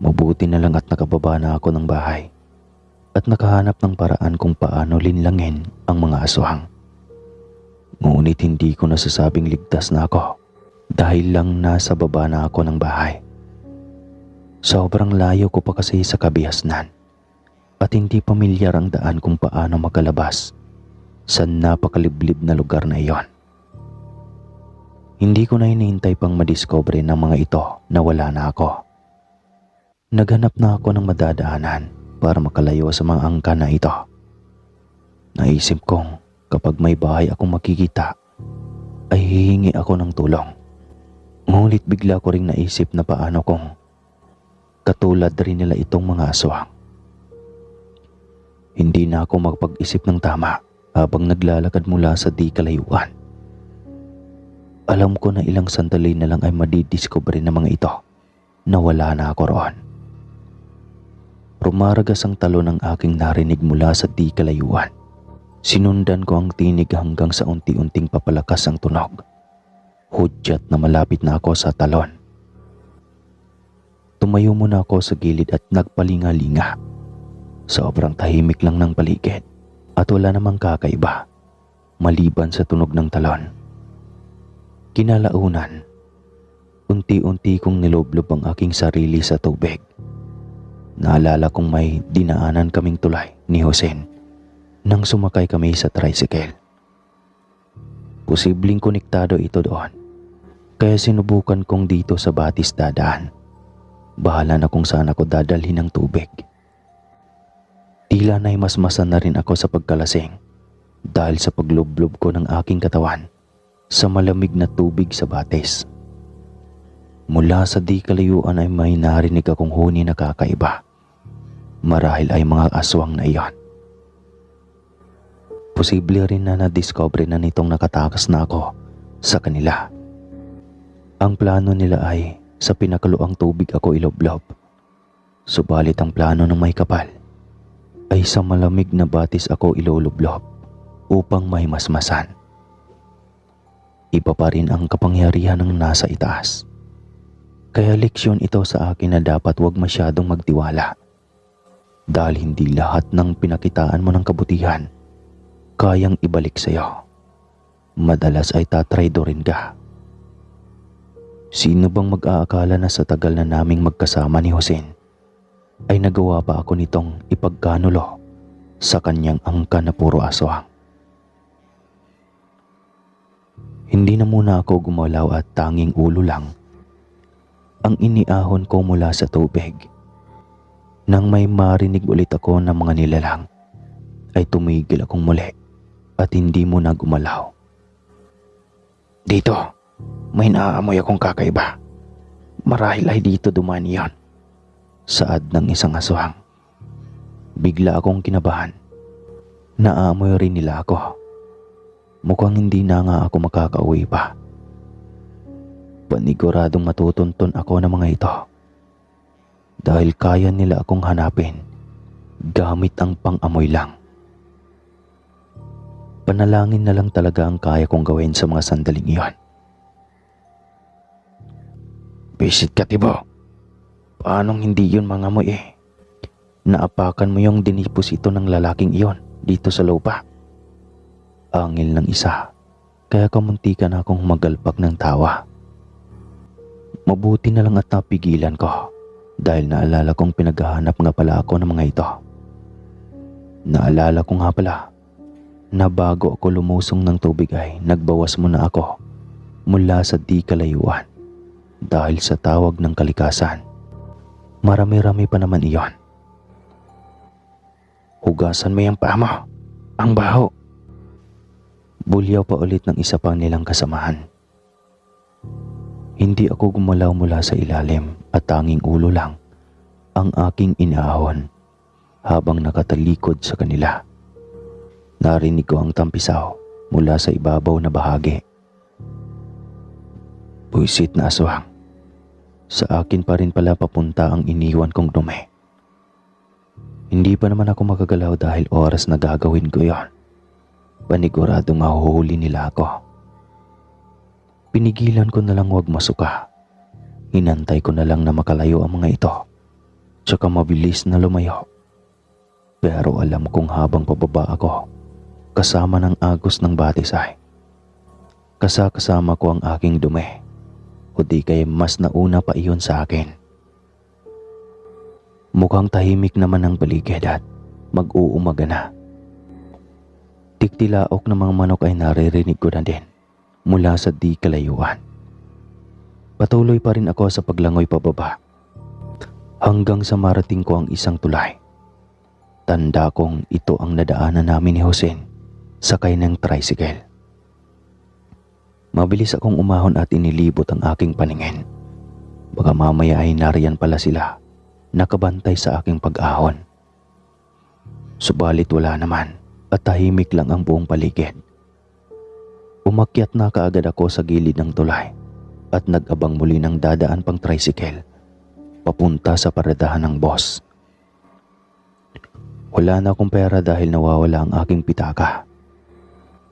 Mabuti na lang at nakababa na ako ng bahay at nakahanap ng paraan kung paano linlangin ang mga aswang. Ngunit hindi ko nasasabing ligtas na ako dahil lang nasa baba na ako ng bahay. Sobrang layo ko pa kasi sa kabihasnan at hindi pamilyar ang daan kung paano makalabas sa napakaliblib na lugar na iyon. Hindi ko na hinihintay pang madiscover ng mga ito na wala na ako. Naghanap na ako ng madadaanan para makalayo sa mga angka na ito. Naisip kong kapag may bahay akong makikita ay hihingi ako ng tulong. Ngunit bigla ko ring naisip na paano kung katulad rin nila itong mga aswang. Hindi na ako magpag-isip ng tama habang naglalakad mula sa di kalayuan. Alam ko na ilang sandali na lang ay madidiscover ng mga ito na wala na ako roon. Rumaragas ang talon ng aking narinig mula sa di kalayuan. Sinundan ko ang tinig hanggang sa unti-unting papalakas ang tunog. Hudyat na malapit na ako sa talon. Tumayo muna ako sa gilid at nagpalinga-linga. Sobrang tahimik lang ng paligid at wala namang kakaiba maliban sa tunog ng talon. Kinalaunan, unti-unti kong niloblob ang aking sarili sa tubig. Naalala kong may dinaanan kaming tulay ni Jose nang sumakay kami sa tricycle. Posibleng konektado ito doon, kaya sinubukan kong dito sa batis dadaan. Bahala na kung saan ako dadalhin ng tubig. Tila na'y masmasan na rin ako sa pagkalasing dahil sa paglublob ko ng aking katawan sa malamig na tubig sa batis. Mula sa di kalayuan ay may narinig akong huni na kakaiba. Marahil ay mga aswang na iyon. Posible rin na na-discover na nitong nakatakas na ako sa kanila. Ang plano nila ay sa pinakaluang tubig ako iloblob. Subalit ang plano ng may kapal ay sa malamig na batis ako iloloblob upang may masmasan. Iba pa rin ang kapangyarihan ng nasa itaas. Kaya leksyon ito sa akin na dapat wag masyadong magtiwala. Dahil hindi lahat ng pinakitaan mo ng kabutihan kayang ibalik sa'yo. Madalas ay tatraydorin ka. Sino bang mag-aakala na sa tagal na naming magkasama ni Jose ay nagawa pa ako nitong ipagkanulo sa kanyang angka na puro aswang. Hindi na muna ako gumalaw at tanging ulo lang ang iniahon ko mula sa tubig. Nang may marinig ulit ako ng mga nilalang, ay tumigil akong muli at hindi muna gumalaw. Dito, may naaamoy akong kakaiba. Marahil ay dito dumaan iyon. Saad ng isang aswang. Bigla akong kinabahan. Naaamoy rin nila ako. Mukhang hindi na nga ako makakauwi pa. Paniguradong matutunton ako ng mga ito. Dahil kaya nila akong hanapin gamit ang pang-amoy lang. Panalangin na lang talaga ang kaya kong gawin sa mga sandaling iyon. Bisit ka, Tibo. Paanong hindi yun mga mo eh? Naapakan mo yung diniposito ng lalaking iyon dito sa lupa. Angil ng isa, kaya kamuntikan akong magalpak ng tawa. Mabuti na lang at napigilan ko dahil naalala kong pinaghahanap nga pala ako ng mga ito. Naalala ko nga pala na bago ako lumusong ng tubig ay nagbawas muna ako mula sa di kalayuan dahil sa tawag ng kalikasan. Marami-rami pa naman iyon. Hugasan mo yung paa mo. Ang baho. Bulyaw pa ulit ng isa pang nilang kasamahan. Hindi ako gumalaw mula sa ilalim at tanging ulo lang ang aking inaahon habang nakatalikod sa kanila. Narinig ko ang tampisaw mula sa ibabaw na bahagi. Buisit na aswang. Sa akin pa rin pala papunta ang iniwan kong dumi. Hindi pa naman ako makagalaw dahil oras na gagawin ko yon. Paniguradong mahuhuli nila ako. Pinigilan ko na lang huwag masuka. Hinantay ko na lang na makalayo ang mga ito. Tsaka mabilis na lumayo. Pero alam kong habang pababa ako, kasama ng agos ng batisay, kasama ko ang aking dumi. O di kaya mas nauna pa iyon sa akin. Mukhang tahimik naman ang paligid at mag-uumaga na. Tiktilaok ng mga manok ay naririnig ko na din mula sa di kalayuan. Patuloy pa rin ako sa paglangoy pababa hanggang sa marating ko ang isang tulay. Tanda kong ito ang nadaanan namin ni Jose sakay ng tricycle. Mabilis akong umahon at inilibot ang aking paningin. Baka mamaya ay nariyan pala sila, nakabantay sa aking pag-ahon. Subalit wala naman at tahimik lang ang buong paligid. Umakyat na kaagad ako sa gilid ng tulay at nag-abang muli ng dadaan pang tricycle papunta sa paradahan ng boss. Wala na akong pera dahil nawawala ang aking pitaka.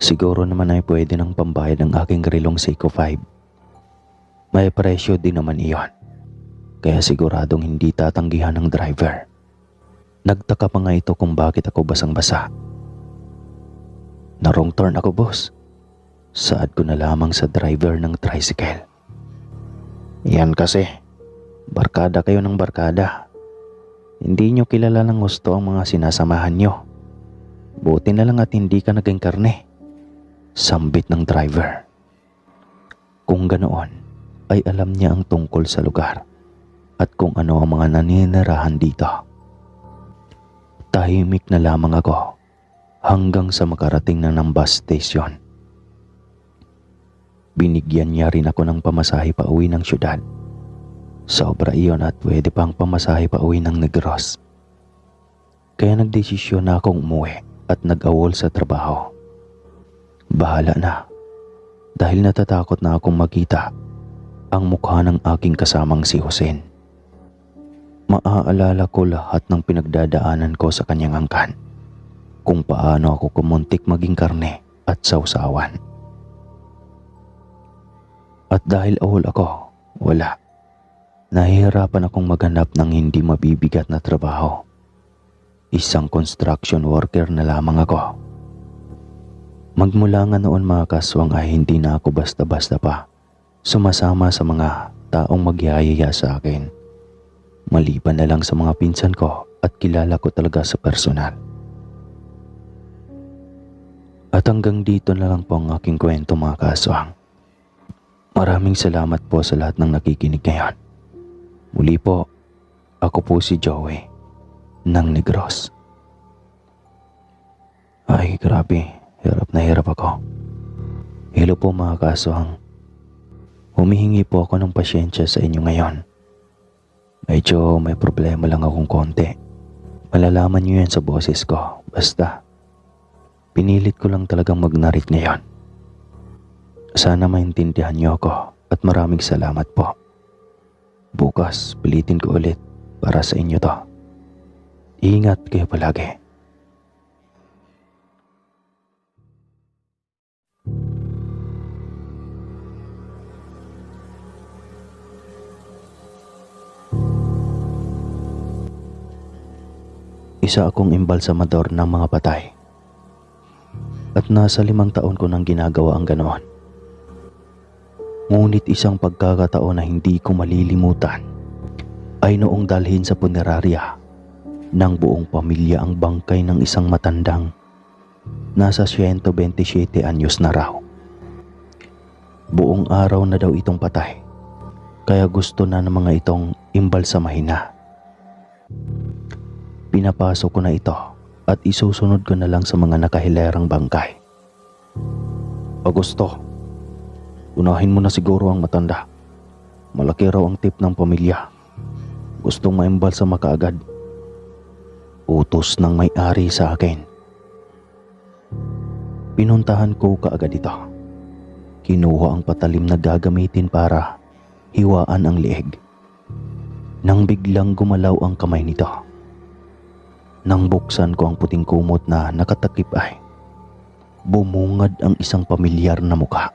Siguro naman ay pwede ng pambayad ng aking grilong Seiko 5. May presyo din naman iyon, kaya siguradong hindi tatanggihan ng driver. Nagtaka pa nga ito kung bakit ako basang-basa. Na-wrong turn ako, boss. Saad ko na lamang sa driver ng tricycle. Yan kasi, barkada kayo ng barkada. Hindi nyo kilala ng gusto ang mga sinasamahan nyo. Buti na lang at hindi ka naging karne. Sambit ng driver. Kung ganoon, ay alam niya ang tungkol sa lugar at kung ano ang mga naninirahan dito. Tahimik na lamang ako hanggang sa makarating na ng bus station. Binigyan niya rin ako ng pamasahe pa uwi ng syudad. Sobra iyon at pwede pang pamasahe pa uwi ng Negros. Kaya nagdesisyon na akong umuwi at nag-awol sa trabaho. Bahala na dahil natatakot na akong makita ang mukha ng aking kasamang si Jose. Maaalala ko lahat ng pinagdadaanan ko sa kanyang angkan, kung paano ako kumuntik maging karne at sausawan. At dahil awol ako, wala. Nahihirapan akong maghanap ng hindi mabibigat na trabaho. Isang construction worker na lamang ako. Magmula nga noon mga kaswang ay hindi na ako basta-basta pa sumasama sa mga taong magyayaya sa akin. Maliban na lang sa mga pinsan ko at kilala ko talaga sa personal. At hanggang dito na lang po ang aking kwento mga kaswang. Maraming salamat po sa lahat ng nakikinig ngayon. Muli po, ako po si Joey ng Negros. Ay, grabe. Hirap na hirap ako. Hello po mga kaswang. Humihingi po ako ng pasyensya sa inyo ngayon. Medyo may problema lang akong konti. Malalaman niyo yan sa boses ko. Basta, pinilit ko lang talagang mag-narrate ngayon. Sana maintindihan niyo ako at maraming salamat po. Bukas, pilitin ko ulit para sa inyo to. Ingat kayo palagi. Isa akong embalsamador ng mga patay. At nasa 5 taon ko nang ginagawa ang ganoon. Ngunit isang pagkakataon na hindi ko malilimutan ay noong dalhin sa punerarya ng buong pamilya ang bangkay ng isang matandang nasa 127 anyos na raw. Buong araw na daw itong patay, kaya gusto na ng mga itong imbalsamahin na. Pinapasok ko na ito at isusunod ko na lang sa mga nakahilerang bangkay. Augusto, unahin mo na siguro ang matanda. Malaki raw ang tip ng pamilya. Gustong maimbalsama kaagad. Utos ng may-ari sa akin. Pinuntahan ko kaagad ito. Kinuha ang patalim na gagamitin para hiwaan ang lieg. Nang biglang gumalaw ang kamay nito. Nang buksan ko ang puting kumot na nakatakip ay bumungad ang isang pamilyar na mukha.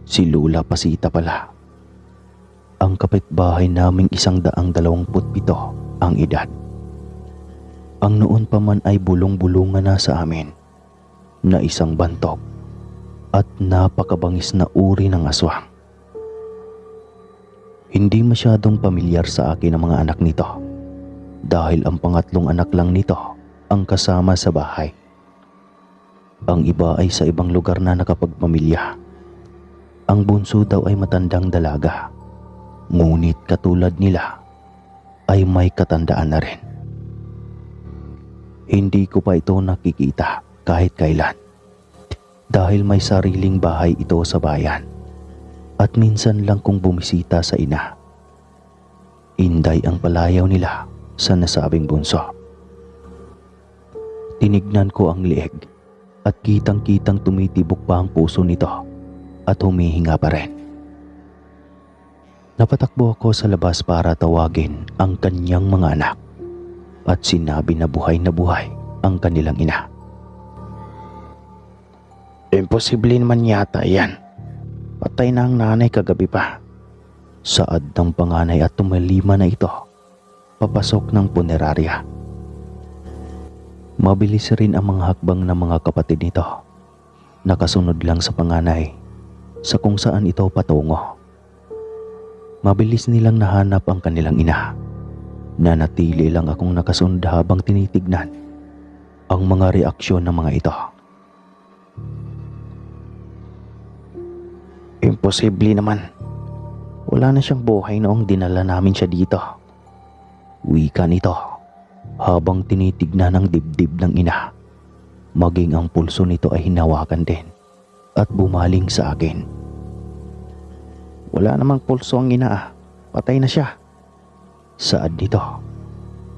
Si Lula Pasita pala. Ang kapitbahay naming 127 ang edad. Ang noon pa man ay bulong-bulungan na sa amin na isang bantog at napakabangis na uri ng aswang. Hindi masyadong pamilyar sa akin ang mga anak nito dahil ang pangatlong anak lang nito ang kasama sa bahay. Ang iba ay sa ibang lugar na nakapagpamilya. Ang bunso daw ay matandang dalaga, ngunit katulad nila ay may katandaan na rin. Hindi ko pa ito nakikita kahit kailan dahil may sariling bahay ito sa bayan at minsan lang kung bumisita sa ina. Inday ang palayaw nila sa nasabing bunso. Tinignan ko ang lieg at kitang-kitang tumitibok pa ang puso nito at humihinga pa rin. Napatakbo ako sa labas para tawagin ang kanyang mga anak at sinabi na buhay ang kanilang ina. Imposible naman yata yan. Patay na ang nanay kagabi pa. Saad ng panganay at tumalima na ito papasok ng punerarya. Mabilis rin ang mga hakbang ng mga kapatid nito. Nakasunod lang sa panganay sa kung saan ito patungo. Mabilis nilang nahanap ang kanilang ina. Nanatili lang akong nakasunod habang tinitignan ang mga reaksyon ng mga ito. Imposible naman. Wala na siyang buhay noong dinala namin siya dito. Wika nito habang tinitignan ang dibdib ng ina. Maging ang pulso nito ay hinawakan din at bumaling sa akin. Wala namang pulso ang ina. Patay na siya. Saad nito.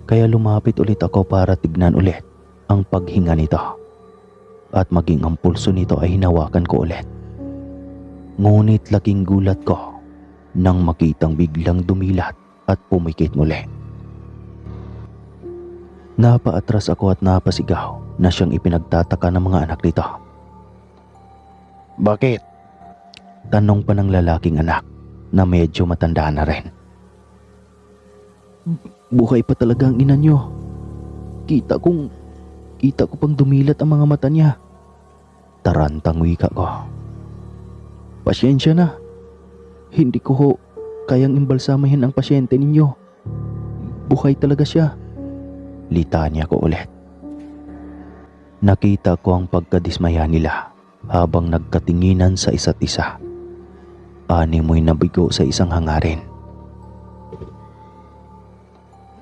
Kaya lumapit ulit ako para tignan ulit ang paghinga nito. At maging ang pulso nito ay hinawakan ko ulit. Ngunit laking gulat ko nang makitang biglang dumilat at pumikit muli. Napaatras ako at napasigaw na siyang ipinagtataka ng mga anak nito. Bakit? Tanong pa ng lalaking anak na medyo matanda na rin. Buhay pa talaga ang ina niyo. Kita ko pang dumilat ang mga mata niya. Tarantang wika ko. Pasyensya na. Hindi ko ho kayang imbalsamahin ang pasyente ninyo. Buhay talaga siya. Litanya ko ulit. Nakita ko ang pagkadismaya nila habang nagkatinginan sa isa't isa. Animoy nabigo sa isang hangarin.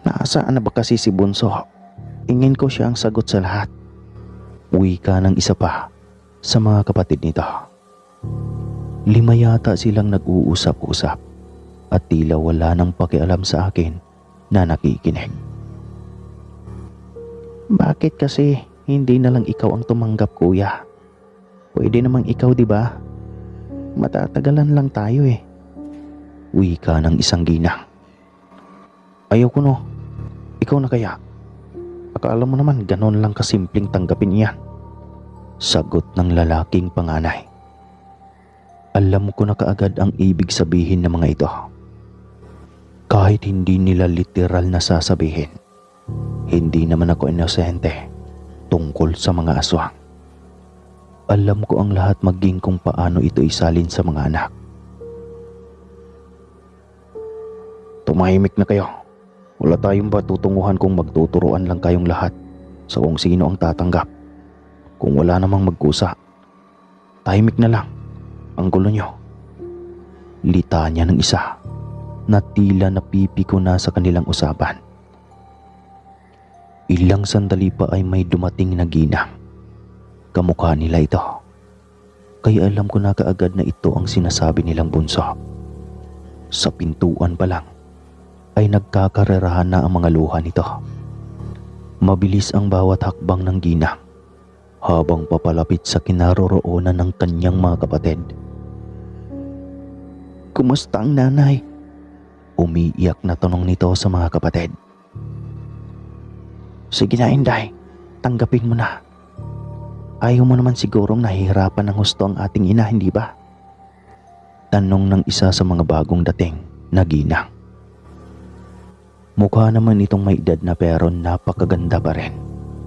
Nasaan na ba kasi si Bunso? Tingin ko siya ang sagot sa lahat. Wika ng isa pa sa mga kapatid nito. 5 yata silang nag-uusap-usap at tila wala nang pakialam sa akin na nakikinig. Bakit kasi hindi na lang ikaw ang tumanggap, kuya? Pwede namang ikaw, di ba? Matatagalan lang tayo eh. Wika ng isang ginang. Ayoko no. Ikaw na kaya. Akala mo naman ganon lang kasimpleng tanggapin iyan. Sagot ng lalaking panganay. Alam ko na kaagad ang ibig sabihin ng mga ito. Kahit hindi nila literal na sasabihin, Hindi naman ako inosente tungkol sa mga aswang. Alam ko ang lahat maging kung paano ito isalin sa mga anak. Tumahimik na kayo. Wala tayong patutunguhan kung magtuturuan lang kayong lahat sa kung sino ang tatanggap. Kung wala namang magkusa, tahimik na lang ang gulo nyo. Litanya ng isa na tila napipiko na sa kanilang usapan. Ilang sandali pa ay may dumating na ginang. Kamukha nila ito. Kaya alam ko na kaagad na ito ang sinasabi nilang bunso. Sa pintuan pa lang ay nagkakarerahan na ang mga luha nito. Mabilis ang bawat hakbang ng ginang habang papalapit sa kinaroroonan ng kanyang mga kapatid. Kumusta ang nanay? Umiiyak na tanong nito sa mga kapatid. Sige na, Inday. Tanggapin mo na. Ayaw mo naman sigurong nahihirapan ng husto ang ating ina, hindi ba? Tanong ng isa sa mga bagong dating na ginang. Mukha naman itong may edad na pero napakaganda pa rin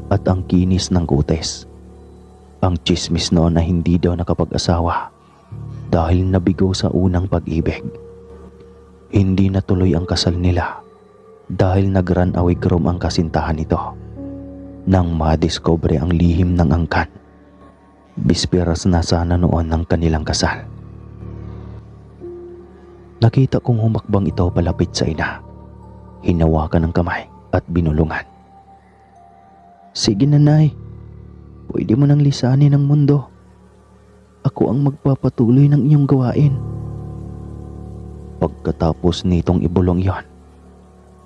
at ang kinis ng kutis. Ang tsismis noon na hindi daw nakapag-asawa dahil nabigo sa unang pag-ibig. Hindi natuloy ang kasal nila dahil nag-run away groom ang kasintahan nito nang madiscover ang lihim ng angkan. Bisperas na sana noon ng kanilang kasal. Nakita kong humakbang ito palapit sa ina. Hinawakan ng kamay at binulungan. Sige nanay, pwede mo nang lisanin ang mundo. Ako ang magpapatuloy ng iyong gawain. Pagkatapos nitong ibulong iyon,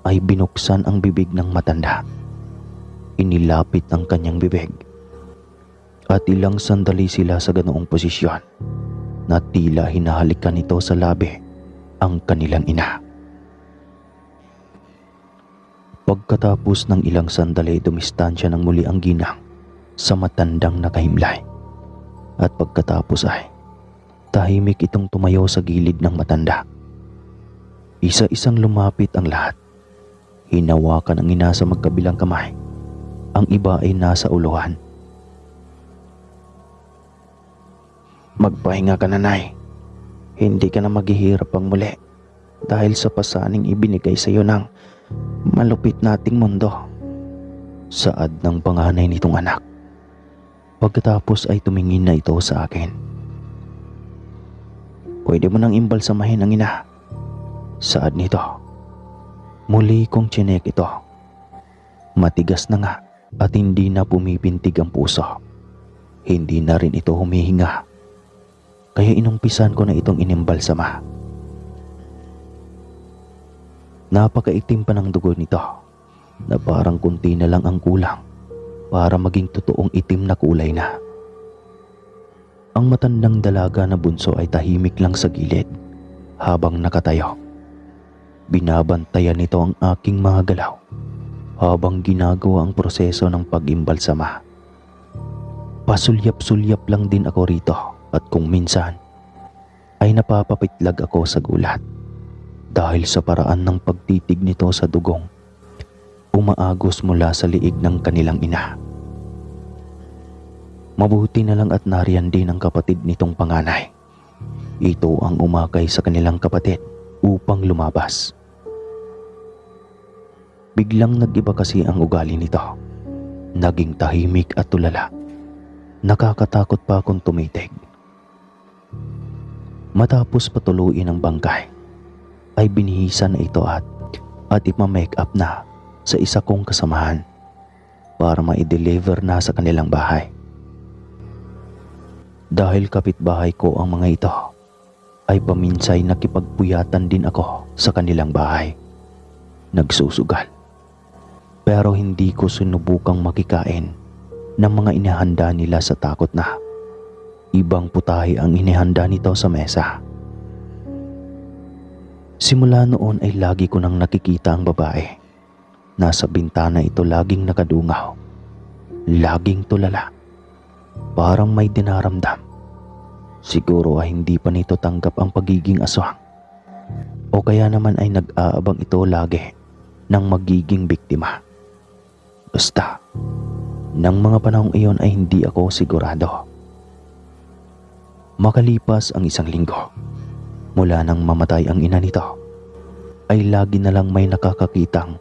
ay binuksan ang bibig ng matanda. Inilapit ang kanyang bibig. At ilang sandali sila sa ganoong posisyon na tila hinahalikan nito sa labi ang kanilang ina. Pagkatapos ng ilang sandali, dumistansya ng muli ang ginang sa matandang nakahimlay. At pagkatapos ay tahimik itong tumayo sa gilid ng matanda. Isa-isang lumapit ang lahat. Hinawakan ang ina sa magkabilang kamay. Ang iba ay nasa uluhan. Magpahinga ka, nanay. Hindi ka na maghihirap pang muli dahil sa pasaning ibinigay sa iyo ng malupit nating mundo. Saad ng panganay nitong anak. Pagkatapos ay tumingin na ito sa akin. Pwede mo nang imbalsamahin ang ina. Saad nito. Muli kong chinek ito. Matigas na nga at hindi na pumipintig ang puso. Hindi na rin ito humihinga. Kaya inumpisan ko na itong inimbalsama. Napakaitim pa ng dugo nito na parang kunti na lang ang kulang para maging totoong itim na kulay na. Ang matandang dalaga na bunso ay tahimik lang sa gilid habang nakatayo. Binabantayan nito ang aking mga galaw habang ginagawa ang proseso ng pag-imbalsama. Pasulyap-sulyap lang din ako rito at kung minsan ay napapapitlag ako sa gulat dahil sa paraan ng pagtitig nito sa dugong umaagos mula sa liig ng kanilang ina. Mabuti na lang at nariyan din ang kapatid nitong panganay. Ito ang umakay sa kanilang kapatid upang lumabas. Biglang nag-iba kasi ang ugali nito. Naging tahimik at tulala. Nakakatakot pa akong tumitig. Matapos patuluin ang bangkay, ay binihisan na ito at ipamake up na sa isa kong kasamahan para ma-deliver na sa kanilang bahay. Dahil kapitbahay ko ang mga ito, ay paminsay nakipagpuyatan din ako sa kanilang bahay. Nagsusugal. Pero hindi ko sinubukang makikain ng mga inihanda nila sa takot na ibang putahe ang inihanda nito sa mesa. Simula noon ay lagi ko nang nakikita ang babae. Nasa bintana ito laging nakadungaw. Laging tulala. Parang may dinaramdam. Siguro ay hindi pa nito tanggap ang pagiging aswang. O kaya naman ay nag-aabang ito lagi ng magiging biktima. Basta, nang mga panahong iyon ay hindi ako sigurado. Makalipas ang 1 linggo, mula nang mamatay ang ina nito, ay lagi na lang may nakakakitang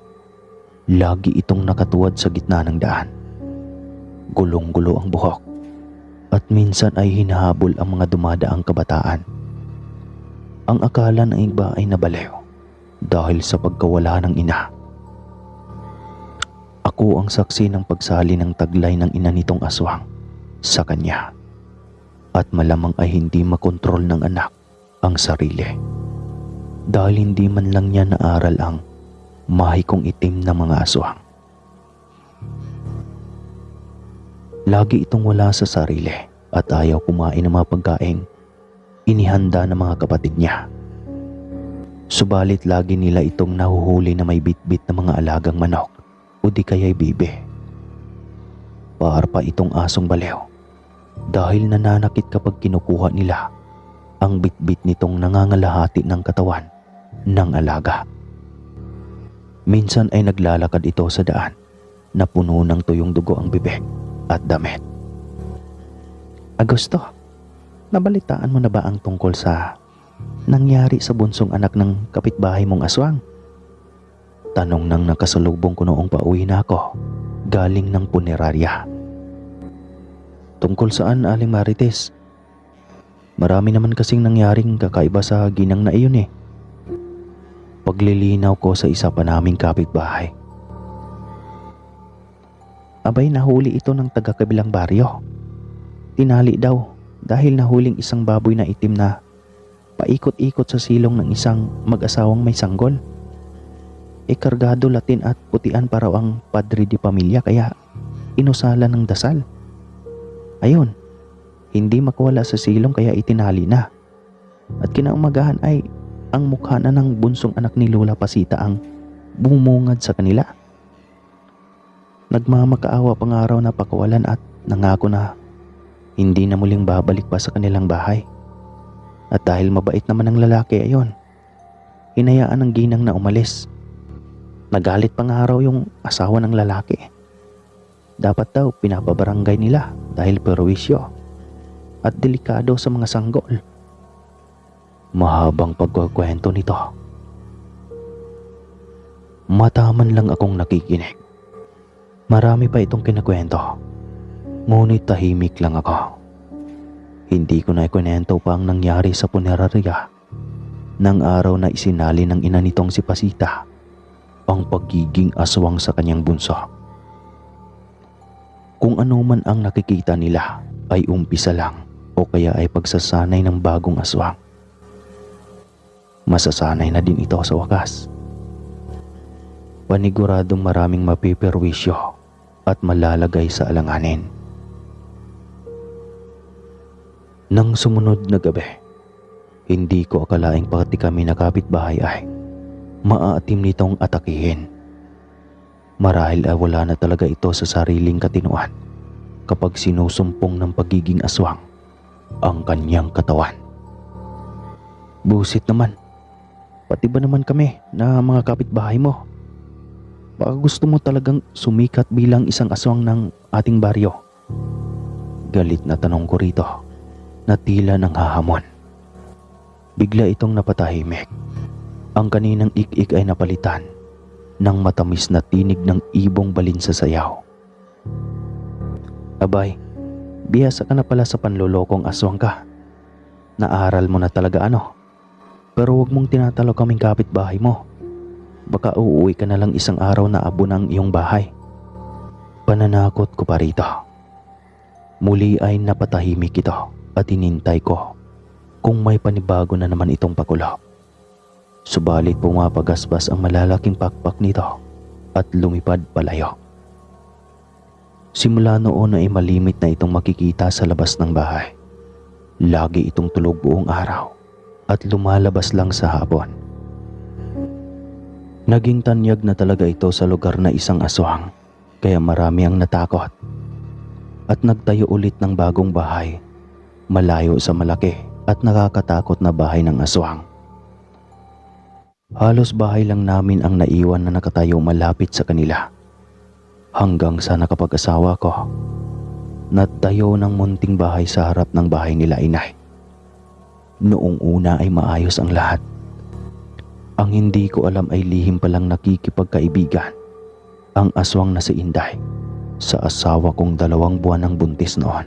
lagi itong nakatuwad sa gitna ng daan. Gulong-gulo ang buhok at minsan ay hinahabol ang mga dumadaang kabataan. Ang akala ng iba ay nabaliw dahil sa pagkawala ng ina. Ako ang saksi ng pagsali ng taglay ng ina nitong aswang sa kanya at malamang ay hindi makontrol ng anak ang sarili dahil hindi man lang niya naaral ang mahikong itim na mga aswang. Lagi itong wala sa sarili at ayaw kumain ng mga pagkain inihanda ng mga kapatid niya. Subalit lagi nila itong nahuhuli na may bitbit na mga alagang manok o di kaya'y bibe. Para pa itong asong baliw dahil nananakit kapag kinukuha nila ang bitbit nitong nangangalahati ng katawan ng alaga. Minsan ay naglalakad ito sa daan na puno ng tuyong dugo ang bibig at damit. Agosto, nabalitaan mo na ba ang tungkol sa nangyari sa bunsong anak ng kapitbahay mong aswang? Tanong nang nakasalubong ko noong pauwi na ako galing ng punerarya. Tungkol saan, Aling Marites? Marami naman kasing nangyaring kakaiba sa ginang na iyon eh. Paglilinaw ko sa isa pa naming kapitbahay. Abay, nahuli ito ng taga-kabilang baryo. Tinali daw dahil nahuling isang baboy na itim na paikot-ikot sa silong ng isang mag-asawang may sanggol. Kargado Latin at putian para ang padre di pamilya kaya inusala ng dasal. Ayun, hindi makawala sa silong kaya itinali na. At kinaumagahan ay ang mukha na ng bunsong anak ni Lola Pasita ang bumungad sa kanila. Nagmamakaawa pang araw na pakawalan at nangako na hindi na muling babalik pa sa kanilang bahay. At dahil mabait naman ang lalaki ayon, hinayaan ng ginang na umalis. Nagalit pang araw yung asawa ng lalaki. Dapat daw pinapabarangay nila dahil perwisyo at delikado sa mga sanggol. Mahabang pagkukwento nito. Mataman lang akong nakikinig. Marami pa itong kinakwento. Ngunit tahimik lang ako. Hindi ko na ikwento pa ang nangyari sa punerarya ng araw na isinali ng ina nitong si Pasita ang pagiging aswang sa kanyang bunso. Kung ano man ang nakikita nila ay umpisa lang o kaya ay pagsasanay ng bagong aswang. Masasanay na din ito sa wakas. Paniguradong maraming mapiperwisyo at malalagay sa alanganin. Nang sumunod na gabi, hindi ko akalaing pati kami na kapitbahay ay maaatim nitong atakihin. Marahil ay wala na talaga ito sa sariling katinuan kapag sinusumpong ng pagiging aswang ang kanyang katawan. Busit naman, pati ba naman kami na mga kapitbahay mo? Baka gusto mo talagang sumikat bilang isang aswang ng ating baryo? Galit na tanong ko rito na tila nang hahamon. Bigla itong napatahimik. Ang kaninang ik-ik ay napalitan ng matamis na tinig ng ibong balin sa sayaw. Abay, bihasa ka na pala sa panlolokong aswang ka. Naaral mo na talaga ano. Pero huwag mong tinatalo kaming kapitbahay mo. Baka uuwi ka na lang isang araw na abo ng iyong bahay. Pananakot ko pa rito. Muli ay napatahimik ito at hinintay ko kung may panibago na naman itong pakulo. Subalit pumapagaspas ang malalaking pakpak nito at lumipad palayo. Simula noon ay malimit na itong makikita sa labas ng bahay. Lagi itong tulog buong araw at lumalabas lang sa hapon. Naging tanyag na talaga ito sa lugar na isang aswang kaya marami ang natakot at nagtayo ulit ng bagong bahay malayo sa malaki at nakakatakot na bahay ng aswang. Halos bahay lang namin ang naiwan na nakatayo malapit sa kanila. Hanggang sa nakapag-asawa ko, natayo ng munting bahay sa harap ng bahay nila inay. Noong una ay maayos ang lahat. Ang hindi ko alam ay lihim palang nakikipagkaibigan ang aswang na si Inday sa asawa kong 2 buwan ng buntis noon.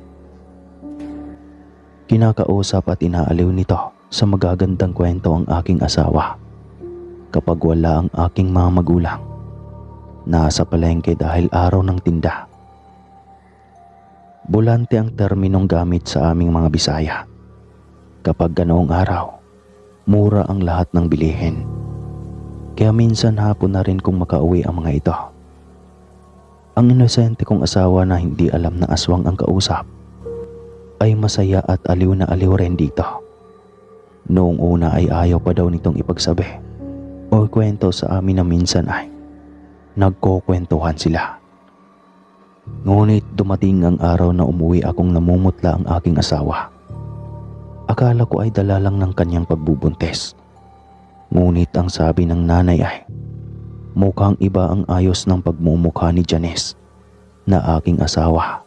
Kinakausap at inaaliw nito sa magagandang kwento ang aking asawa kapag wala ang aking mga magulang. Nasa palengke dahil araw ng tinda. Bulante ang terminong gamit sa aming mga Bisaya. Kapag ganoong araw, mura ang lahat ng bilihin. Kaya minsan hapon na rin kung makauwi ang mga ito. Ang inosente kong asawa na hindi alam na aswang ang kausap ay masaya at aliw na aliw rin dito. Noong una ay ayaw pa daw nitong ipagsabi o kwento sa amin na minsan ay nagkukwentuhan sila. Ngunit dumating ang araw na umuwi akong namumutla ang aking asawa. Akala ko ay dala lang ng kanyang pagbubuntis. Ngunit ang sabi ng nanay ay mukhang iba ang ayos ng pagmumukha ni Janice na aking asawa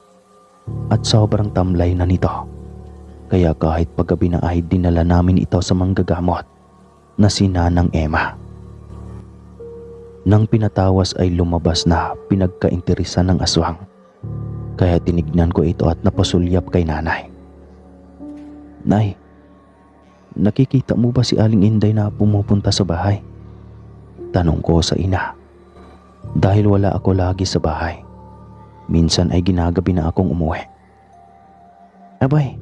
at sobrang tamlay na nito. Kaya kahit paggabi na ay dinala namin ito sa manggagamot na si Nanang Emma. Nang pinatawas ay lumabas na pinagkainteresan ng aswang. Kaya tinignan ko ito at napasulyap kay nanay. Nay, nakikita mo ba si Aling Inday na pumupunta sa bahay? Tanong ko sa ina. Dahil wala ako lagi sa bahay. Minsan ay ginagabi na akong umuwi. Abay,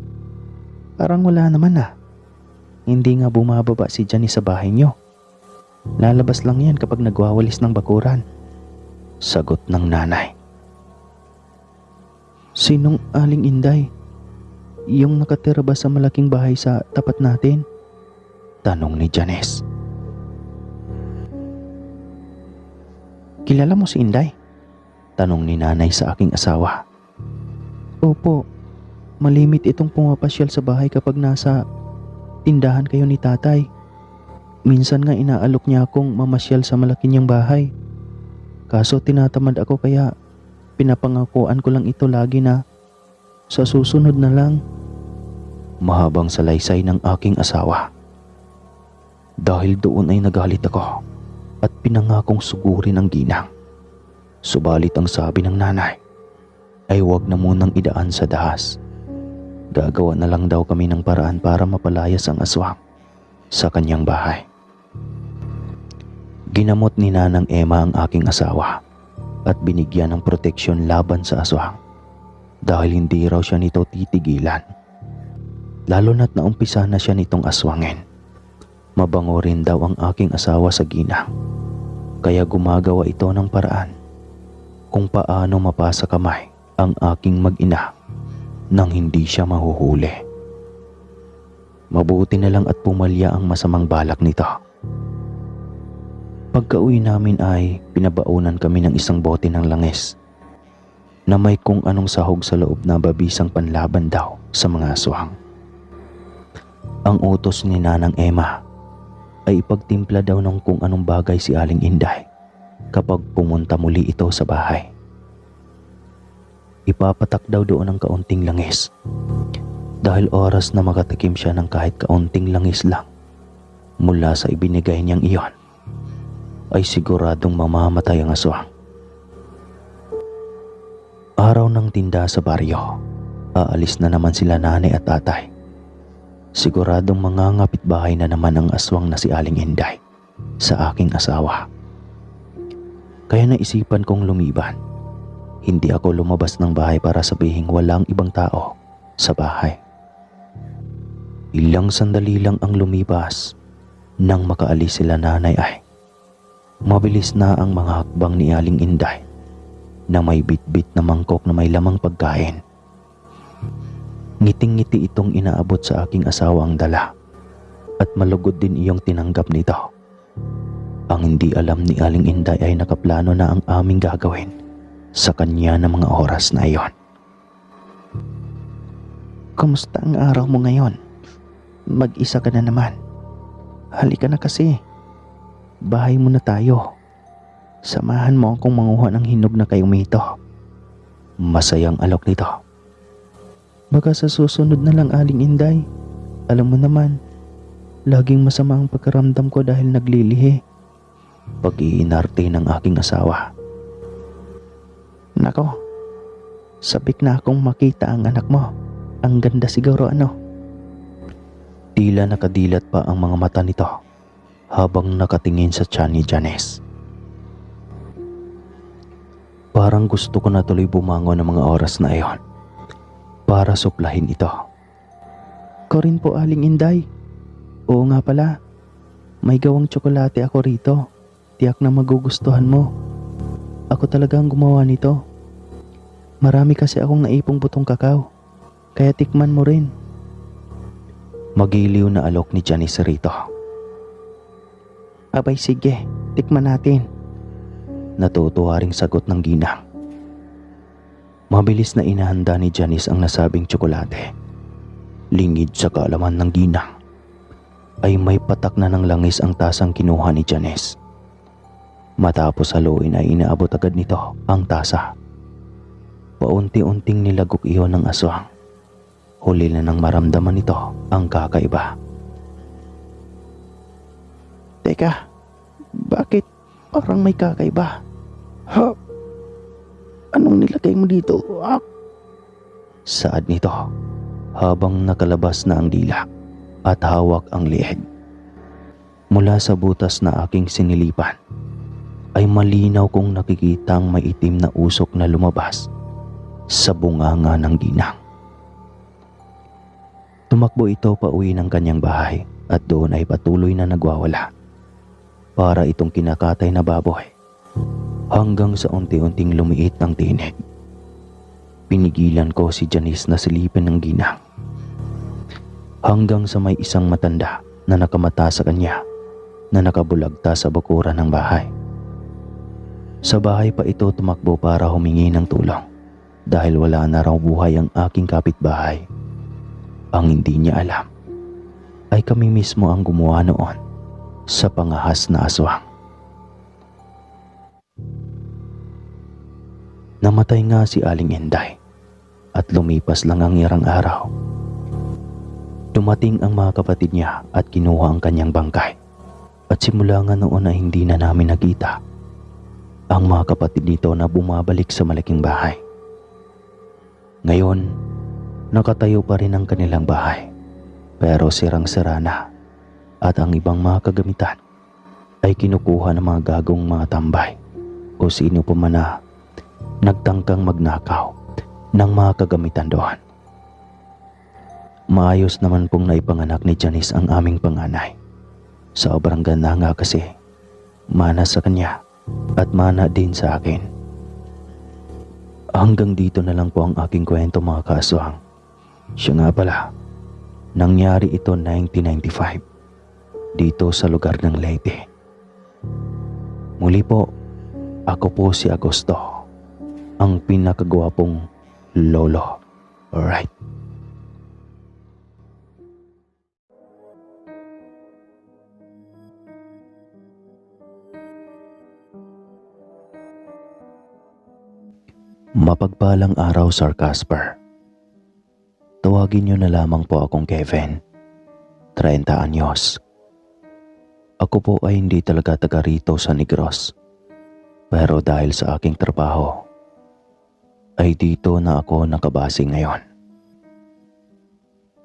parang wala naman na. Hindi nga bumababa si Janice sa bahay niyo. Lalabas lang yan kapag nagwawalis ng bakuran. Sagot ng nanay. Sinong Aling Inday? Yung nakatira ba sa malaking bahay sa tapat natin? Tanong ni Janice. Kilala mo si Inday? Tanong ni nanay sa aking asawa. Opo, malimit itong pumapasyal sa bahay kapag nasa tindahan kayo ni tatay. Minsan nga inaalok niya akong mamasyal sa malaki niyang bahay. Kaso tinatamad ako kaya pinapangakuan ko lang ito lagi na sa susunod na lang. Mahabang salaysay ng aking asawa. Dahil doon ay nagalit ako at pinangakong sugurin ang ginang. Subalit ang sabi ng nanay ay huwag na munang idaan sa dahas. Gagawa na lang daw kami ng paraan para mapalayas ang aswang sa kanyang bahay. Ginamot ni Nanang Emma ang aking asawa at binigyan ng proteksyon laban sa aswang dahil hindi raw siya nito titigilan. Lalo na't naumpisa na siya nitong aswangin. Mabango rin daw ang aking asawa sa ginang, kaya gumagawa ito ng paraan kung paano mapasa kamay ang aking mag-ina nang hindi siya mahuhuli. Mabuti na lang at pumalya ang masamang balak nito. Pagka-uwi namin ay pinabaunan kami ng isang bote ng langis na may kung anong sahog sa loob na babisang panlaban daw sa mga aswang. Ang utos ni Nanang Emma ay ipagtimpla daw ng kung anong bagay si Aling Inday kapag pumunta muli ito sa bahay. Ipapatak daw doon ang kaunting langis dahil oras na makatikim siya ng kahit kaunting langis lang mula sa ibinigay niyang iyon ay siguradong mamamatay ang aswang. Araw ng tinda sa baryo, aalis na naman sila nanay at tatay. Siguradong mangangapit bahay na naman ang aswang na si Aling Inday sa aking asawa. Kaya naisipan kong lumiban. Hindi ako lumabas ng bahay para sabihing walang ibang tao sa bahay. Ilang sandali lang ang lumipas nang makaalis sila nanay ay mabilis na ang mga hakbang ni Aling Inday na may bitbit na mangkok na may lamang pagkain. Ngiting-ngiti itong inaabot sa aking asawa ang dala at malugod din iyong tinanggap nito. Ang hindi alam ni Aling Inday ay nakaplano na ang aming gagawin sa kanya ng mga oras na iyon. Kamusta ang araw mo ngayon? Mag-isa ka na naman. Halika na kasi. Bahay muna tayo. Samahan mo akong manguha ng hinog na kayumito. Masayang alok nito. Baka sa susunod na lang, Aling Inday. Alam mo naman, laging masama ang pagkaramdam ko dahil naglilihi. Pag-iinarte ng aking asawa. Nako, sabik na akong makita ang anak mo. Ang ganda siguro, ano? Tila nakadilat pa ang mga mata nito habang nakatingin sa tiyan ni Janice. Parang gusto ko na tuloy bumangon ng mga oras na iyon para suplahin ito. Ko rin po, Aling Inday. Oo nga pala, may gawang tsokolate ako rito. Tiyak na magugustuhan mo. Ako talaga ang gumawa nito. Marami kasi akong naipong butong kakao, kaya tikman mo rin. Magiliw na alok ni Janice rito. Abay sige, tikman natin. Natutuwa ring sagot ng ginang. Mabilis na inahanda ni Janice ang nasabing tsokolate. Lingid sa kaalaman ng ginang ay may patak na ng langis ang tasang kinuha ni Janice. Matapos haluin ay inaabot agad nito ang tasa. Paunti-unting nilagok iyon ng aswang. Huli na nang maramdaman nito ang kakaiba. Teka, bakit parang may kakaiba? Ha? Anong nilagay mo dito? Saad nito habang nakalabas na ang dila at hawak ang lieg. Mula sa butas na aking sinilipan ay malinaw kong nakikitang may itim na usok na lumabas sa bunganga ng ginang. Tumakbo ito pauwi ng kanyang bahay at doon ay patuloy na nagwawala. Para itong kinakatay na baboy hanggang sa unti-unting lumiit ng tinig. Pinigilan ko si Janice na silipin ng ginang hanggang sa may isang matanda na nakamata sa kanya na nakabulagta sa bakuran ng bahay. Sa bahay pa ito tumakbo para humingi ng tulong dahil wala na raw buhay ang aking kapitbahay. Ang hindi niya alam ay kami mismo ang gumawa noon sa pangahas na aswang. Namatay nga si Aling Inday at lumipas lang ang irang araw. Dumating ang mga kapatid niya at kinuha ang kanyang bangkay. At simula nga noon ay hindi na namin nakita ang mga kapatid nito na bumabalik sa malaking bahay. Ngayon, nakatayo pa rin ang kanilang bahay pero sirang-sira na at ang ibang mga kagamitan ay kinukuha ng mga gagong mga tambay o sino pa man na nagtangkang magnakaw ng mga kagamitan doon. Maayos naman pong naipanganak ni Janice ang aming panganay. Sobrang ganda nga kasi, mana sa kanya at mana din sa akin. Hanggang dito na lang po ang aking kwento, mga kaaswang. Siya nga pala, nangyari ito 1995 dito sa lugar ng Leyte. Muli po, ako po si Agosto, ang pinakagwapong lolo. Alright. Mapagpalang araw, Sir Casper. Tawagin niyo na lamang po akong Kevin. 30 anyos. Ako po ay hindi talaga taga rito sa Negros. Pero dahil sa aking trabaho, ay dito na ako nakabase ngayon.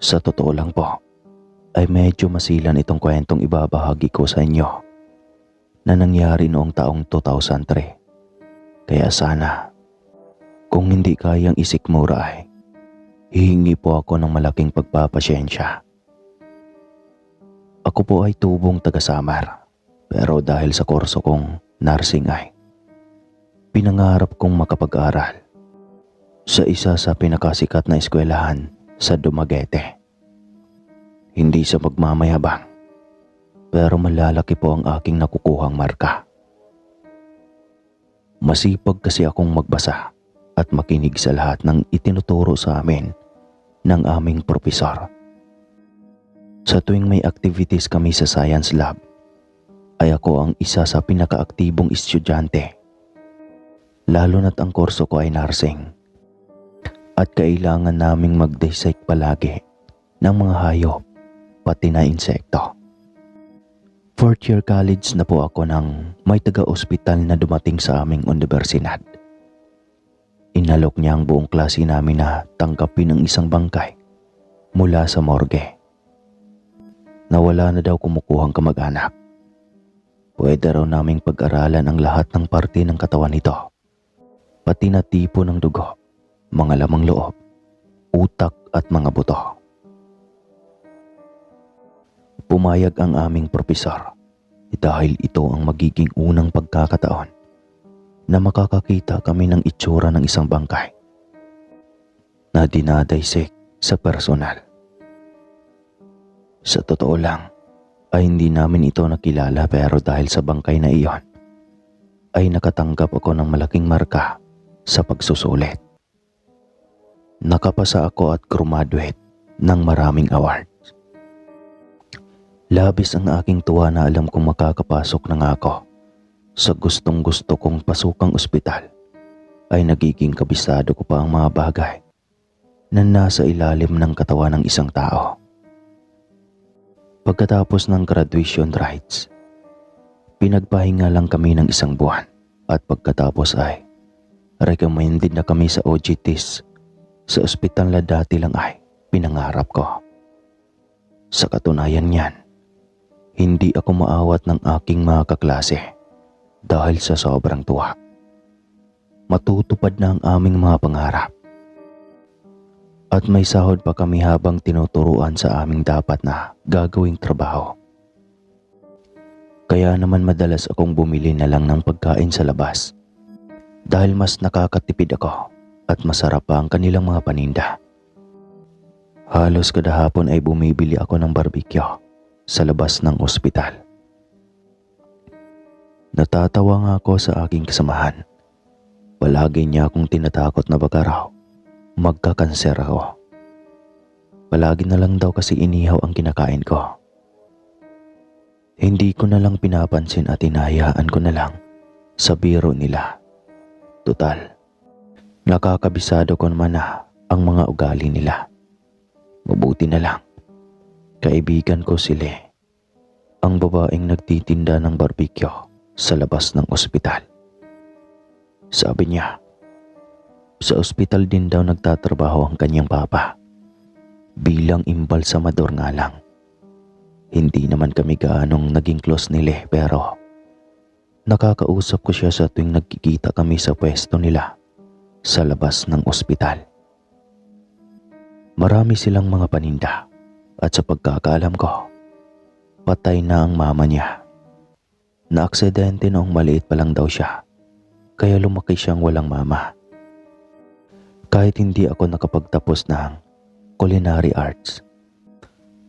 Sa totoo lang po, ay medyo masilan itong kwentong ibabahagi ko sa inyo na nangyari noong taong 2003. Kaya sana, kung hindi kayang isikmura ay hihingi po ako ng malaking pagpapasyensya. Ako po ay tubong taga-Samar, pero dahil sa kurso kong nursing ay pinangarap kong makapag-aral sa isa sa pinakasikat na eskwelahan sa Dumaguete. Hindi sa magmamayabang, pero malalaki po ang aking nakukuhang marka. Masipag kasi akong magbasa at makinig sa lahat ng itinuturo sa amin ng aming propesor. Sa tuwing may activities kami sa science lab, ay ako ang isa sa pinakaaktibong estudyante. Lalo na't ang kurso ko ay nursing. At kailangan naming mag-dissect palagi ng mga hayop, pati na insekto. 4th year college na po ako nang may taga-ospital na dumating sa aming universidad. Inalok niya ang buong klase namin na tanggapin ang isang bangkay mula sa morgue. Nawala na daw kumukuhang kamag-anak. Pwede raw naming pag-aralan ang lahat ng parte ng katawan nito, pati na tipo ng dugo, mga lamang loob, utak at mga buto. Pumayag ang aming propesor dahil ito ang magiging unang pagkakataon na makakakita kami ng itsura ng isang bangkay na dinadissect sa personal. Sa totoo lang, ay hindi namin ito nakilala, pero dahil sa bangkay na iyon, ay nakatanggap ako ng malaking marka sa pagsusulit. Nakapasa ako at graduate ng maraming awards. Labis ang aking tuwa na alam kong makakapasok na nga ako sa gustong-gusto kong pasukang ospital, ay nagiging kabisado ko pa ang mga bagay na nasa ilalim ng katawan ng isang tao. Pagkatapos ng graduation rites, pinagpahinga lang kami ng isang buwan at pagkatapos ay recommended na kami sa OJTs sa ospital na dati lang ay pinangarap ko. Sa katunayan niyan, hindi ako maawat ng aking mga kaklase dahil sa sobrang tuwa. Matutupad na ang aming mga pangarap. At may sahod pa kami habang tinuturuan sa aming dapat na gagawing trabaho. Kaya naman madalas akong bumili na lang ng pagkain sa labas dahil mas nakakatipid ako at masarap pa ang kanilang mga paninda. Halos kada hapon ay bumibili ako ng barbecue sa labas ng ospital. Natatawa nga ako sa aking kasamahan. Palagi niya akong tinatakot na baka raw magkakanser ako. Palagi na lang daw kasi inihaw ang kinakain ko. Hindi ko na lang pinapansin at hinahayaan ko na lang sa biro nila. Tutal, nakakabisado ko naman na ang mga ugali nila. Mabuti na lang, kaibigan ko sila, ang babaeng nagtitinda ng barbecue sa labas ng ospital. Sabi niya, sa ospital din daw nagtatrabaho ang kanyang papa. Bilang imbalsamador nga lang. Hindi naman kami gaanong naging close nila, pero nakakausap ko siya sa tuwing nagkikita kami sa pwesto nila sa labas ng ospital. Marami silang mga paninda at sa pagkakaalam ko, patay na ang mama niya. Na-aksidente noong maliit pa lang daw siya, kaya lumaki siyang walang mama. Kahit hindi ako nakapagtapos ng culinary arts,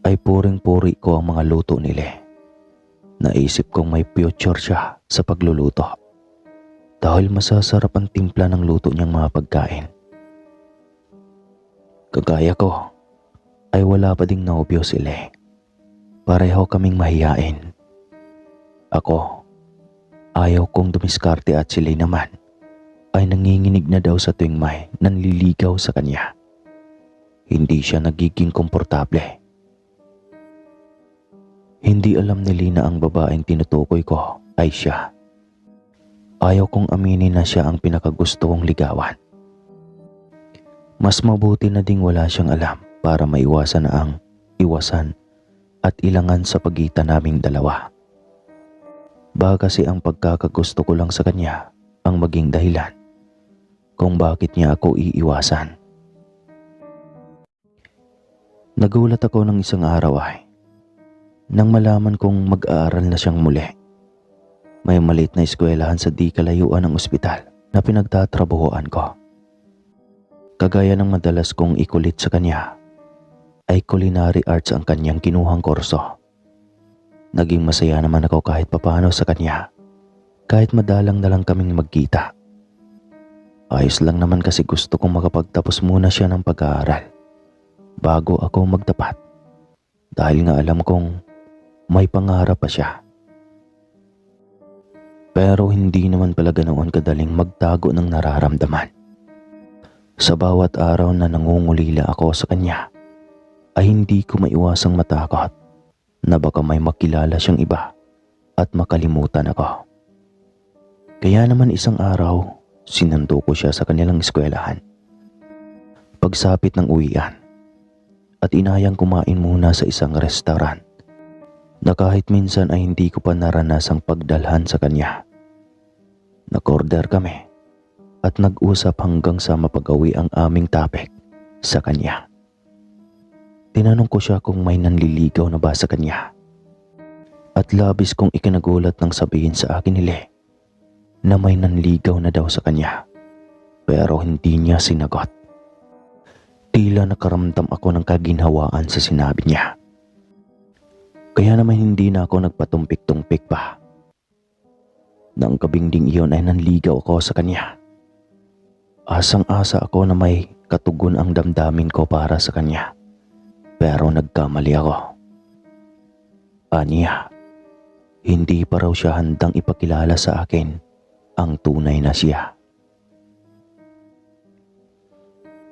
ay puring-puri ko ang mga luto nila. Naisip kong may future siya sa pagluluto dahil masasarap ang timpla ng luto niyang mga pagkain. Kagaya ko, ay wala pa ding nobyo sila. Pareho kaming mahiyain. Ako, ayaw kong dumiskarte at sila naman ay nanginginig na daw sa tuwing may nanliligaw sa kanya. Hindi siya nagiging komportable. Hindi alam ni Lina ang babaeng tinutukoy ko ay siya. Ayaw kong aminin na siya ang pinakagusto kong ligawan. Mas mabuti na ding wala siyang alam para maiwasan na ang iwasan at ilangan sa pagitan naming dalawa. Baka kasi ang pagkakagusto ko lang sa kanya ang maging dahilan kung bakit niya ako iiwasan. Nagulat ako ng isang araw ay nang malaman kong mag-aaral na siyang muli. May maliit na eskwelahan sa di kalayuan ng ospital na pinagtatrabahoan ko. Kagaya ng madalas kong ikulit sa kanya, ay culinary arts ang kanyang kinuhang kurso. Naging masaya naman ako kahit papano sa kanya, kahit madalang na lang kaming magkita. Ayos lang naman kasi gusto kong makapagtapos muna siya ng pag-aaral bago ako magtapat, dahil nga alam kong may pangarap pa siya. Pero hindi naman pala ganoon kadaling magtago ng nararamdaman. Sa bawat araw na nangungulila ako sa kanya, ay hindi ko maiwasang matakot na baka may makilala siyang iba at makalimutan ako. Kaya naman isang araw, sinundo ko siya sa kanilang eskwelahan. Pagsapit ng uwian, at inayang kumain muna sa isang restaurant na kahit minsan ay hindi ko pa naranasang pagdalhan sa kanya. Nag-order kami at nag-usap hanggang sa mapagawi ang aming topic sa kanya. Tinanong ko siya kung may nanliligaw na ba sa kanya. At labis kong ikinagulat nang sabihin sa akin nila na may nanligaw na daw sa kanya. Pero hindi niya sinagot. Tila nakaramdam ako ng kaginhawaan sa sinabi niya. Kaya naman hindi na ako nagpatumpik-tumpik pa. Nang gabing ding iyon ay nanligaw ako sa kanya. Asang-asa ako na may katugon ang damdamin ko para sa kanya. Pero nagkamali ako. Aniya, hindi pa raw siya handang ipakilala sa akin ang tunay na siya.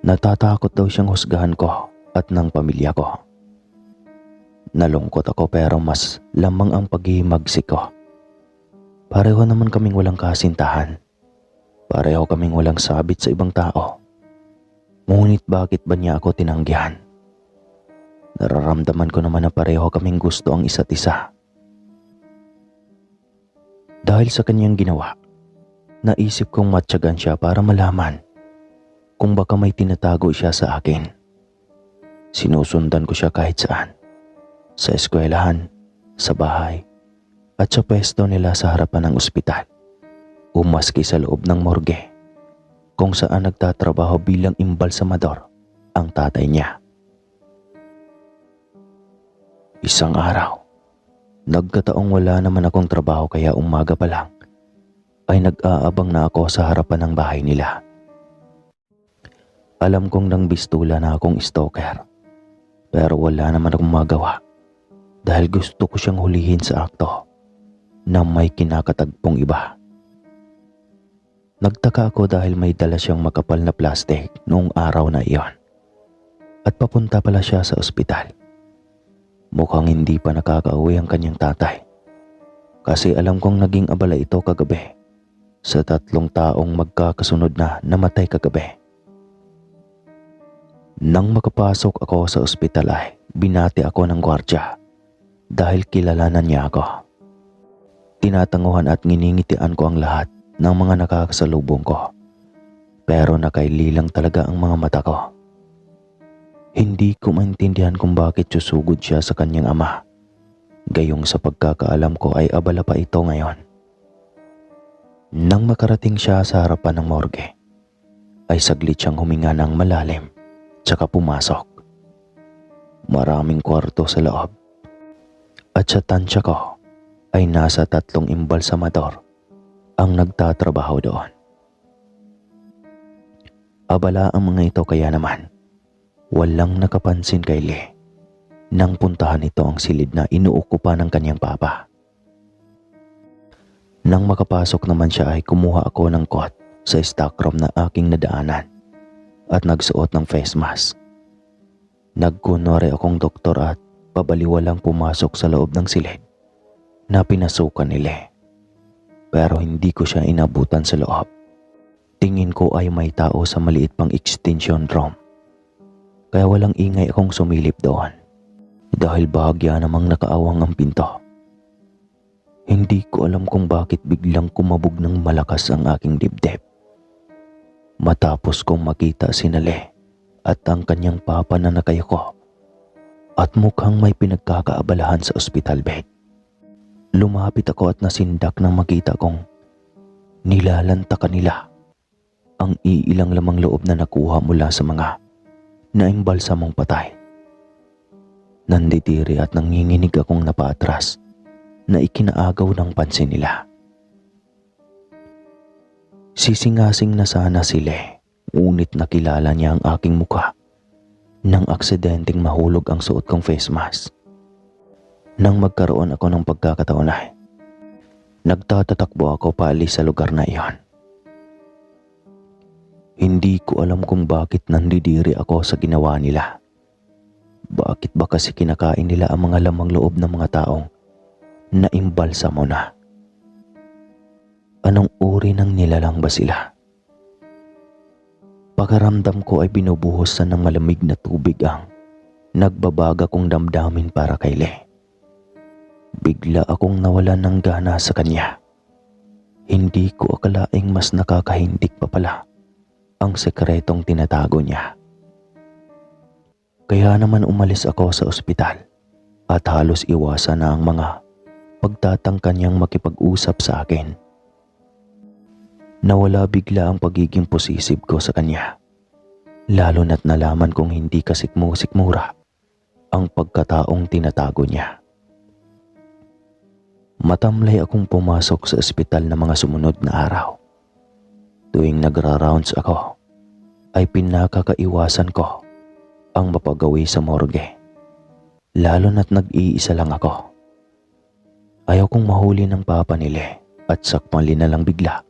Natatakot daw siyang husgahan ko at ng pamilya ko. Nalungkot ako pero mas lamang ang paghihimagsik ko. Pareho naman kaming walang kasintahan. Pareho kaming walang sabit sa ibang tao. Ngunit bakit ba niya ako tinanggihan? Nararamdaman ko naman na pareho kaming gusto ang isa't isa. Dahil sa kanyang ginawa, naisip kong matyagan siya para malaman kung baka may tinatago siya sa akin. Sinusundan ko siya kahit saan. Sa eskwelahan, sa bahay, at sa pwesto nila sa harapan ng ospital. O maski sa loob ng morgue, kung saan nagtatrabaho bilang imbalsamador ang tatay niya. Isang araw, nagkataong wala naman akong trabaho kaya umaga pa lang, ay nag-aabang na ako sa harapan ng bahay nila. Alam kong nang bistula na akong stalker, pero wala naman akong magawa dahil gusto ko siyang hulihin sa akto na may kinakatagpong iba. Nagtaka ako dahil may dala siyang makapal na plastic noong araw na iyon. At papunta pala siya sa ospital. Mukhang hindi pa nakakauwi ang kanyang tatay. Kasi alam kong naging abala ito kagabi sa 3 taong magkakasunod na namatay kagabi. Nang makapasok ako sa ospital ay binati ako ng gwardya dahil kilalanan niya ako. Tinatanguhan at nginingitian ko ang lahat ng mga nakakasalubong ko. Pero nakaililang talaga ang mga mata ko. Hindi ko maintindihan kung bakit susugod siya sa kanyang ama. Gayong sa pagkakaalam ko ay abala pa ito ngayon. Nang makarating siya sa harapan ng morgue, ay saglit siyang huminga ng malalim, tsaka pumasok. Maraming kwarto sa loob. At sa tansya ko ay nasa 3 imbalsamador ang nagtatrabaho doon. Abala ang mga ito kaya naman walang nakapansin kay Lee nang puntahan ito ang silid na inuukupan ng kanyang papa. Nang makapasok naman siya ay kumuha ako ng coat sa stockroom na aking nadaanan at nagsuot ng face mask. Nagkunwari akong doktor at pabaliwalang pumasok sa loob ng silid na pinasukan ni Lee. Pero hindi ko siya inabutan sa loob. Tingin ko ay may tao sa maliit pang extension room. Kaya walang ingay akong sumilip doon. Dahil bahagya namang nakaawang ang pinto. Hindi ko alam kung bakit biglang kumabog ng malakas ang aking dibdib. Matapos kong makita si Lee at ang kanyang papa na nakayuko at mukhang may pinagkakaabalahan sa ospital bed. Lumapit ako at nasindak nang makita kong nilalantakan nila ang iilang lamang loob na nakuha mula sa mga naimbalsamong patay. Nanditiri at nanginginig akong napaatras na ikinaagaw ng pansin nila. Sisingasing na sana si Lee, ngunit nakilala niya ang aking mukha nang aksidenteng mahulog ang suot kong face mask. Nang magkaroon ako ng pagkakataon ay Nagtatatakbo ako paalis sa lugar na iyon. Hindi ko alam kung bakit nandidiri ako sa ginawa nila. Bakit ba kasi kinakain nila ang mga lamang loob ng mga taong naimbalsa mo na? Anong uri ng nilalang ba sila? Pakaramdam ko ay binubuhusan ng malamig na tubig ang nagbabaga kong damdamin para kay Le. Bigla akong nawalan ng gana sa kanya. Hindi ko akalaing mas nakakahindik pa pala ang sekretong tinatago niya. Kaya naman umalis ako sa ospital at halos iwasan na ang mga pagtatangka niyang makipag-usap sa akin. Nawala bigla ang pagiging posisib ko sa kanya, lalo na't nalaman kong hindi kasikmo-sikmura ang pagkataong tinatago niya. Matamlay akong pumasok sa ospital na mga sumunod na araw. Tuwing nagra-rounds ako, ay pinakakaiwasan ko ang mapagawi sa morgue, lalo na't nag-iisa lang ako. Ayaw kong mahuli ng papa nila at sakmali na lang bigla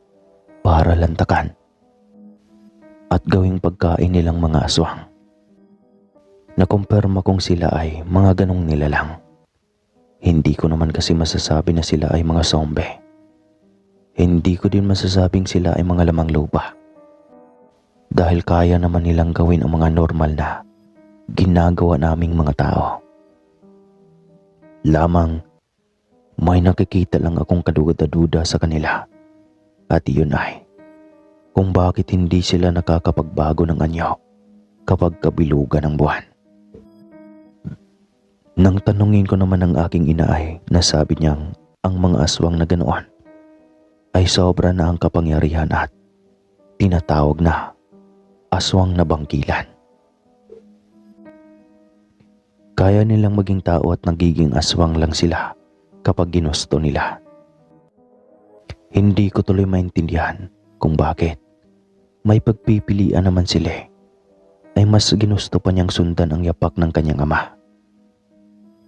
para lantakan at gawing pagkain nilang mga aswang. Nakumpirma kong sila ay mga ganong nilalang. Hindi ko naman kasi masasabi na sila ay mga zombie. Hindi ko din masasabing sila ay mga lamang lupa. Dahil kaya naman nilang gawin ang mga normal na ginagawa naming mga tao. Lamang may nakikita lang akong kaduda-duda sa kanila. At iyon ay kung bakit hindi sila nakakapagbago ng anyo kapag kabilugan ng buwan. Nang tanungin ko naman ang aking ina ay nasabi niyang ang mga aswang na ganoon ay sobra na ang kapangyarihan at tinatawag na aswang na bangkilan. Kaya nilang maging tao at nagiging aswang lang sila kapag ginusto nila. Hindi ko tuloy maintindihan kung bakit may pagpipilian naman sila ay mas ginusto pa niyang sundan ang yapak ng kanyang ama.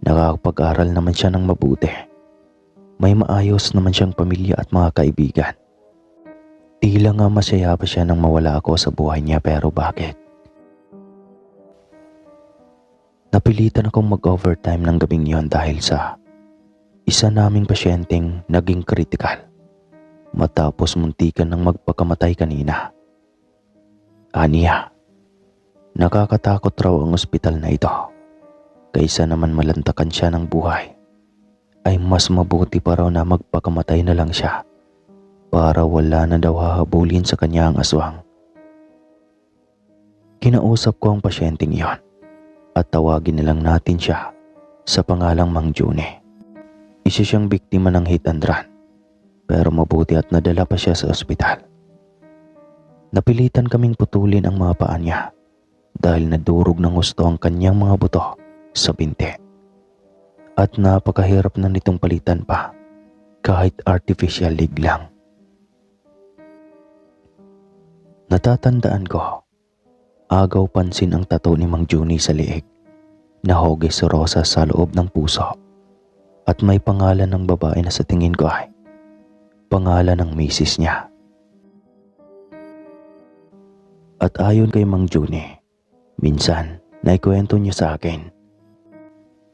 Nakakapag-aral naman siya ng mabuti. May maayos naman siyang pamilya at mga kaibigan. Tila nga masaya pa siya nang mawala ako sa buhay niya, pero bakit? Napilitan akong mag-overtime ng gabing yon dahil sa isa naming pasyenteng naging kritikal matapos muntikan ng magpakamatay kanina. Aniya, nakakatakot raw ang ospital na ito. Kaysa naman malantakan siya ng buhay, ay mas mabuti pa raw na magpakamatay na lang siya para wala na daw hahabulin sa kanya ang aswang. Kinausap ko ang pasyenteng iyon at tawagin na lang natin siya sa pangalang Mang Juni. Isa siyang biktima ng hit and run, pero mabuti at nadala pa siya sa ospital. Napilitan kaming putulin ang mga paa niya dahil nadurog ng gusto ang kanyang mga buto sa binti. At napakahirap na nitong palitan pa kahit artificial leg lang. Natatandaan ko, agaw pansin ang tattoo ni Mang Juni sa liig na hugis rosa sa loob ng puso at may pangalan ng babae na sa tingin ko ay pangalan ng misis niya. At ayon kay Mang Juni, minsan naikwento niya sa akin,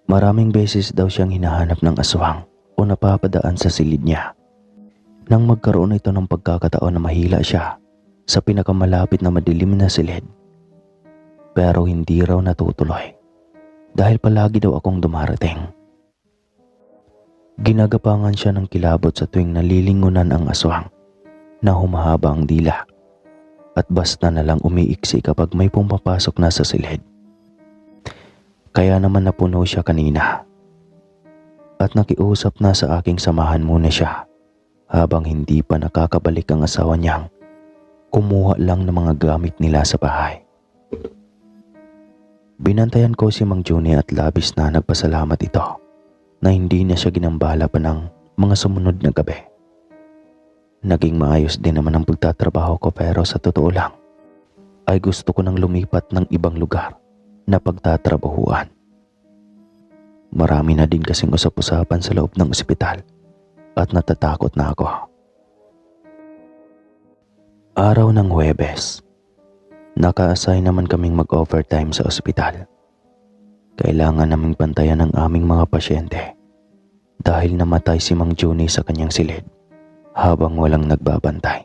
maraming beses daw siyang hinahanap ng aswang o napapadaan sa silid niya. Nang magkaroon ito ng pagkakataon na mahila siya sa pinakamalapit na madilim na silid. Pero hindi raw natutuloy dahil palagi daw akong dumarating. Ginagapangan siya ng kilabot sa tuwing nalilingunan ang aswang na humahaba ang dila at basta na lang umiiksi kapag may pumapasok na sa silid. Kaya naman napuno siya kanina at nakiusap na sa aking samahan muna siya habang hindi pa nakakabalik ang asawa niyang kumuha lang ng mga gamit nila sa bahay. Binantayan ko si Mang Juni at labis na nagpasalamat ito na hindi na siya ginambala pa ng mga sumunod na gabi. Naging maayos din naman ang pagtatrabaho ko, pero sa totoo lang ay gusto ko nang lumipat ng ibang lugar na pagtatrabahuan. Marami na din kasing usap-usapan sa loob ng ospital at natatakot na ako. Araw ng Huwebes. Naka-assign naman kaming mag-overtime sa ospital. Kailangan naming pantayan ang aming mga pasyente dahil namatay si Mang Juni sa kanyang silid habang walang nagbabantay.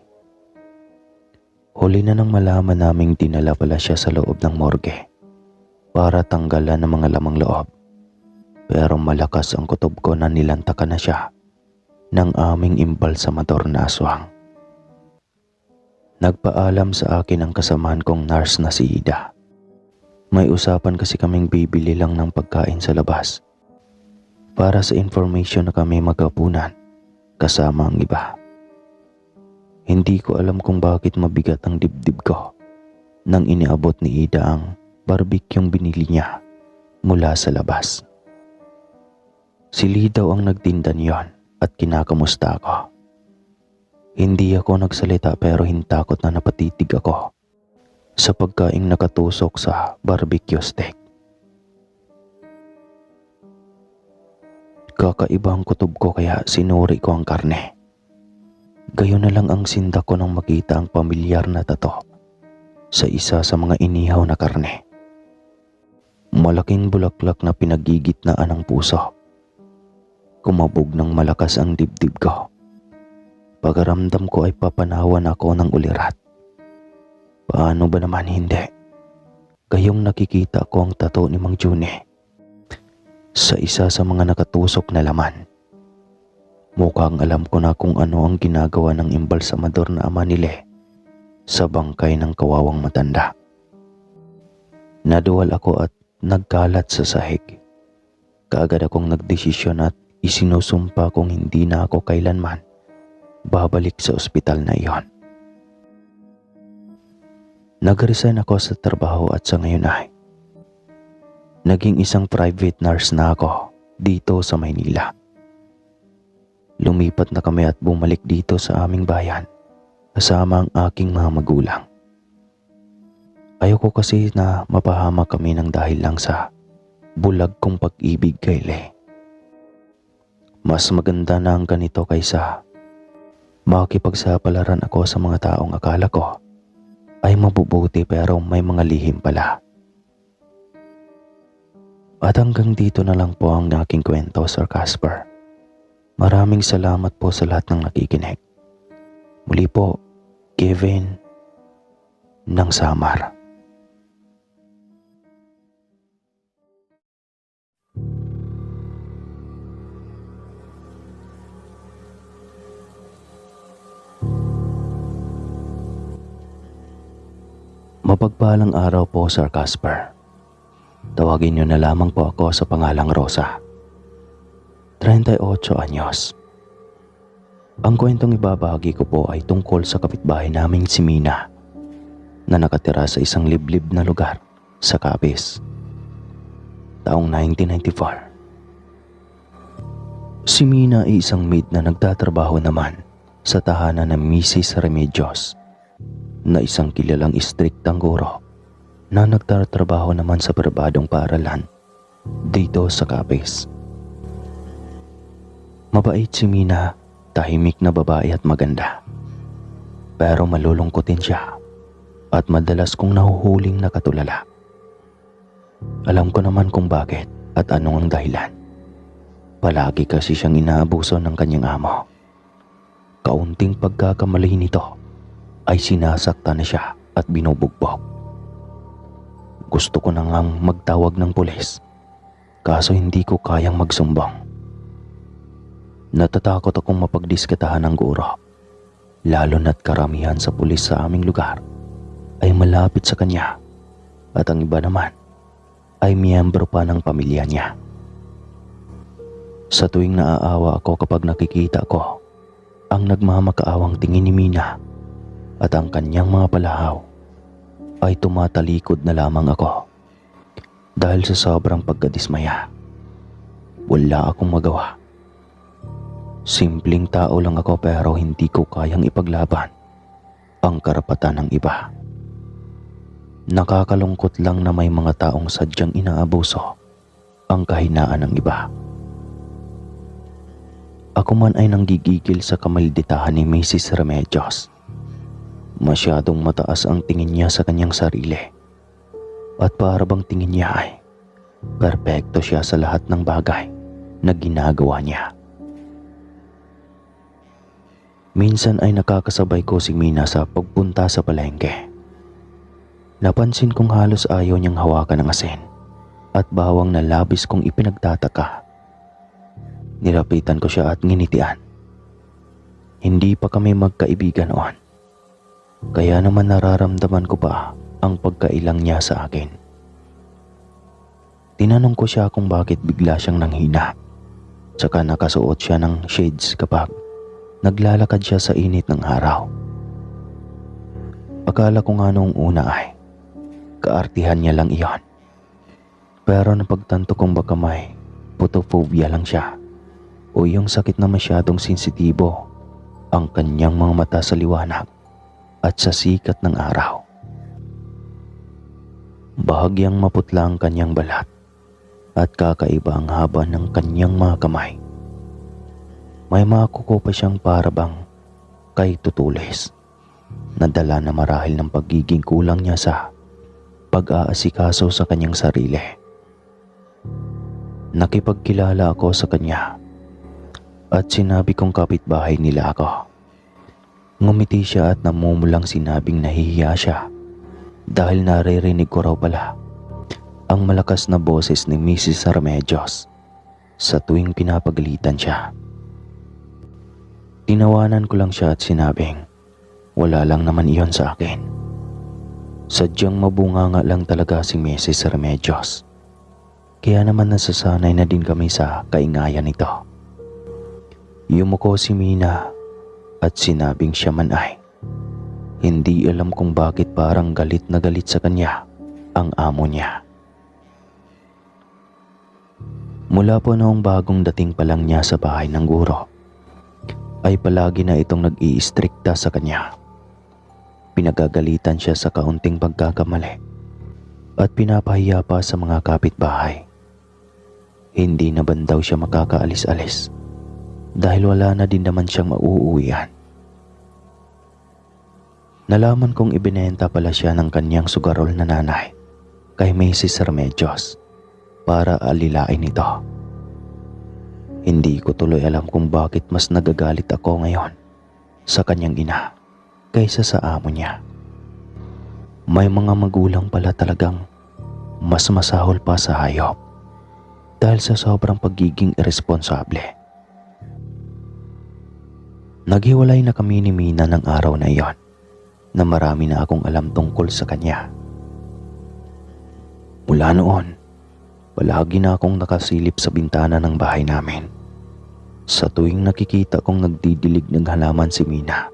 Huli na nang malaman naming dinala pala siya sa loob ng morgue para tanggalan ng mga lamang loob. Pero malakas ang kutob ko na nilantakan na siya ng aming imbalsamador na aswang. Nagpaalam sa akin ang kasamahan kong nurse na si Ida. May usapan kasi kaming bibili lang ng pagkain sa labas para sa information na kami magkapunan kasama ang iba. Hindi ko alam kung bakit mabigat ang dibdib ko nang iniabot ni Ida ang barbecueng binili niya mula sa labas. Si Lee daw ang nagtinda niyon at kinakamusta ako. Hindi ako nagsalita pero hintakot na napatitig ako sa pagkaing nakatusok sa barbecue steak. Kakaibang kutob ko kaya sinuri ko ang karne. Gayon na lang ang sinda ko nang makita ang pamilyar na tato sa isa sa mga inihaw na karne. Malaking bulaklak na pinagigitnaan ng puso. Kumabog ng malakas ang dibdib ko. Pagaramdam ko ay papanawan ako ng ulirat. Paano ba naman hindi? Gayong nakikita ko ang tato ni Mang Juni sa isa sa mga nakatusok na laman. Mukhang alam ko na kung ano ang ginagawa ng imbalsamador na ama ni Lee sa bangkay ng kawawang matanda. Naduwal ako at nagkalat sa sahig. Kaagad akong nagdesisyon at isinusumpa kong hindi na ako kailanman babalik sa ospital na iyon. Nag-resign ako sa trabaho at sa ngayon ay naging isang private nurse na ako dito sa Maynila. Lumipat na kami at bumalik dito sa aming bayan kasama ang aking mga magulang. Ayoko kasi na mapahamak kami ng dahil lang sa bulag kong pag-ibig kay Lee. Mas maganda na ang ganito kaysa makipagsapalaran ako sa mga taong akala ko ay mabubuti pero may mga lihim pala. At hanggang dito na lang po ang aking kwento, Sir Casper. Maraming salamat po sa lahat ng nakikinig. Muli po, Kevin ng Samar. Mapagpalang araw po, Sir Casper. Tawagin niyo na lamang po ako sa pangalang Rosa. 38 anyos. Ang kwentong ibabahagi ko po ay tungkol sa kapitbahay naming si Mina na nakatira sa isang liblib na lugar sa Capiz. Taong 1994. Si Mina ay isang maid na nagtatrabaho naman sa tahanan ng Mrs. Remedios na isang kilalang istriktang guro na nagtatrabaho naman sa pribadong paaralan dito sa Capiz. Mabait si Mina, tahimik na babae at maganda. Pero malulungkutin siya at madalas kong nahuhuling nakatulala. Alam ko naman kung bakit at anong ang dahilan. Palagi kasi siyang inaabuso ng kanyang amo. Kaunting pagkakamali nito ay sinasaktan na siya at binubugbog. Gusto ko na ngang magtawag ng pulis, kaso hindi ko kayang magsumbong. Natatakot akong mapagdiskatahan ng guro, lalo na't karamihan sa pulis sa aming lugar ay malapit sa kanya at ang iba naman ay miyembro pa ng pamilya niya. Sa tuwing naaawa ako kapag nakikita ko ang nagmamakaawang tingin ni Mina at ang kanyang mga palahaw, ay tumatalikod na lamang ako dahil sa sobrang pagkadismaya. Wala akong magawa. Simpleng tao lang ako pero hindi ko kayang ipaglaban ang karapatan ng iba. Nakakalungkot lang na may mga taong sadyang inaabuso ang kahinaan ng iba. Ako man ay nanggigigil sa kamalditahan ni Mrs. Remedios. Masyadong mataas ang tingin niya sa kanyang sarili. At para bang tingin niya ay perpekto siya sa lahat ng bagay na ginagawa niya. Minsan ay nakakasabay ko si Mina sa pagpunta sa palengke. Napansin kong halos ayaw niyang hawakan ng asin at bawang na labis kong ipinagtataka. Nilapitan ko siya at nginitian. Hindi pa kami magkaibigan noon. Kaya naman nararamdaman ko pa ang pagkailang niya sa akin. Tinanong ko siya kung bakit bigla siyang nanghina. Tsaka nakasuot siya ng shades kapag naglalakad siya sa init ng araw. Akala ko nga noong una ay kaartihan niya lang iyon. Pero napagtanto kong baka may photophobia lang siya o yung sakit na masyadong sensitibo ang kanyang mga mata sa liwanag at sa sikat ng araw. Bahagyang maputla ang kanyang balat at kakaiba ang haba ng kanyang mga kamay. May mga kuko pa siyang parabang kay tutulis, nadala na marahil ng pagiging kulang niya sa pag-aasikaso sa kanyang sarili. Nakipagkilala ako sa kanya at sinabi kong kapitbahay nila ako. Ngumiti siya at namumulang sinabing nahihiya siya dahil naririnig ko raw pala ang malakas na boses ni Mrs. Remedios sa tuwing pinapagalitan siya. Tinawanan ko lang siya at sinabing wala lang naman iyon sa akin. Sadyang mabunganga lang talaga si Mrs. Remedios. Kaya naman nasasanay na din kami sa kaingayan nito. Yumuko si Mina at sinabing siya man ay hindi alam kung bakit parang galit na galit sa kanya ang amo niya. Mula po noong bagong dating pa lang niya sa bahay ng guro, ay palagi na itong nag-iistrikta sa kanya. Pinagagalitan siya sa kaunting pagkakamali at pinapahiya pa sa mga kapitbahay. Hindi na ban daw siya makakaalis-alis dahil wala na din naman siyang mauuwian. Nalaman kong ibinenta pala siya ng kanyang sugarol na nanay kay Mrs. Remedios para alilain ito. Hindi ko tuloy alam kung bakit mas nagagalit ako ngayon sa kanyang ina kaysa sa amo niya. May mga magulang pala talagang mas masahol pa sa hayop dahil sa sobrang pagiging irresponsable. Naghiwalay na kami ni Mina ng araw na iyon na marami na akong alam tungkol sa kanya. Mula noon, palagi na akong nakasilip sa bintana ng bahay namin. Sa tuwing nakikita kong nagdidilig ng halaman si Mina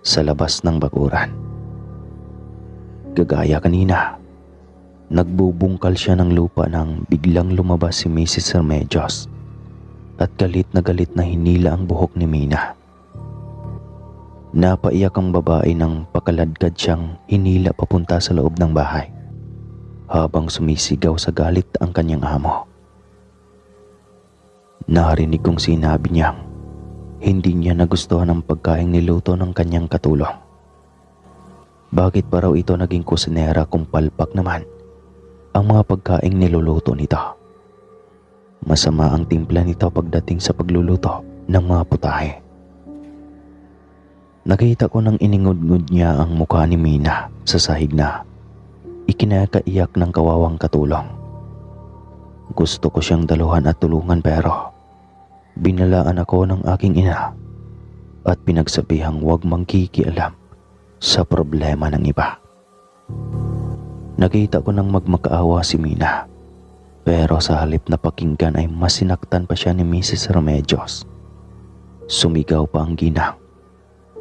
sa labas ng bakuran. Gagaya kanina, nagbubungkal siya ng lupa nang biglang lumabas si Mrs. Remedios at galit na hinila ang buhok ni Mina. Napaiyak ang babae nang pakaladkad siyang hinila papunta sa loob ng bahay habang sumisigaw sa galit ang kanyang amo. Narinig kong sinabi niyang hindi niya nagustuhan ang pagkaing niluto ng kanyang katulong. Bakit pa raw ito naging kusinera kung palpak naman ang mga pagkaing niluluto nito? Masama ang timpla nito pagdating sa pagluluto ng mga putahe. Nakita ko nang iningud-ngud niya ang mukha ni Mina sa sahig na ikinakaiyak ng kawawang katulong. Gusto ko siyang daluhan at tulungan pero binalaan ako ng aking ina at pinagsabihang huwag mangkikialam sa problema ng iba. Nakita ko nang magmakaawa si Mina pero sa halip na pakinggan ay mas sinaktan pa siya ni Mrs. Remedios. Sumigaw pa ang ginang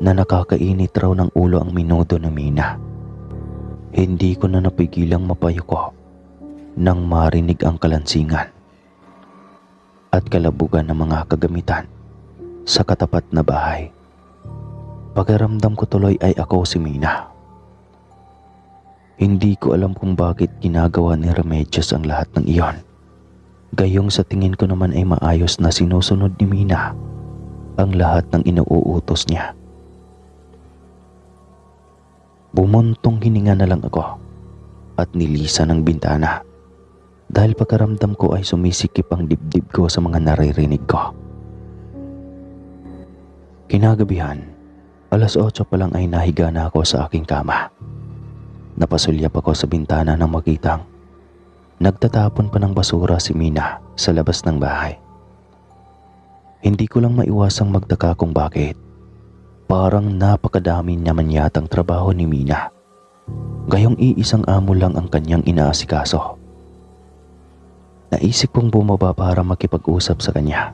na nakakainit raw ng ulo ang minudo ng Mina. Hindi ko na napigilang mapayuko nang marinig ang kalansingan at kalabugan ng mga kagamitan sa katapat na bahay. Pakiramdam ko tuloy ay ako si Mina. Hindi ko alam kung bakit ginagawa ni Remedios ang lahat ng iyon. Gayong sa tingin ko naman ay maayos na sinusunod ni Mina ang lahat ng inuutos niya. Bumuntong hininga na lang ako at nilisan ang bintana dahil pagkaramdam ko ay sumisikip ang dibdib ko sa mga naririnig ko. Kinagabihan, 8:00 pa lang ay nahiga na ako sa aking kama. Napasulyap ako sa bintana nang makitang nagtatapon pa ng basura si Mina sa labas ng bahay. Hindi ko lang maiwasang magtaka kung bakit. Parang napakadami naman yatang trabaho ni Mina. Gayong iisang amo lang ang kanyang inaasikaso. Naisip kong bumaba para makipag-usap sa kanya.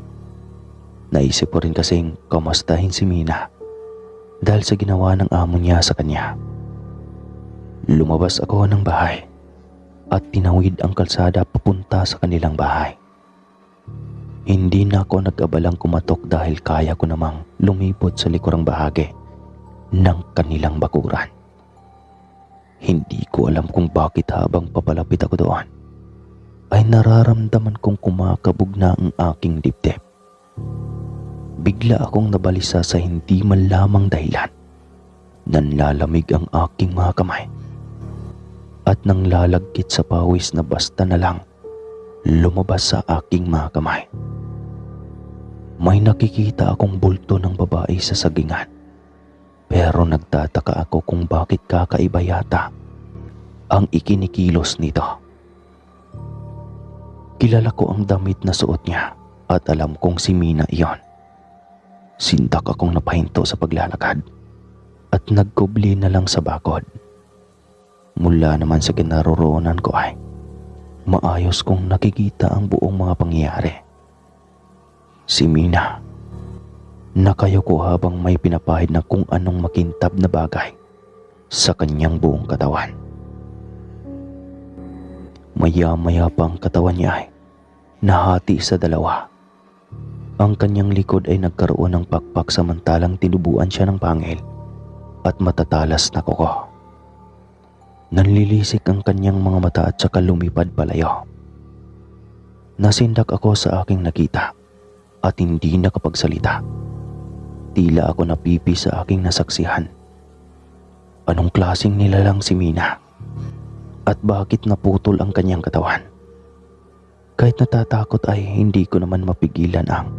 Naisip ko rin kasing kamustahin si Mina dahil sa ginawa ng amo niya sa kanya. Lumabas ako ng bahay at tinawid ang kalsada papunta sa kanilang bahay. Hindi na ako nag-abalang kumatok dahil kaya ko namang lumipot sa likurang bahagi ng kanilang bakuran. Hindi ko alam kung bakit habang papalapit ako doon ay nararamdaman kong kumakabog na ang aking dibdib. Bigla akong nabalisa sa hindi man lamang dahilan. Nanlalamig ang aking mga kamay at nang lalagkit sa pawis na basta na lang lumabas sa aking mga kamay. May nakikita akong bulto ng babae sa sagingan. Pero nagtataka ako kung bakit kakaiba yata ang ikinikilos nito. Kilala ko ang damit na suot niya at alam kong si Mina iyon. Sintak akong napahinto sa paglalakad at nagkubli na lang sa bakod. Mula naman sa kinaroroonan ko ay maayos kong nakikita ang buong mga pangyayari. Si Mina, nakayo ko habang may pinapahid na kung anong makintab na bagay sa kanyang buong katawan. Maya-maya pa ang katawan niya ay nahati sa dalawa. Ang kanyang likod ay nagkaroon ng pakpak samantalang tinubuan siya ng pangil at matatalas na kuko. Nanlilisik ang kanyang mga mata at saka lumipad palayo. Nasindak ako sa aking nakita at hindi nakapagsalita. Tila ako napipi sa aking nasaksihan. Anong klaseng nilalang si Mina? At bakit naputol ang kanyang katawan? Kahit natatakot ay hindi ko naman mapigilan ang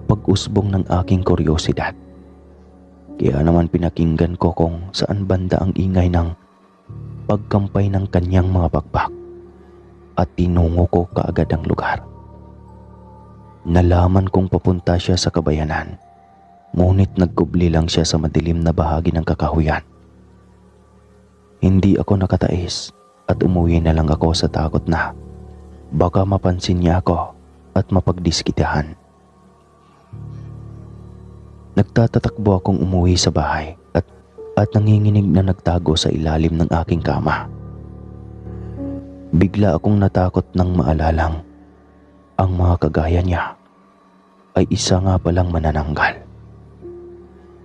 pag-usbong ng aking kuryosidad. Kaya naman pinakinggan ko kung saan banda ang ingay ng pagkampay ng kanyang mga pakpak at tinungo ko kaagad ang lugar. Nalaman kong papunta siya sa kabayanan, ngunit nagkubli lang siya sa madilim na bahagi ng kakahuyan. Hindi ako nakatais at umuwi na lang ako sa takot na baka mapansin niya ako at mapagdiskitahan. Nagtatatakbo akong umuwi sa bahay at nanginginig na nagtago sa ilalim ng aking kama. Bigla akong natakot nang maalalang ang mga kagaya niya ay isa nga palang manananggal.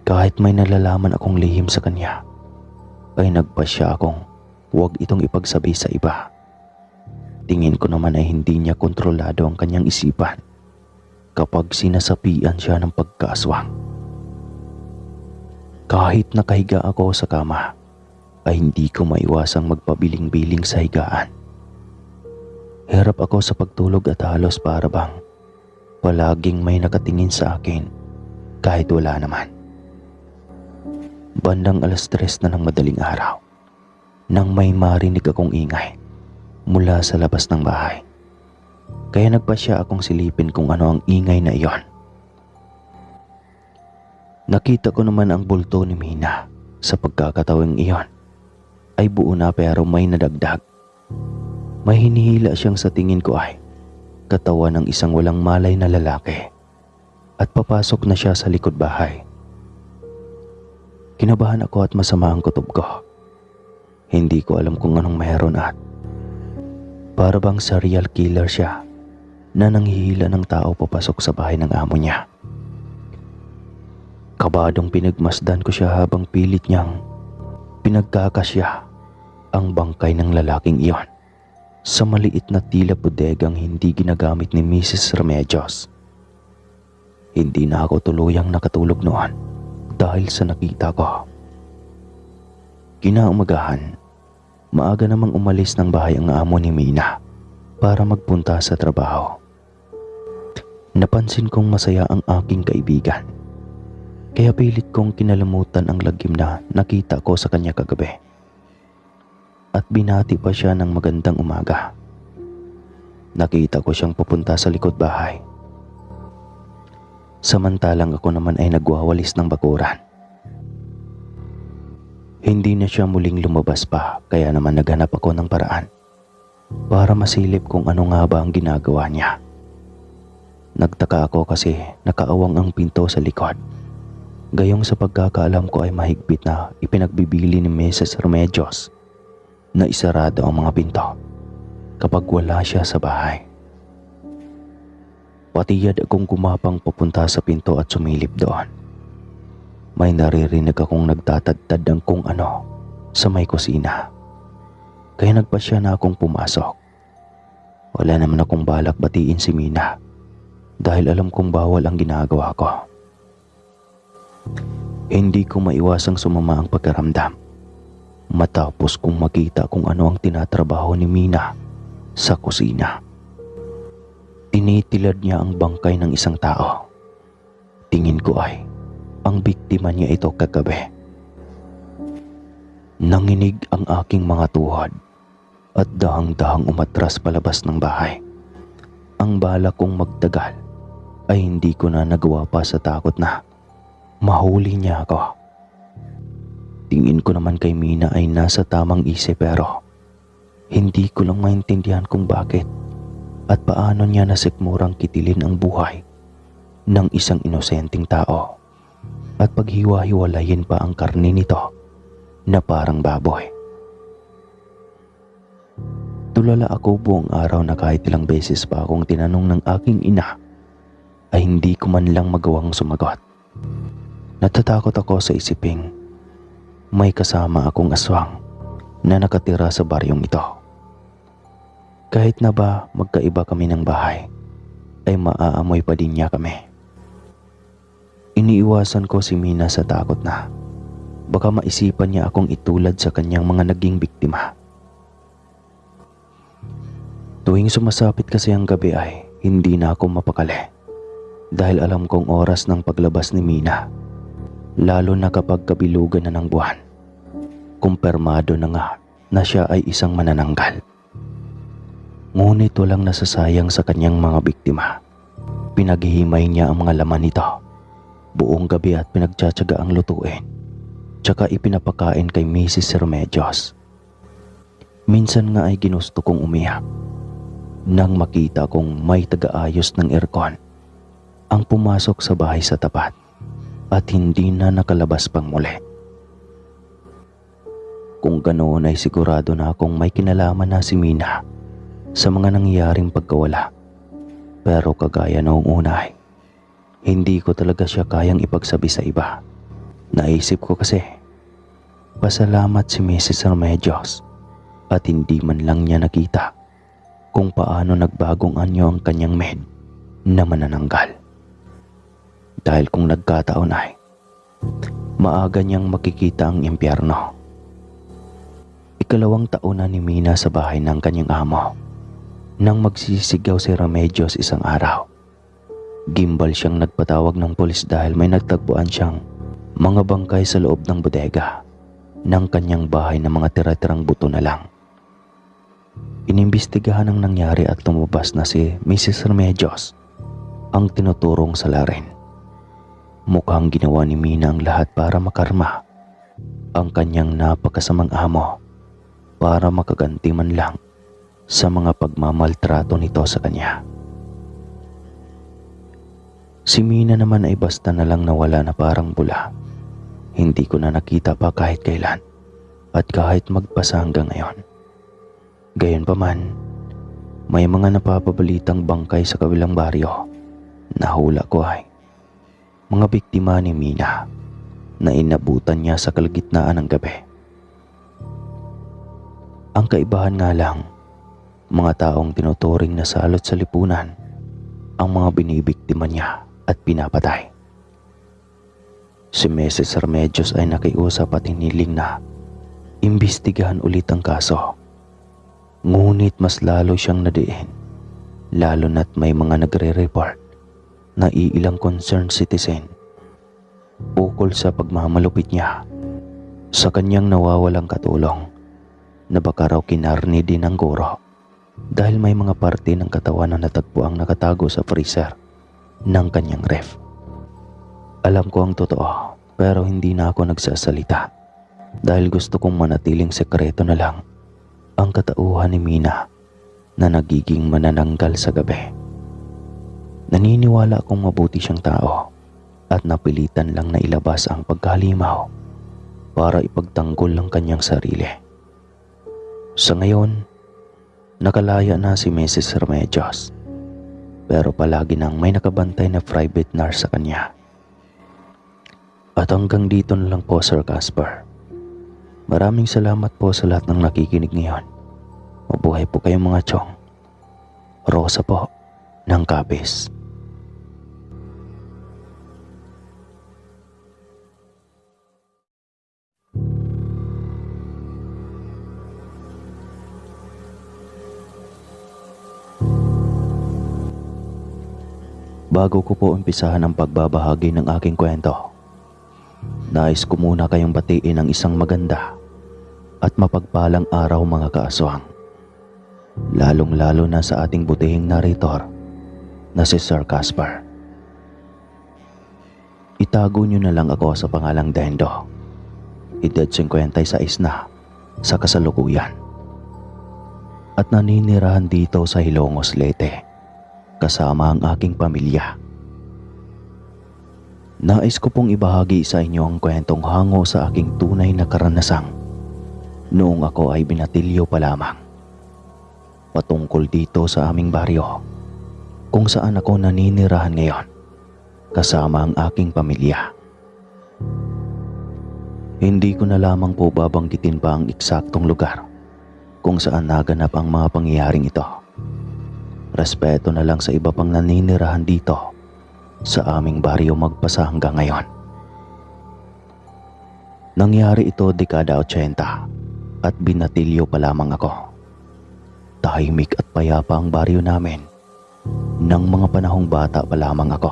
Kahit may nalalaman akong lihim sa kanya, ay nagpasya akong huwag itong ipagsabi sa iba. Tingin ko naman ay hindi niya kontrolado ang kanyang isipan kapag sinasapian siya ng pagkaaswang. Kahit nakahiga ako sa kama, ay hindi ko maiwasang magpabiling-biling sa higaan. Hirap ako sa pagtulog at halos para bang palaging may nakatingin sa akin kahit wala naman. Bandang 3:00 na ng madaling araw nang may marinig akong ingay mula sa labas ng bahay. Kaya nagpasya akong silipin kung ano ang ingay na iyon. Nakita ko naman ang bulto ni Mina. Sa pagkakatawing iyon ay buo na pero may nadagdag. May hinihila siyang sa tingin ko ay katawan ng isang walang malay na lalaki at papasok na siya sa likod bahay. Kinabahan ako at masama ang kutob ko. Hindi ko alam kung anong meron at para bang serial killer siya na nanghihila ng tao papasok sa bahay ng amo niya. Kabadong pinagmasdan ko siya habang pilit niyang pinagkakasya ang bangkay ng lalaking iyon sa maliit na tila bodegang hindi ginagamit ni Mrs. Remedios. Hindi na ako tuluyang nakatulog noon dahil sa nakita ko. Kinaumagahan, maaga namang umalis ng bahay ang amo ni Mina para magpunta sa trabaho. Napansin kong masaya ang aking kaibigan, kaya pilit kong kinalamutan ang lagim na nakita ko sa kanya kagabi. At binati pa siya ng magandang umaga. Nakita ko siyang pupunta sa likod bahay. Samantalang ako naman ay nagwawalis ng bakuran. Hindi na siya muling lumabas pa, kaya naman naghanap ako ng paraan para masilip kung ano nga ba ang ginagawa niya. Nagtaka ako kasi nakaawang ang pinto sa likod. Gayong sa pagkakaalam ko ay mahigpit na ipinagbibili ni Mrs. Remedios na isarado ang mga pinto kapag wala siya sa bahay. Patiyad akong gumapang papunta sa pinto at sumilip doon. May naririnig akong nagtatadtad ng kung ano sa may kusina. Kaya nagpasya na akong pumasok. Wala naman akong balak batiin si Mina dahil alam kong bawal ang ginagawa ko. Hindi ko maiwasang sumama ang pagkaramdam matapos kong makita kung ano ang tinatrabaho ni Mina sa kusina. Tinitilad niya ang bangkay ng isang tao. Tingin ko ay ang biktima niya ito kagabi. Nanginig ang aking mga tuhod at dahang-dahang umatras palabas ng bahay. Ang bala kong magtagal ay hindi ko na nagawa pa sa takot na mahuli niya ako. Tingin ko naman kay Mina ay nasa tamang isip pero hindi ko lang maintindihan kung bakit at paano niya nasikmurang kitilin ang buhay ng isang inosenteng tao at paghiwa-hiwalayin pa ang karne nito na parang baboy. Tulala ako buong araw na kahit ilang beses pa akong tinanong ng aking ina ay hindi ko man lang magawang sumagot. Natatakot ako sa isiping may kasama akong aswang na nakatira sa baryong ito. Kahit na ba magkaiba kami ng bahay, ay maaamoy pa din niya kami. Iniiwasan ko si Mina sa takot na baka maisipan niya akong itulad sa kanyang mga naging biktima. Tuwing sumasapit kasi ang gabi ay hindi na ako mapakali dahil alam kong oras ng paglabas ni Mina, lalo na kapag kabilugan na ng buwan. Kumpirmado na nga na siya ay isang manananggal. Ngunit walang nasasayang sa kanyang mga biktima. Pinaghihimay niya ang mga laman nito buong gabi at pinagtsatsaga ang lutuin, tsaka ipinapakain kay Mrs. Remedios. Minsan nga ay ginusto kong umiyak nang makita kong may taga-ayos ng aircon ang pumasok sa bahay sa tapat at hindi na nakalabas pang muli. Kung ganoon ay sigurado na akong may kinalaman na si Mina sa mga nangyayaring pagkawala. Pero kagaya noong una ay hindi ko talaga siya kayang ipagsabi sa iba. Naisip ko kasi pasalamat si Mrs. Remedios at hindi man lang niya nakita kung paano nagbagong anyo ang kanyang maid na manananggal. Dahil kung nagkataon ay maaga niyang makikita ang impyerno. Ikalawang taon na ni Mina sa bahay ng kanyang amo nang magsisigaw si Remedios isang araw. Gimbal siyang nagpatawag ng pulis dahil may nagtagpuan siyang mga bangkay sa loob ng bodega ng kanyang bahay na mga tira-tirang buto na lang. Inimbestigahan ang nangyari at lumabas na si Mrs. Remedios ang tinuturong salarin. Mukhang ginawa ni Mina ang lahat para makarma ang kanyang napakasamang amo para makaganti man lang sa mga pagmamaltrato nito sa kanya. Si Mina naman ay basta na lang nawala na parang bula. Hindi ko na nakita pa kahit kailan at kahit magpasa hanggang ngayon. Gayunpaman, may mga napapabalitang bangkay sa kabilang baryo na hula ko ay mga biktima ni Mina na inabutan niya sa kalagitnaan ng gabi. Ang kaibahan nga lang, mga taong tinuturing na salot sa lipunan ang mga binibiktima niya at pinapatay. Si Mrs. Remedios ay nakiusap at hiniling na imbestigahan ulit ang kaso. Ngunit mas lalo siyang nadiin, lalo na't may mga nagre-report na iilang concerned citizen ukol sa pagmamalupit niya sa kanyang nawawalang katulong na baka raw kinarni din ng guro dahil may mga parte ng katawan na natagpuang nakatago sa freezer ng kanyang ref. Alam ko ang totoo pero hindi na ako nagsasalita dahil gusto kong manatiling sekreto na lang ang katauhan ni Mina na nagiging manananggal sa gabi. Naniniwala akong mabuti siyang tao at napilitan lang na ilabas ang pagkalimaw para ipagtanggol ang kanyang sarili. Sa ngayon, nakalaya na si Mrs. Remedios pero palagi nang may nakabantay na private nurse sa kanya. At hanggang dito na lang po, Sir Casper. Maraming salamat po sa lahat ng nakikinig ngayon. Mabuhay po kayong mga tiyong. Rosa po ng Cabis. Bago ko po umpisahan ang pagbabahagi ng aking kwento, nais ko muna kayong batiin ng isang maganda at mapagpalang araw mga kaaswang. Lalong-lalo na sa ating butihing narrator na si Sir Casper. Itago niyo na lang ako sa pangalang Dendo. Edad 56 na sa kasalukuyan. At naninirahan dito sa Hilongos, Leyte kasama ang aking pamilya. Nais ko pong ibahagi sa inyo ang kwentong hango sa aking tunay na karanasang noong ako ay binatilyo pa lamang. Patungkol dito sa aming baryo kung saan ako naninirahan ngayon kasama ang aking pamilya. Hindi ko na lamang po babanggitin pa ang eksaktong lugar kung saan naganap ang mga pangyayaring ito. Respeto na lang sa iba pang naninirahan dito sa aming baryo magpasa hanggang ngayon. Nangyari ito dekada 80 at binatilyo pa lamang ako. Tahimik at payapa ang baryo namin nang mga panahong bata pa lamang ako.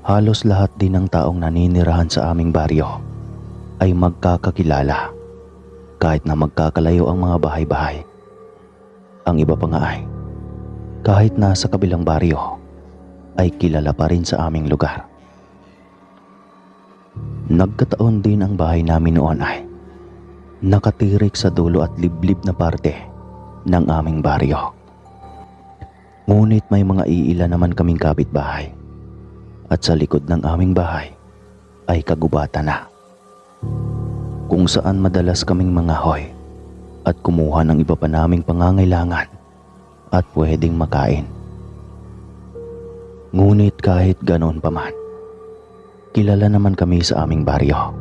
Halos lahat din ng taong naninirahan sa aming baryo ay magkakakilala kahit na magkakalayo ang mga bahay-bahay. Ang iba pa nga ay kahit nasa kabilang baryo ay kilala pa rin sa aming lugar. Nagkataon din ang bahay namin noon ay nakatirik sa dulo at liblib na parte ng aming baryo. Ngunit may mga iila naman kaming kapitbahay at sa likod ng aming bahay ay kagubatan na kung saan madalas kaming mangahoy at kumuha ng iba pa naming pangangailangan at pwedeng makain. Ngunit kahit ganoon pa man, kilala naman kami sa aming baryo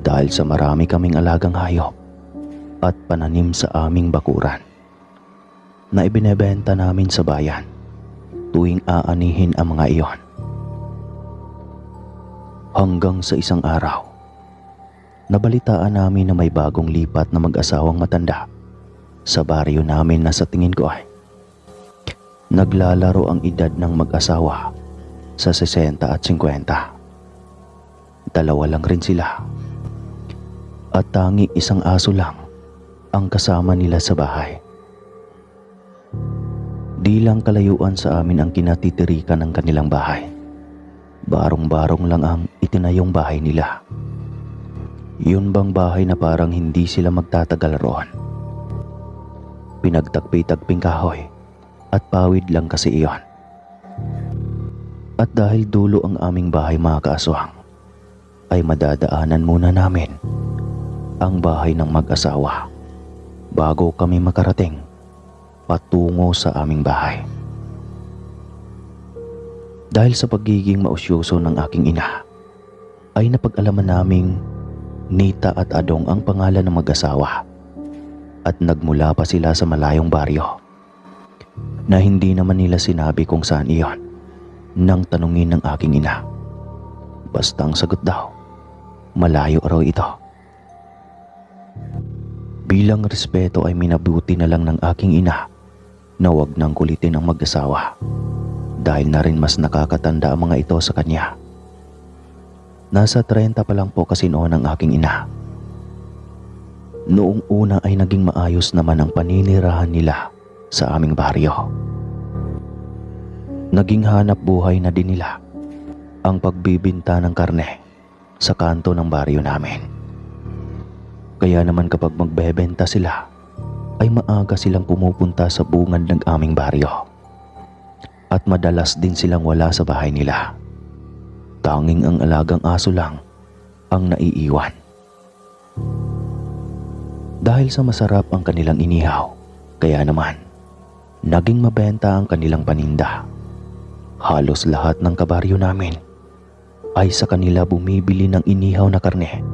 dahil sa marami kaming alagang hayop at pananim sa aming bakuran na ibinebenta namin sa bayan tuwing aanihin ang mga iyon. Hanggang sa isang araw, nabalitaan namin na may bagong lipat na mag-asawang matanda sa baryo namin na sa tingin ko ay naglalaro ang edad ng mag-asawa sa 60 at 50. Dalawa lang rin sila at tangi isang aso lang ang kasama nila sa bahay. Di lang kalayuan sa amin ang kinatitirikan ng kanilang bahay. Barong-barong lang ang itinayong bahay nila. Yun bang bahay na parang hindi sila magtatagal roon? Pinagtagpi-tagping kahoy at pawid lang kasi iyon. At dahil dulo ang aming bahay mga kaaswang, ay madadaanan muna namin ang bahay ng mag-asawa bago kami makarating patungo sa aming bahay. Dahil sa pagiging mausyoso ng aking ina, ay napag-alaman naming Nita at Adong ang pangalan ng mag-asawa at nagmula pa sila sa malayong baryo na hindi naman nila sinabi kung saan iyon nang tanungin ng aking ina. Basta ang sagot daw, malayo raw ito. Bilang respeto ay minabuti na lang ng aking ina na wag nang kulitin ang mag-asawa dahil na rin mas nakakatanda ang mga ito sa kanya. Nasa 30 pa lang po kasi noon ang aking ina. Noong una ay naging maayos naman ang paninirahan nila sa aming baryo. Naging hanap buhay na din nila ang pagbibinta ng karne sa kanto ng baryo namin. Kaya naman kapag magbebenta sila, ay maaga silang pumupunta sa bungad ng aming baryo. At madalas din silang wala sa bahay nila. Tanging ang alagang aso lang ang naiiwan. Dahil sa masarap ang kanilang inihaw, kaya naman naging mabenta ang kanilang paninda. Halos lahat ng kabaryo namin ay sa kanila bumibili ng inihaw na karne,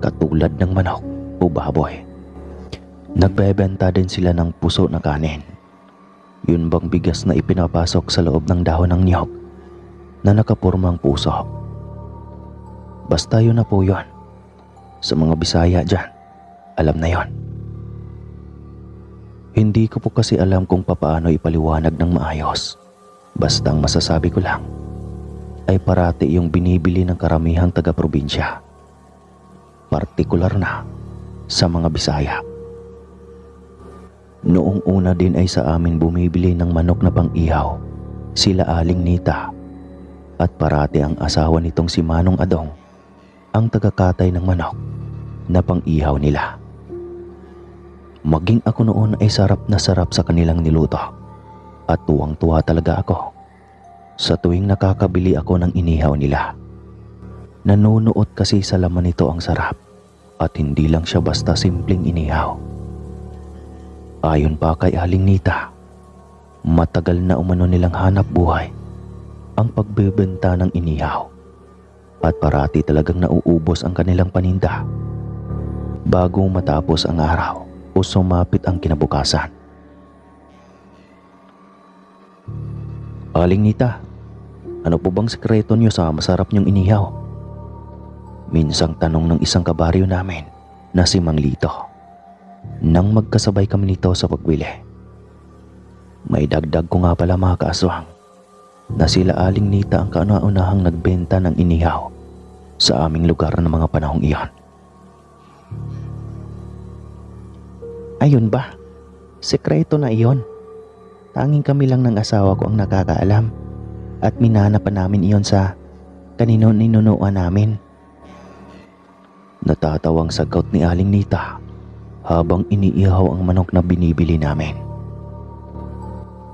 katulad ng manok o baboy. Nagbebenta din sila ng puso na kanin. Yun bang bigas na ipinapasok sa loob ng dahon ng niyog na nakapurmang puso. Basta yun na po yun. Sa mga Bisaya dyan, alam na yon. Hindi ko po kasi alam kung papaano ipaliwanag ng maayos. Basta ang masasabi ko lang ay parati yung binibili ng karamihang taga-probinsya. Partikular na sa mga Bisaya. Noong una din ay sa amin bumibili ng manok na pang-ihaw sila Aling Nita at parati ang asawa nitong si Manong Adong ang tagakatay ng manok na pang-ihaw nila. Maging ako noon ay sarap na sarap sa kanilang niluto at tuwang-tuwa talaga ako sa tuwing nakakabili ako ng inihaw nila. Nanunuot kasi sa laman nito ang sarap at hindi lang siya basta simpleng inihaw. Ayon pa kay Aling Nita, matagal na umano nilang hanap buhay ang pagbebenta ng inihaw at parati talagang nauubos ang kanilang paninda bago matapos ang araw o sumapit ang kinabukasan. Aling Nita, ano po bang sekreto niyo sa masarap niyong inihaw? Minsang tanong ng isang kabaryo namin na si Mang Lito nang magkasabay kami nito sa pagbili. May dagdag ko nga pala mga kaaswang na sila Aling Nita ang kauna-unahang nagbenta ng inihaw sa aming lugar ng mga panahong iyon. Ayun ba? Sekreto na iyon. Tanging kami lang ng asawa ko ang nakakaalam at minana pa namin iyon sa kanino-ninunuan namin. Natatawang sagot ni Aling Nita habang iniihaw ang manok na binibili namin.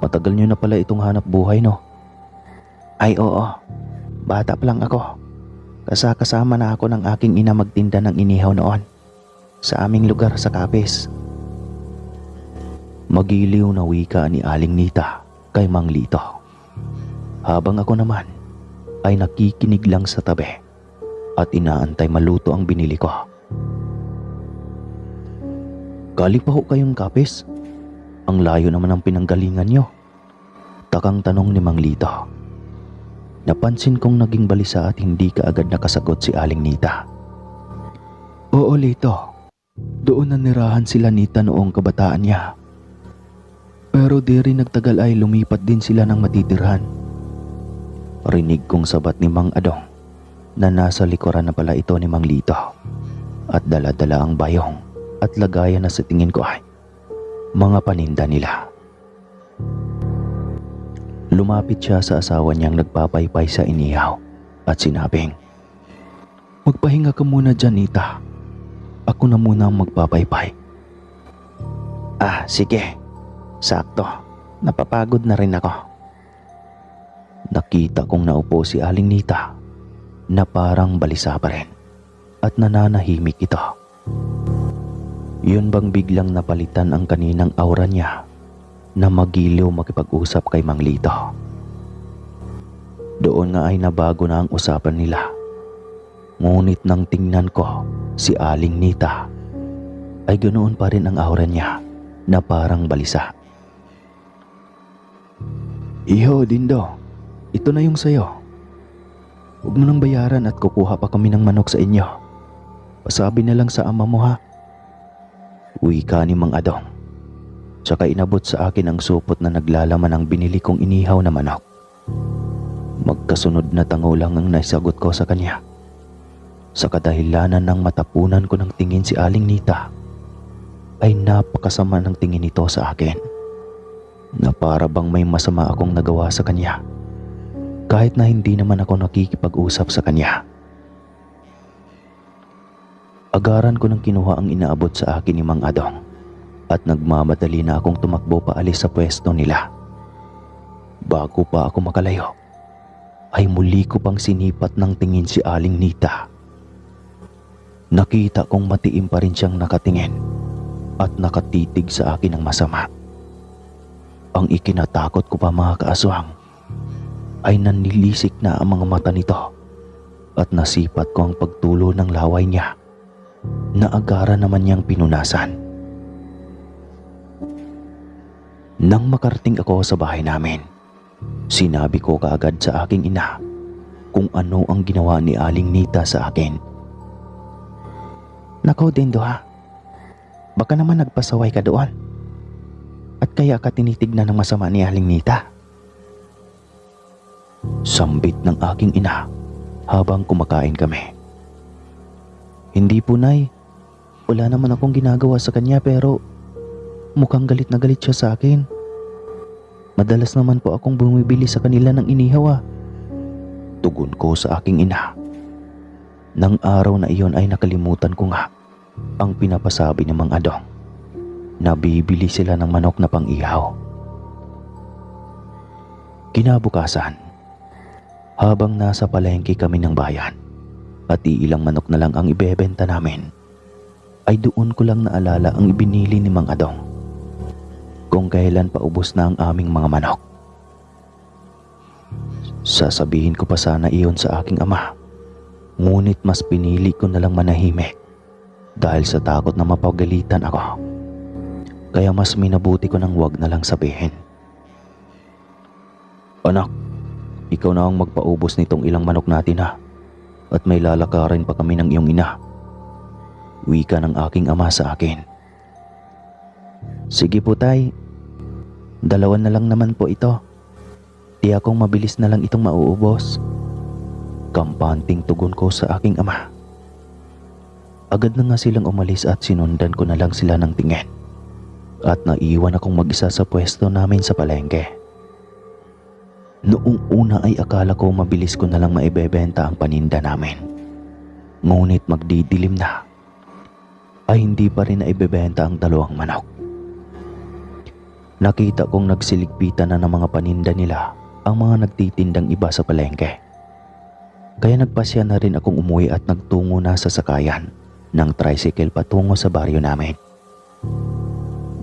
Matagal niyo na pala itong hanap buhay, no? Ay oo, bata pa lang ako. Kasama na ako ng aking ina magtinda ng inihaw noon sa aming lugar sa Capiz. Magiliw na wika ni Aling Nita kay Mang Lito, habang ako naman ay nakikinig lang sa tabi at inaantay maluto ang binili ko. Galing pa ho kayong Capiz? Ang layo naman ang pinanggalingan nyo. Takang tanong ni Mang Lito. Napansin kong naging balisa at hindi kaagad nakasagot si Aling Nita. Oo, Lito. Doon nanirahan sila Nita noong kabataan niya. Pero di rin nagtagal ay lumipat din sila ng matitirhan. Rinig kong sabat ni Mang Adong na nasa likuran na pala ito ni Mang Lito at dala-dala ang bayong at lagayan na sa tingin ko ay mga paninda nila. Lumapit siya sa asawa niyang nagpapaypay sa inihaw at sinabing, "Magpahinga ka muna dyan, Nita. Ako na muna ang magpapaypay." "Ah, sige. Sakto. Napapagod na rin ako." Nakita kong naupo si Aling Nita na parang balisa pa rin at nananahimik ito. Yun bang biglang napalitan ang kaninang aura niya na magiliw makipag-usap kay Mang Lito. Doon nga ay nabago na ang usapan nila. Ngunit nang tingnan ko si Aling Nita ay ganoon pa rin ang aura niya na parang balisa. Iho, Dindo. Ito na yung sayo. Huwag mo nang bayaran at kukuha pa kami ng manok sa inyo. Pasabi na lang sa ama mo ha. Wika ni Mang Adong. Tsaka inabot sa akin ang supot na naglalaman ng binili kong inihaw na manok. Magkasunod na tango lang ang naisagot ko sa kanya. Sa kadahilanan ng matapunan ko ng tingin si Aling Nita, ay napakasama ng tingin nito sa akin. Na para bang may masama akong nagawa sa kanya. Kahit na hindi naman ako nakikipag-usap sa kanya. Agaran ko nang kinuha ang inaabot sa akin ni Mang Adong at nagmamadali na akong tumakbo paalis sa pwesto nila. Bago pa ako makalayo, ay muli ko pang sinipat ng tingin si Aling Nita. Nakita kong matiim pa rin siyang nakatingin at nakatitig sa akin ng masama. Ang ikinatakot ko pa mga kaaswang ay nanilisik na ang mga mata nito at nasipat ko ang pagtulo ng laway niya na agara naman niyang pinunasan. Nang makarating ako sa bahay namin, sinabi ko kaagad sa aking ina kung ano ang ginawa ni Aling Nita sa akin. Nakaw din ha, baka naman nagpasaway ka doon at kaya ka tinitignan ng masama ni Aling Nita. Sambit ng aking ina habang kumakain kami. Hindi po, Nay. Wala naman akong ginagawa sa kanya pero mukhang galit na galit siya sa akin. Madalas naman po akong bumibili sa kanila ng inihaw. Tugon ko sa aking ina. Nang araw na iyon ay nakalimutan ko nga ang pinapasabi ni Mang Adong na bibili sila ng manok na pang-ihaw. Kinabukasan, habang nasa palengke kami ng bayan at iilang manok na lang ang ibebenta namin, ay doon ko lang naalala ang ibinili ni Mang Adong kung kailan paubos na ang aming mga manok. Sasabihin ko pa sana iyon sa aking ama, ngunit mas pinili ko na lang manahimik dahil sa takot na mapagalitan ako. Kaya mas minabuti ko nang wag na lang sabihin. Anak, ikaw na ang magpaubos nitong ilang manok natin ha, at may lalakarin pa kami ng iyong ina. Wika ng aking ama sa akin. Sige po tay, 2 na lang naman po ito. Di akong mabilis na lang itong mauubos. Kampanting tugon ko sa aking ama. Agad na nga silang umalis at sinundan ko na lang sila ng tingin. At naiwan akong mag-isa sa pwesto namin sa palengke. Noong una ay akala ko mabilis ko na lang maibebenta ang paninda namin. Ngunit magdidilim na, ay hindi pa rin naibebenta ang 2 manok. Nakita kong nagsiligpitan na ng mga paninda nila ang mga nagtitindang iba sa palengke. Kaya nagpasya na rin akong umuwi at nagtungo na sa sakayan ng tricycle patungo sa baryo namin.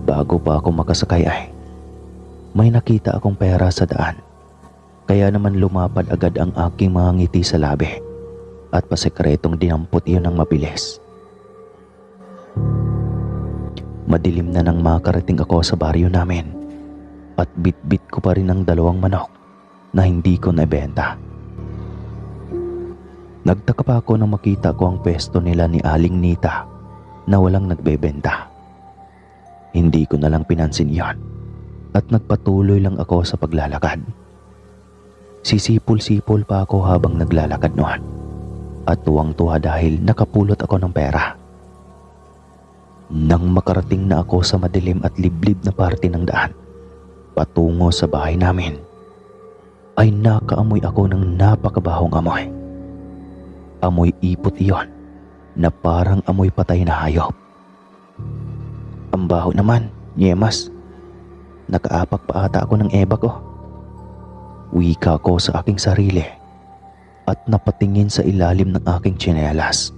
Bago pa ako makasakay ay may nakita akong pera sa daan. Kaya naman lumapad agad ang aking mga ngiti sa labi at pasekretong dinampot iyon ng mabilis. Madilim na nang makarating ako sa baryo namin at bit-bit ko pa rin ang 2 manok na hindi ko naibenta. Nagtaka pa ako nang makita ko ang pwesto nila ni Aling Nita na walang nagbebenta. Hindi ko na lang pinansin iyon at nagpatuloy lang ako sa paglalakad. Sisipol-sipol pa ako habang naglalakad noon at tuwang-tuwa dahil nakapulot ako ng pera. Nang makarating na ako sa madilim at liblib na parte ng daan patungo sa bahay namin, ay nakaamoy ako ng napakabahong amoy. Amoy ipot iyon na parang amoy patay na hayop. Ang baho naman, Nyemas. Nakaapak pa ata ako ng eba ko. Wika ko sa aking sarili at napatingin sa ilalim ng aking tsinelas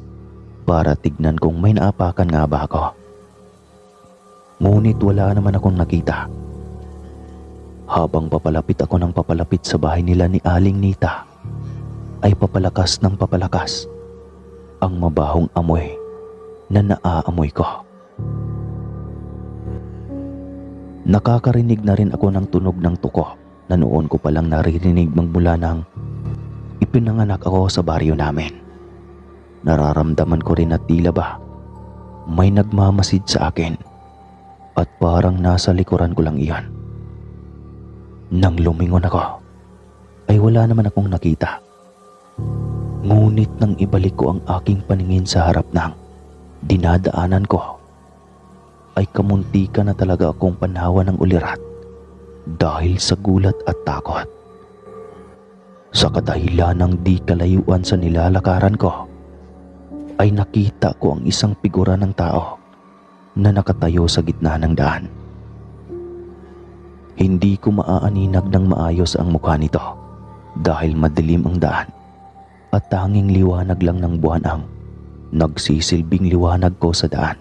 para tignan kung may naapakan nga ba ako. Ngunit wala naman akong nakita. Habang papalapit ako ng papalapit sa bahay nila ni Aling Nita, ay papalakas ng papalakas ang mabahong amoy na naaamoy ko. Nakakarinig na rin ako ng tunog ng tuko na noon ko palang naririnig magmula nang ipinanganak ako sa baryo namin. Nararamdaman ko rin at tila ba may nagmamasid sa akin at parang nasa likuran ko lang iyon. Nang lumingon ako ay wala naman akong nakita. Ngunit nang ibalik ko ang aking paningin sa harap ng dinadaanan ko ay kamuntika na talaga akong panawa ng ulirat dahil sa gulat at takot. Sa kadahilan ng di kalayuan sa nilalakaran ko ay nakita ko ang isang figura ng tao na nakatayo sa gitna ng daan. Hindi ko maaaninag ng maayos ang mukha nito dahil madilim ang daan at tanging liwanag lang ng buwan ang nagsisilbing liwanag ko sa daan.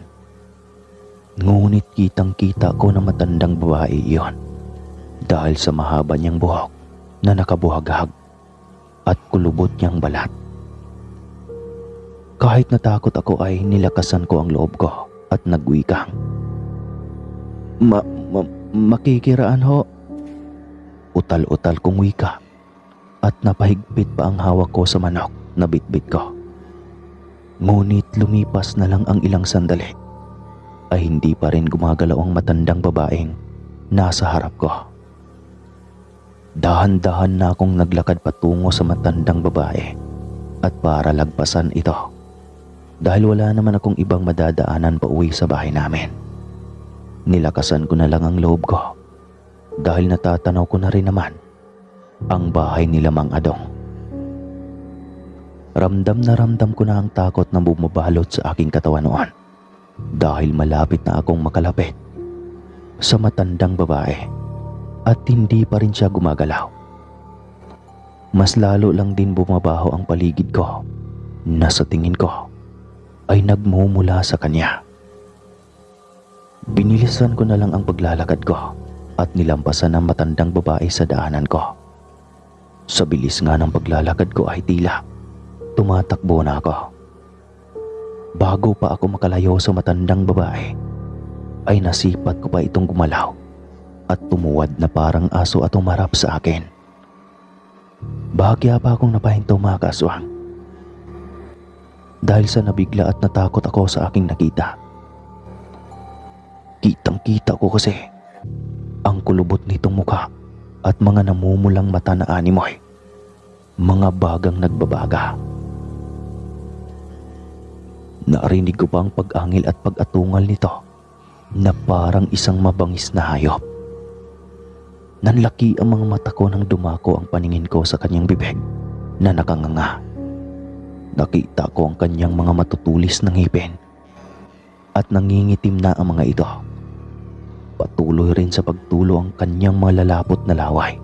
Ngunit kitang-kita ko na matandang babae iyon dahil sa mahaba niyang buhok na nakabuhaghag at kulubot niyang balat. Kahit natakot ako ay nilakasan ko ang loob ko at nagwikang, makikiraan ho. Utal-utal kong wika at napahigpit pa ang hawak ko sa manok na bitbit ko. Ngunit lumipas na lang ang ilang sandali ay hindi pa rin gumagalaw ang matandang babaeng nasa harap ko. Dahan-dahan na akong naglakad patungo sa matandang babae at para lagpasan ito dahil wala naman akong ibang madadaanan pa uwi sa bahay namin. Nilakasan ko na lang ang loob ko dahil natatanaw ko na rin naman ang bahay nila Mang Adong. Ramdam na ramdam ko na ang takot na bumabalot sa aking katawan noon dahil malapit na akong makalapit sa matandang babae at hindi pa rin siya gumagalaw. Mas lalo lang din bumabaho ang paligid ko na sa tingin ko ay nagmumula sa kanya. Binilisan ko na lang ang paglalakad ko at nilampasan ang matandang babae sa daanan ko. Sa bilis nga ng paglalakad ko ay tila tumatakbo na ako. Bago pa ako makalayo sa matandang babae ay nasipat ko pa itong gumalaw at tumuwad na parang aso at umarap sa akin. Bahagya pa akong napahinto mga kaswang dahil sa nabigla at natakot ako sa aking nakita. Kitang-kita ko kasi ang kulubot nitong mukha at mga namumulang mata na animoy, mga bagang nagbabaga. Narinig ko pa ang pag-angil at pag-atungal nito na parang isang mabangis na hayop. Nanlaki ang mga mata ko nang dumako ang paningin ko sa kanyang bibig na nakanganga. Nakita ko ang kanyang mga matutulis na ngipin at nangingitim na ang mga ito. Patuloy rin sa pagtulo ang kanyang mga lalapot na laway.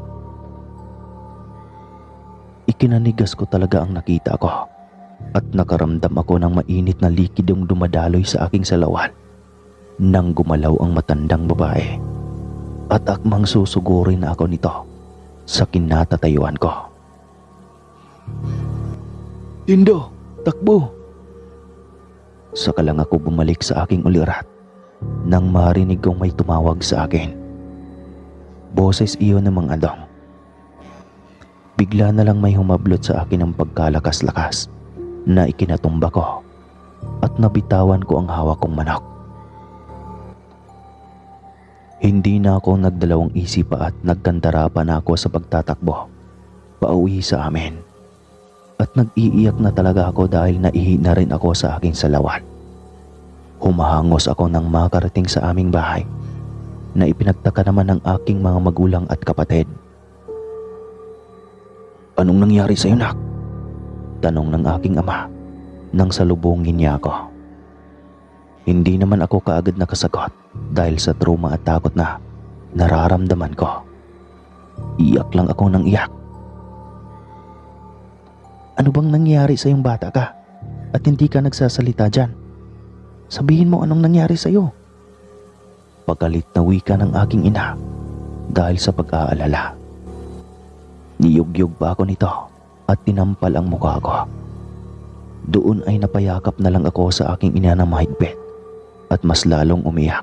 Ikinanigas ko talaga ang nakita ko at nakaramdam ako ng mainit na likidong dumadaloy sa aking salawan nang gumalaw ang matandang babae at akmang susugurin na ako nito sa kinatatayuan ko. Tindo, takbo! Saka lang ako bumalik sa aking ulirat nang marinig kong may tumawag sa akin. Boses iyon ng Mang Adong. Bigla na lang may humablot sa akin ng pagkalakas-lakas na ikinatumba ko at nabitawan ko ang hawak kong manok. Hindi na ako nagdalawang isip pa at nagkandara pa na ako sa pagtatakbo pauwi sa amin. At nag-iiyak na talaga ako dahil naihi na rin ako sa aking salawan. Humahangos ako nang makarating sa aming bahay na ipinagtaka naman ng aking mga magulang at kapatid. "Anong nangyari sa iyo, nak?" tanong ng aking ama nang salubungin niya ako. Hindi naman ako kaagad nakasagot dahil sa trauma at takot na nararamdaman ko. Iyak lang ako ng iyak. "Ano bang nangyari sa iyong bata ka at hindi ka nagsasalita dyan? Sabihin mo anong nangyari sa iyo." Pagalit na wika ng aking ina dahil sa pag-aalala. Niyugyug pa ako nito at tinampal ang mukha ko. Doon ay napayakap na lang ako sa aking ina na mahigpit at mas lalong umiyak.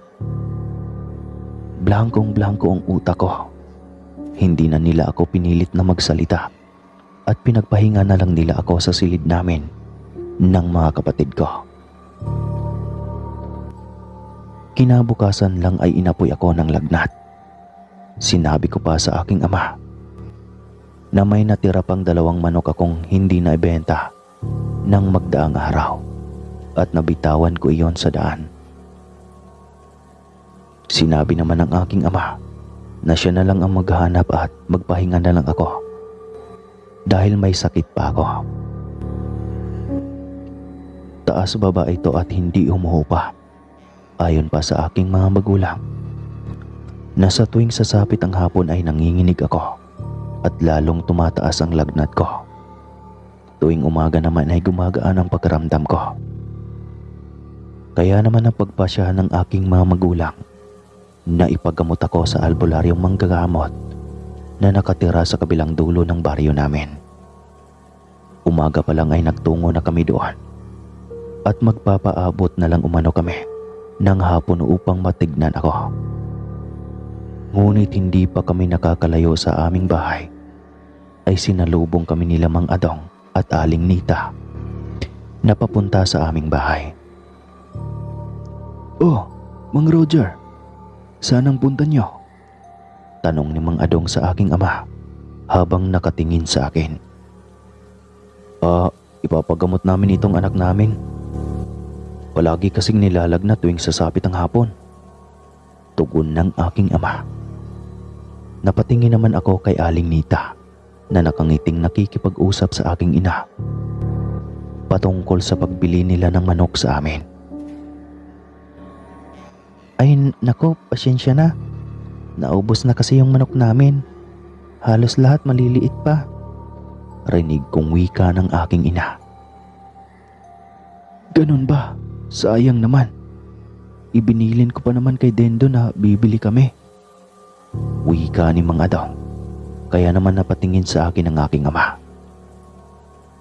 Blankong-blanko ang utak ko Hindi na nila ako pinilit na magsalita at pinagpahinga na lang nila ako sa silid namin ng mga kapatid ko. Kinabukasan lang ay inapoy ako ng lagnat. Sinabi ko pa sa aking ama na may natira pang 2 manok akong hindi na ibenta ng magdaang araw at nabitawan ko iyon sa daan. Sinabi naman ng aking ama na siya na lang ang maghahanap at magpahinga na lang ako dahil may sakit pa ako. Taas baba ito at hindi humuhupa. Ayon pa sa aking mga magulang, na sa tuwing sasapit ang hapon ay nanginginig ako at lalong tumataas ang lagnat ko. Tuwing umaga naman ay gumagaan ang pakiramdam ko. Kaya naman napagpasyahan ng aking mga magulang na ipagamot ako sa albularyong manggagamot na nakatira sa kabilang dulo ng baryo namin. Umaga pa lang ay nagtungo na kami doon at magpapaabot na lang umano kami ng hapon upang matignan ako. Ngunit hindi pa kami nakakalayo sa aming bahay ay sinalubong kami nila Mang Adong at Aling Nita na papunta sa aming bahay. Oh, Mang Roger, saan ang punta niyo? Tanong ni Mang Adong sa aking ama habang nakatingin sa akin. Ipapagamot namin itong anak namin. Palagi kasing nilalagnat tuwing sasapit ang hapon. Tugon ng aking ama. Napatingin naman ako kay Aling Nita na nakangiting nakikipag-usap sa aking ina patungkol sa pagbili nila ng manok sa amin. Ay nako, pasyensya na. Naubos na kasi yung manok namin. Halos lahat maliliit pa. Rinig kong wika ng aking ina. Ganun ba? Sayang naman. Ibinilin ko pa naman kay Dendo na bibili kami. Wika ni Mang Adong. Kaya naman napatingin sa akin ang aking ama.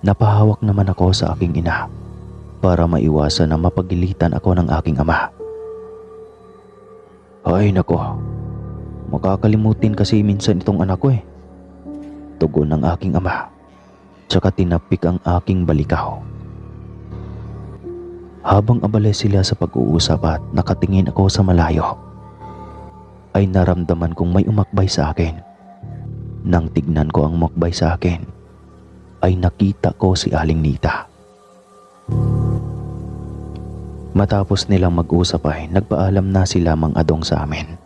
Napahawak naman ako sa aking ina para maiwasan na mapagilitan ako ng aking ama. Ay nako, makakalimutin kasi minsan itong anak ko eh. Tugon ng aking ama, tsaka tinapik ang aking balikaw. Habang abala sila sa pag-uusap at nakatingin ako sa malayo, ay naramdaman kong may umakbay sa akin. Nang tignan ko ang umakbay sa akin, ay nakita ko si Aling Nita. Matapos nilang mag-usap ay nagpaalam na sila Mang Adong sa amin.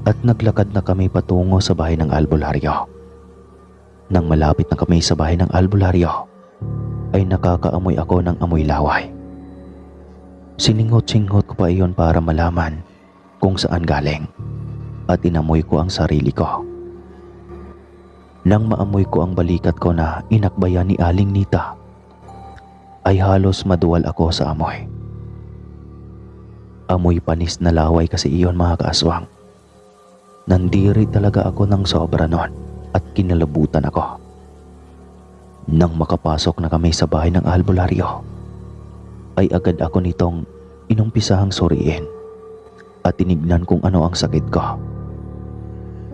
At naglakad na kami patungo sa bahay ng albularyo. Nang malapit na kami sa bahay ng albularyo, ay nakakaamoy ako ng amoy laway. Siningot-singot ko pa iyon para malaman kung saan galing at inamoy ko ang sarili ko. Nang maamoy ko ang balikat ko na inakbayan ni Aling Nita, ay halos maduwal ako sa amoy. Amoy panis na laway kasi iyon mga kaaswang. Nandiri talaga ako ng sobra noon at kinalabutan ako. Nang makapasok na kami sa bahay ng albularyo, ay agad ako nitong inumpisahang suriin at tinignan kung ano ang sakit ko.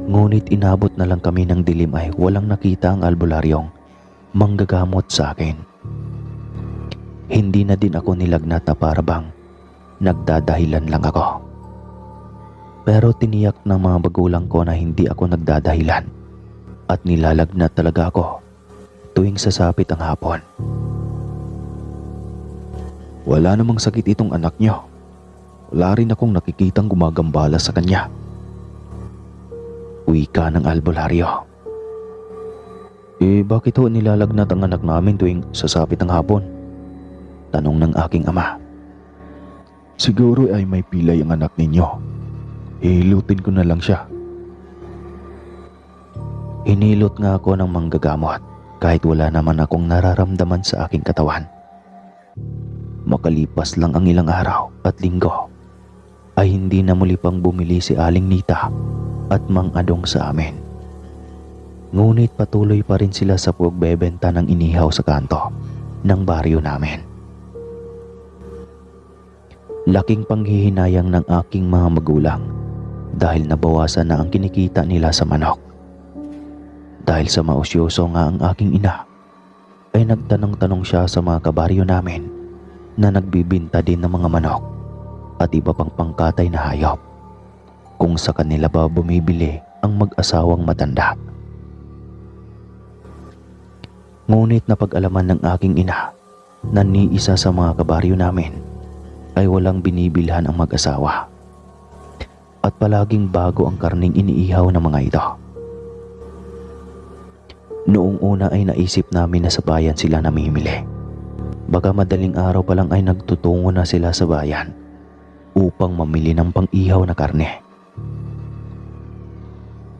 Ngunit inabot na lang kami ng dilim ay walang nakita ang albularyong manggagamot sa akin. Hindi na din ako nilagnat na para bang nagdadahilan lang ako. Pero tiniyak ng mga magulang ko na hindi ako nagdadahilan at nilalagnat talaga ako tuwing sasapit ang hapon. Wala namang sakit itong anak niyo. Wala rin akong nakikitang gumagambala sa kanya. Wika ng albularyo. Bakit ho nilalagnat ang anak namin tuwing sasapit ang hapon? Tanong ng aking ama. Siguro ay may pilay ang anak ninyo. Hilutin ko na lang siya. Inilot nga ako ng manggagamot kahit wala naman akong nararamdaman sa aking katawan. Makalipas lang ang ilang araw at linggo, ay hindi na muli pang bumili si Aling Nita at Mang Adong sa amin. Ngunit patuloy pa rin sila sa pagbebenta ng inihaw sa kanto ng baryo namin. Laking panghihinayang ng aking mga magulang dahil nabawasan na ang kinikita nila sa manok. Dahil sa mausyoso nga ang aking ina, ay nagtanong-tanong siya sa mga kabaryo namin na nagbibinta din ng mga manok at iba pang pangkatay na hayop kung sa kanila ba bumibili ang mag-asawang matanda. Ngunit napag-alaman ng aking ina na ni isa sa mga kabaryo namin ay walang binibilhan ang mag-asawa at palaging bago ang karning iniihaw ng mga ito. Noong una ay naisip namin na sa bayan sila namimili. Baka madaling araw pa lang ay nagtutungo na sila sa bayan upang mamili ng pang-ihaw na karne.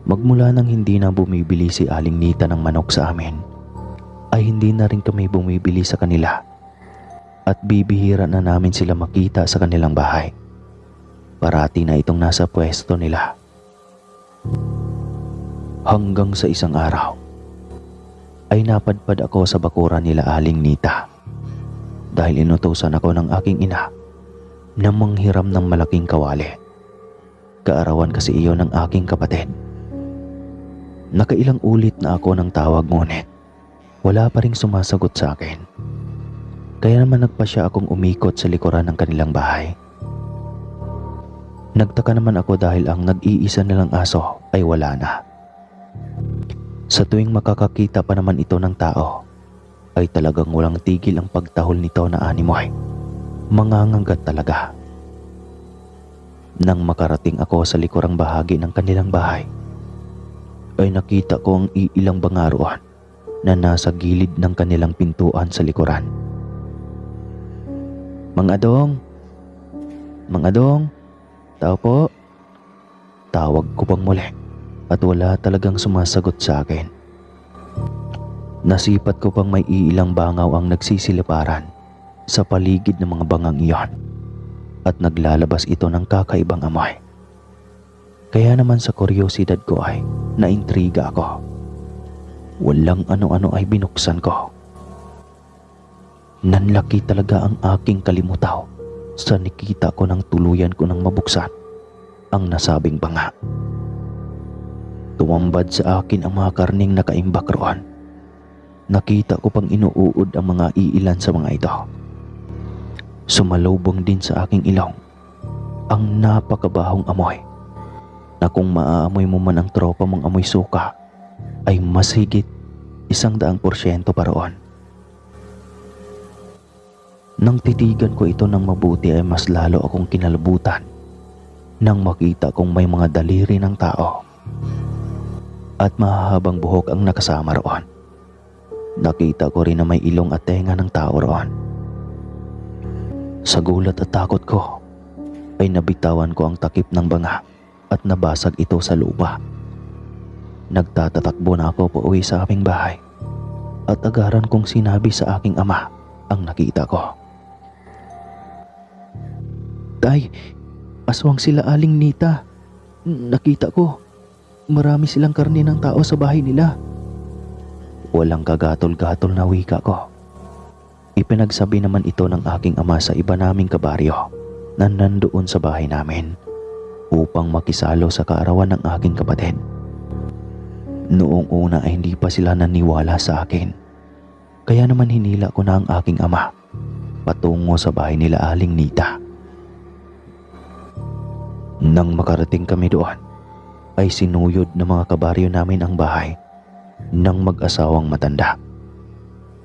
Magmula nang hindi na bumibili si Aling Nita ng manok sa amin, ay hindi na rin kami bumibili sa kanila at bibihira na namin sila makita sa kanilang bahay. Parati na itong nasa pwesto nila. Hanggang sa isang araw, ay napadpad ako sa bakuran nila Aling Nita dahil inutusan ako ng aking ina na manghiram ng malaking kawali. Kaarawan kasi iyon ng aking kapatid. Nakailang ulit na ako ng tawag ngunit wala pa ring sumasagot sa akin. Kaya naman nagpasya akong umikot sa likuran ng kanilang bahay. Nagtaka naman ako dahil ang nag-iisa nilang aso ay wala na. Sa tuwing makakakita pa naman ito ng tao, ay talagang walang tigil ang pagtahol nito na animoy. Mangangagat talaga. Nang makarating ako sa likurang bahagi ng kanilang bahay, ay nakita ko ang iilang bangaroon na nasa gilid ng kanilang pintuan sa likuran. "Mang Adong! Mang Adong! Tao po!" Tawag ko pang muli at wala talagang sumasagot sa akin. Nasipat ko pang may iilang bangaw ang nagsisiliparan sa paligid ng mga bangang iyon at naglalabas ito ng kakaibang amoy. Kaya naman sa kuryosidad ko ay naintriga ako. Walang ano-ano ay binuksan ko. Nanlaki talaga ang aking kalimutaw sa nakita ko nang tuluyan ko nang mabuksan ang nasabing banga. Tumambad sa akin ang mga karning nakaimbak roon. Nakita ko pang inuuod ang mga iilan sa mga ito. Sumalubong din sa aking ilong ang napakabahong amoy na kung maaamoy mo man ang tropa mong amoy suka ay mas higit 100% pa roon. Nang titigan ko ito ng mabuti ay mas lalo akong kinalabutan nang makita kong may mga daliri ng tao at mahahabang buhok ang nakasama roon. Nakita ko rin na may ilong at tenga ng tao roon. Sa gulat at takot ko, ay nabitawan ko ang takip ng banga at nabasag ito sa lupa. Nagtatatakbo na ako pauwi sa aming bahay at agaran kong sinabi sa aking ama ang nakita ko. "Tay, aswang sila Aling Nita. Nakita ko. Marami silang karne ng tao sa bahay nila." Walang kagatol-gatol na wika ko. Ipinagsabi naman ito ng aking ama sa iba naming kabaryo na nandoon sa bahay namin upang makisalo sa kaarawan ng aking kapatid. Noong una ay hindi pa sila naniwala sa akin. Kaya naman hinila ko na ang aking ama patungo sa bahay nila Aling Nita. Nang makarating kami doon, ay sinuyod ng mga kabaryo namin ang bahay ng mag-asawang matanda.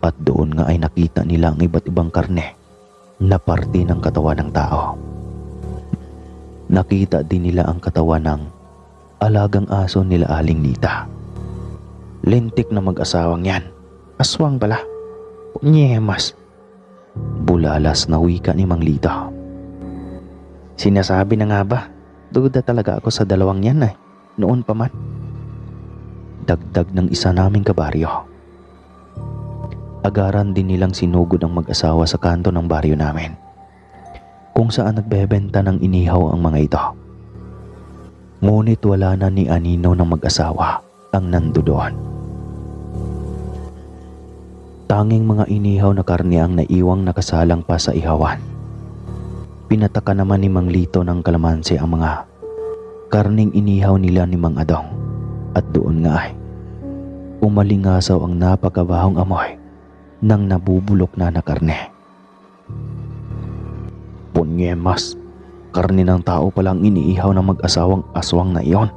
At doon nga ay nakita nila ang iba't ibang karne na parte ng katawan ng tao. Nakita din nila ang katawan ng alagang aso nila Aling Nita. "Lintik na mag-asawang yan. Aswang pala. Punyemas." Bulalas na wika ni Mang Lito. "Sinasabi na nga ba, duda talaga ako sa dalawang yan eh. Noon pa man." Dagdag ng isa naming kabaryo. Agaran din nilang sinugod ang mag-asawa sa kanto ng baryo namin, kung saan nagbebenta ng inihaw ang mga ito. Ngunit wala na ni anino ng mag-asawa ang nandoon. Tanging mga inihaw na karne ang naiwang nakasalang pa sa ihawan. Pinataka naman ni Mang Lito ng kalamansi ang mga karning inihaw nila ni Mang Adong. At doon nga ay umalingasaw ang napakabahong amoy ng nabubulok na karne. Punyemas, karne ng tao palang iniihaw ng mag-asawang aswang na iyon.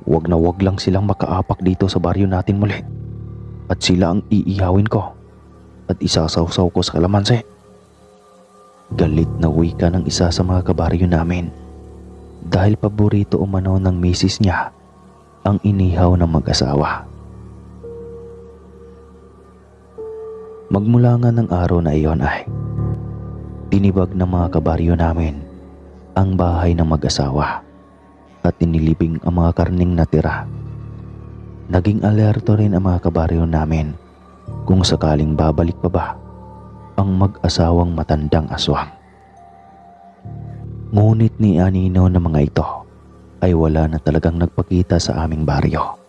Wag na wag lang silang makaapak dito sa baryo natin muli. At sila ang iihawin ko at isasawsaw ko sa kalamansi. Galit na wika ng isa sa mga kabaryo namin dahil paborito umano ng misis niya ang inihaw ng mag-asawa. Magmula nga ng araw na iyon ay tinibag ng mga kabaryo namin ang bahay ng mag-asawa at inilibing ang mga karning natira. Naging alerto rin ang mga kabaryo namin kung sakaling babalik pa ba ang mag-asawang matandang aswang. Ngunit ni anino ng mga ito ay wala na talagang nagpakita sa aming baryo.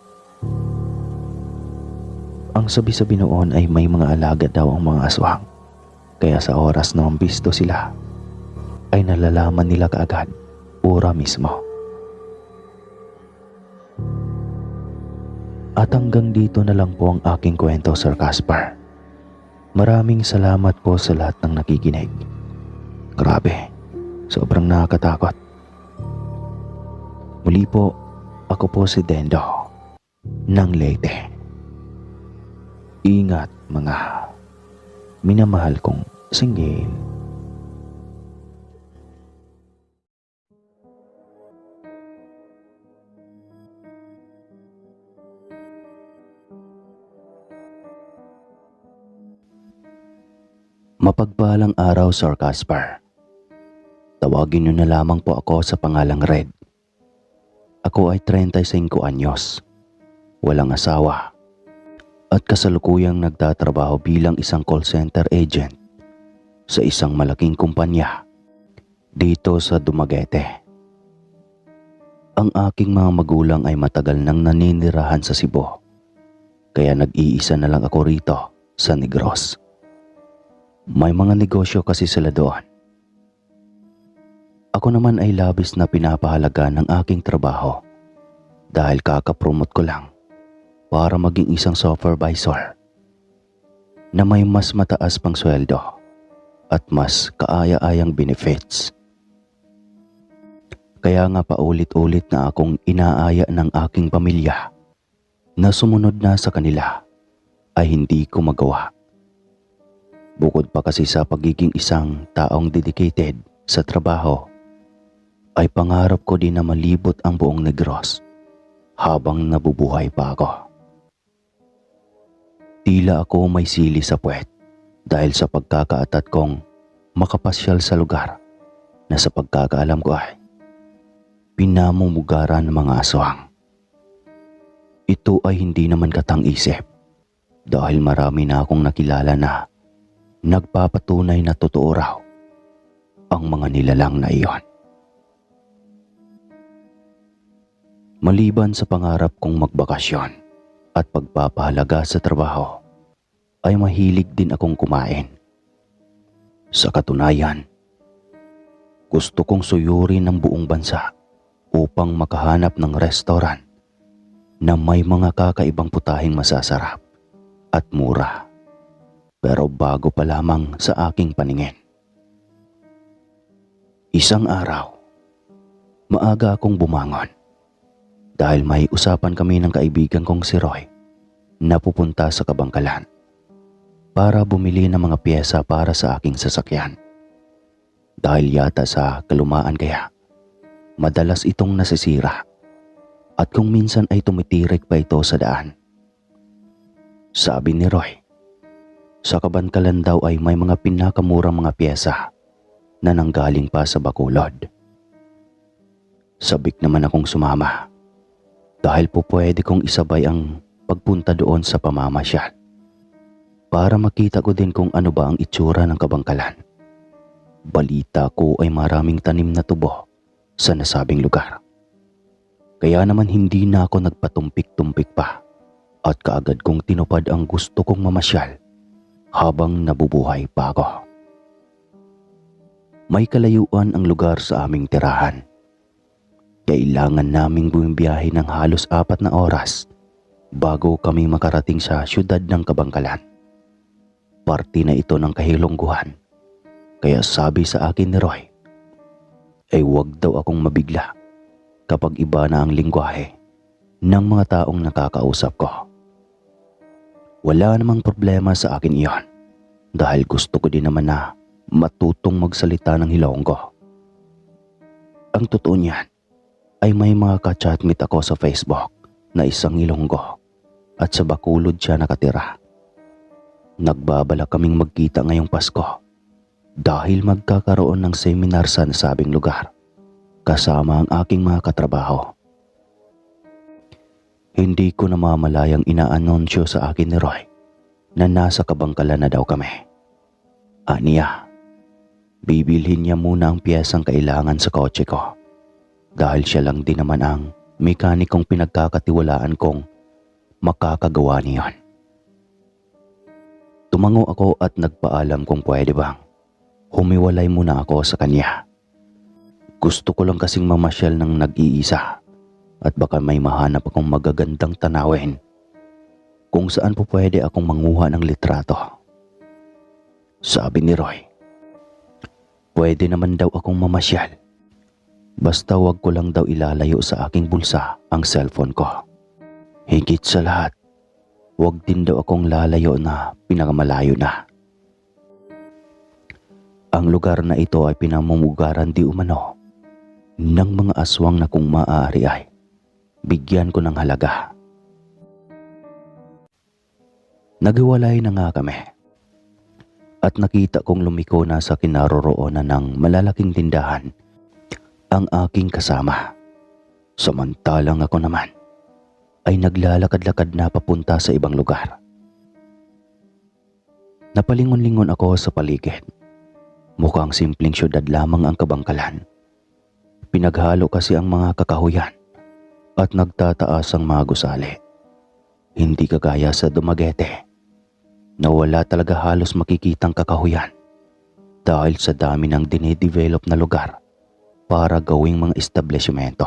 Ang sabi-sabi noon ay may mga alaga daw ang mga aswang, kaya sa oras na mambisto sila ay nalalaman nila kaagad ura mismo. At hanggang dito na lang po ang aking kwento, Sir Casper. Maraming salamat po sa lahat ng nakikinig. Grabe, sobrang nakakatakot. Muli po, ako po si Dendo ng Leyte. Ingat mga minamahal kong singgil. Mapagpalang araw, Sir Casper. Tawagin niyo na lamang po ako sa pangalang Red. Ako ay 35 anyos, walang asawa, at kasalukuyang nagtatrabaho bilang isang call center agent sa isang malaking kumpanya dito sa Dumaguete. Ang aking mga magulang ay matagal nang naninirahan sa Cebu, kaya nag-iisa na lang ako rito sa Negros. May mga negosyo kasi sila doon. Ako naman ay labis na pinapahalaga ng aking trabaho dahil kakapromote ko lang para maging isang supervisor na may mas mataas pang sweldo at mas kaaya-ayang benefits. Kaya nga paulit-ulit na akong inaaya ng aking pamilya na sumunod na sa kanila ay hindi ko magawa. Bukod pa kasi sa pagiging isang taong dedicated sa trabaho, ay pangarap ko din na malibot ang buong Negros habang nabubuhay pa ako. Tila ako may sili sa puwet dahil sa pagkakaatat kong makapasyal sa lugar na sa pagkakaalam ko ay pinamumugaran ng mga aswang. Ito ay hindi naman katang-isip dahil marami na akong nakilala na nagpapatunay na totoo raw ang mga nilalang na iyon. Maliban sa pangarap kong magbakasyon at pagpapahalaga sa trabaho, ay mahilig din akong kumain. Sa katunayan, gusto kong suyurin ang buong bansa upang makahanap ng restaurant na may mga kakaibang putahing masasarap at mura. Pero bago pa lamang sa aking paningin. Isang araw, maaga akong bumangon dahil may usapan kami ng kaibigan kong si Roy na pupunta sa Kabangkalan para bumili ng mga piyesa para sa aking sasakyan. Dahil yata sa kalumaan kaya, madalas itong nasisira at kung minsan ay tumitirik pa ito sa daan. Sabi ni Roy, sa Kabangkalan daw ay may mga pinakamurang mga piyesa na nanggaling pa sa Bacolod. Sabik naman akong sumama dahil po pwede kong isabay ang pagpunta doon sa pamamasyal para makita ko din kung ano ba ang itsura ng Kabangkalan. Balita ko ay maraming tanim na tubo sa nasabing lugar. Kaya naman hindi na ako nagpatumpik-tumpik pa at kaagad kong tinupad ang gusto kong mamasyal habang nabubuhay pa ako. May kalayuan ang lugar sa aming tirahan. Kailangan naming bumibiyahe ng halos 4 na oras bago kami makarating sa syudad ng Kabangkalan. Parte na ito ng kahilongguhan, kaya sabi sa akin ni Roy ay huwag daw akong mabigla kapag iba na ang lingwahe ng mga taong nakakausap ko. Wala namang problema sa akin iyon dahil gusto ko din naman na matutong magsalita ng Hilonggo. Ang totoo niyan ay may mga ka-chatmate ako sa Facebook na isang Ilonggo at sa Bacolod siya nakatira. Nagbabalak kaming magkita ngayong Pasko dahil magkakaroon ng seminar sa nasabing lugar kasama ang aking mga katrabaho. Hindi ko namamalayang inaanunsyo sa akin ni Roy na nasa Kabangkalan na daw kami. Aniya, bibilhin niya muna ang piyesang kailangan sa kotse ko dahil siya lang din naman ang mekanikong pinagkakatiwalaan kong makakagawa niyon. Tumango ako at nagpaalam kung pwede bang humiwalay muna ako sa kanya. Gusto ko lang kasing mamasyal ng nag-iisa at baka may mahanap akong magagandang tanawin kung saan po pwede akong manguha ng litrato. Sabi ni Roy, pwede naman daw akong mamasyal. Basta wag ko lang daw ilalayo sa aking bulsa ang cellphone ko. Higit sa lahat, wag din daw akong lalayo na pinakamalayo na. Ang lugar na ito ay pinamumugaran di umano ng mga aswang na kung maaari ay bigyan ko ng halaga. Naghiwalay na nga kami at nakita kong lumiko na sa kinaroroonan ng malalaking tindahan ang aking kasama. Samantalang ako naman ay naglalakad-lakad na papunta sa ibang lugar. Napalingon-lingon ako sa paligid. Mukhang simpleng syudad lamang ang Kabangkalan. Pinaghalo kasi ang mga kakahuyan at nagtataas ang mga gusali. Hindi kagaya sa Dumaguete na wala talaga halos makikitang kakahuyan dahil sa dami ng dinedevelop na lugar para gawing mga establishmento.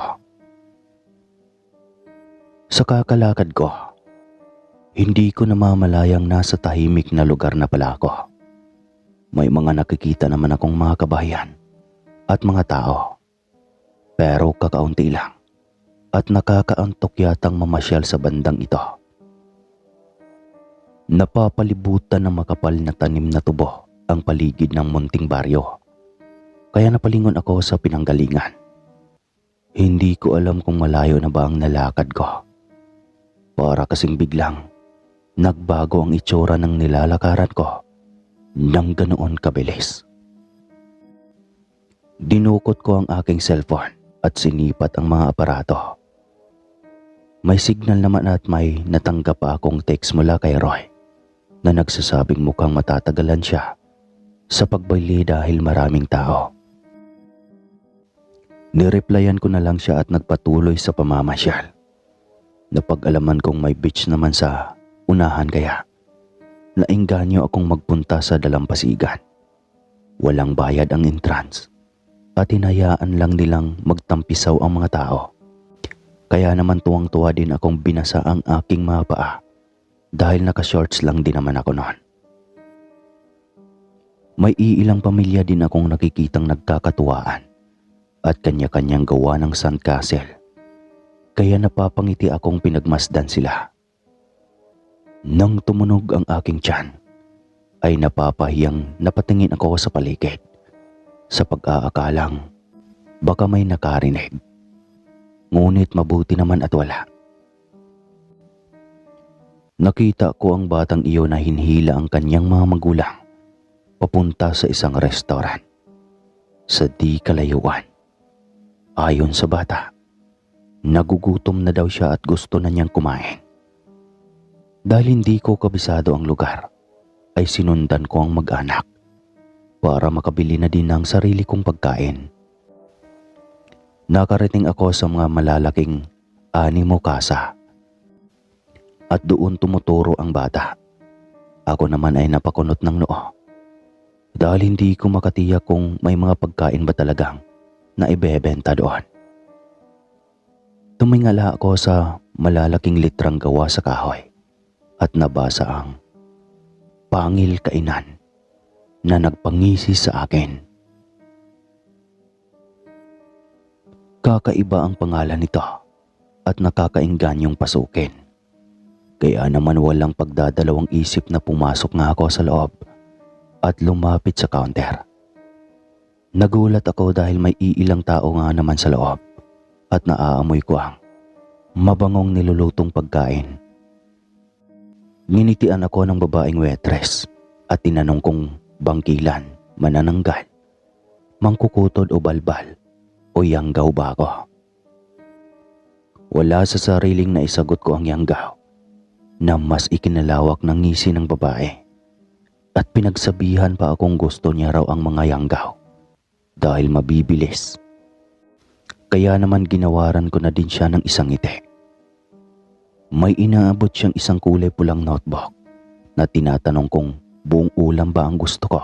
Sa kakalakad ko, hindi ko namamalayang nasa tahimik na lugar na pala ako. May mga nakikita naman akong mga kabahayan at mga tao, pero kakaunti lang at nakakaantok yatang mamasyal sa bandang ito. Napapalibutan ng makapal na tanim na tubo ang paligid ng munting baryo, kaya napalingon ako sa pinanggalingan. Hindi ko alam kung malayo na ba ang nalakad ko. Para kasing biglang nagbago ang itsura ng nilalakaran ko nang ganoon kabilis. Dinukot ko ang aking cellphone at sinipat ang mga aparato. May signal naman at may natanggap pa akong text mula kay Roy na nagsasabing mukhang matatagalan siya sa pagbayli dahil maraming tao. Nireplyan ko na lang siya at nagpatuloy sa pamamasyal. Napag-alaman kong may beach naman sa unahan kaya naengganyo akong magpunta sa dalampasigan. Walang bayad ang entrance at hinayaan lang nilang magtampisaw ang mga tao. Kaya naman tuwang-tuwa din akong binasa ang aking mga paa dahil naka-shorts lang din naman ako noon. May iilang pamilya din akong nakikitang nagkakatuwaan at kanya-kanyang gawa ng sandcastle. Kaya napapangiti akong pinagmasdan sila. Nang tumunog ang aking tiyan, ay napapahiyang napatingin ako sa paligid sa pag-aakalang baka may nakarinig. Ngunit mabuti naman at wala. Nakita ko ang batang iyon na hinihila ang kanyang mga magulang papunta sa isang restaurant sa di kalayuan. Ayon sa bata, nagugutom na daw siya at gusto na niyang kumain. Dahil hindi ko kabisado ang lugar, ay sinundan ko ang mag-anak para makabili na din ng sarili kong pagkain. Nakarating ako sa mga malalaking animo kasa at doon tumuturo ang bata. Ako naman ay napakunot ng noo dahil hindi ko makatiyak kung may mga pagkain ba talagang na ibebenta doon. Tumingala ako sa malalaking litrang gawa sa kahoy at nabasa ang pangil kainan na nagpangisi sa akin. Kakaiba ang pangalan nito at nakakaingganyong pasukin. Kaya naman walang pagdadalawang isip na pumasok nga ako sa loob at lumapit sa counter. Nagulat ako dahil may iilang tao nga naman sa loob at naaamoy ko ang mabangong nilulutong pagkain. Nginitian ako ng babaeng waitress at tinanong kung bangkilan, manananggal, mangkukutod o balbal o yanggaw ba ako. Wala sa sariling na isagot ko ang yanggaw na mas ikinalawak ng ngisi ng babae at pinagsabihan pa akong gusto niya raw ang mga yanggaw dahil mabibilis. Kaya naman ginawaran ko na din siya ng isang ngiti. May inaabot siyang isang kulay pulang notebook na tinatanong kung buong ulam ba ang gusto ko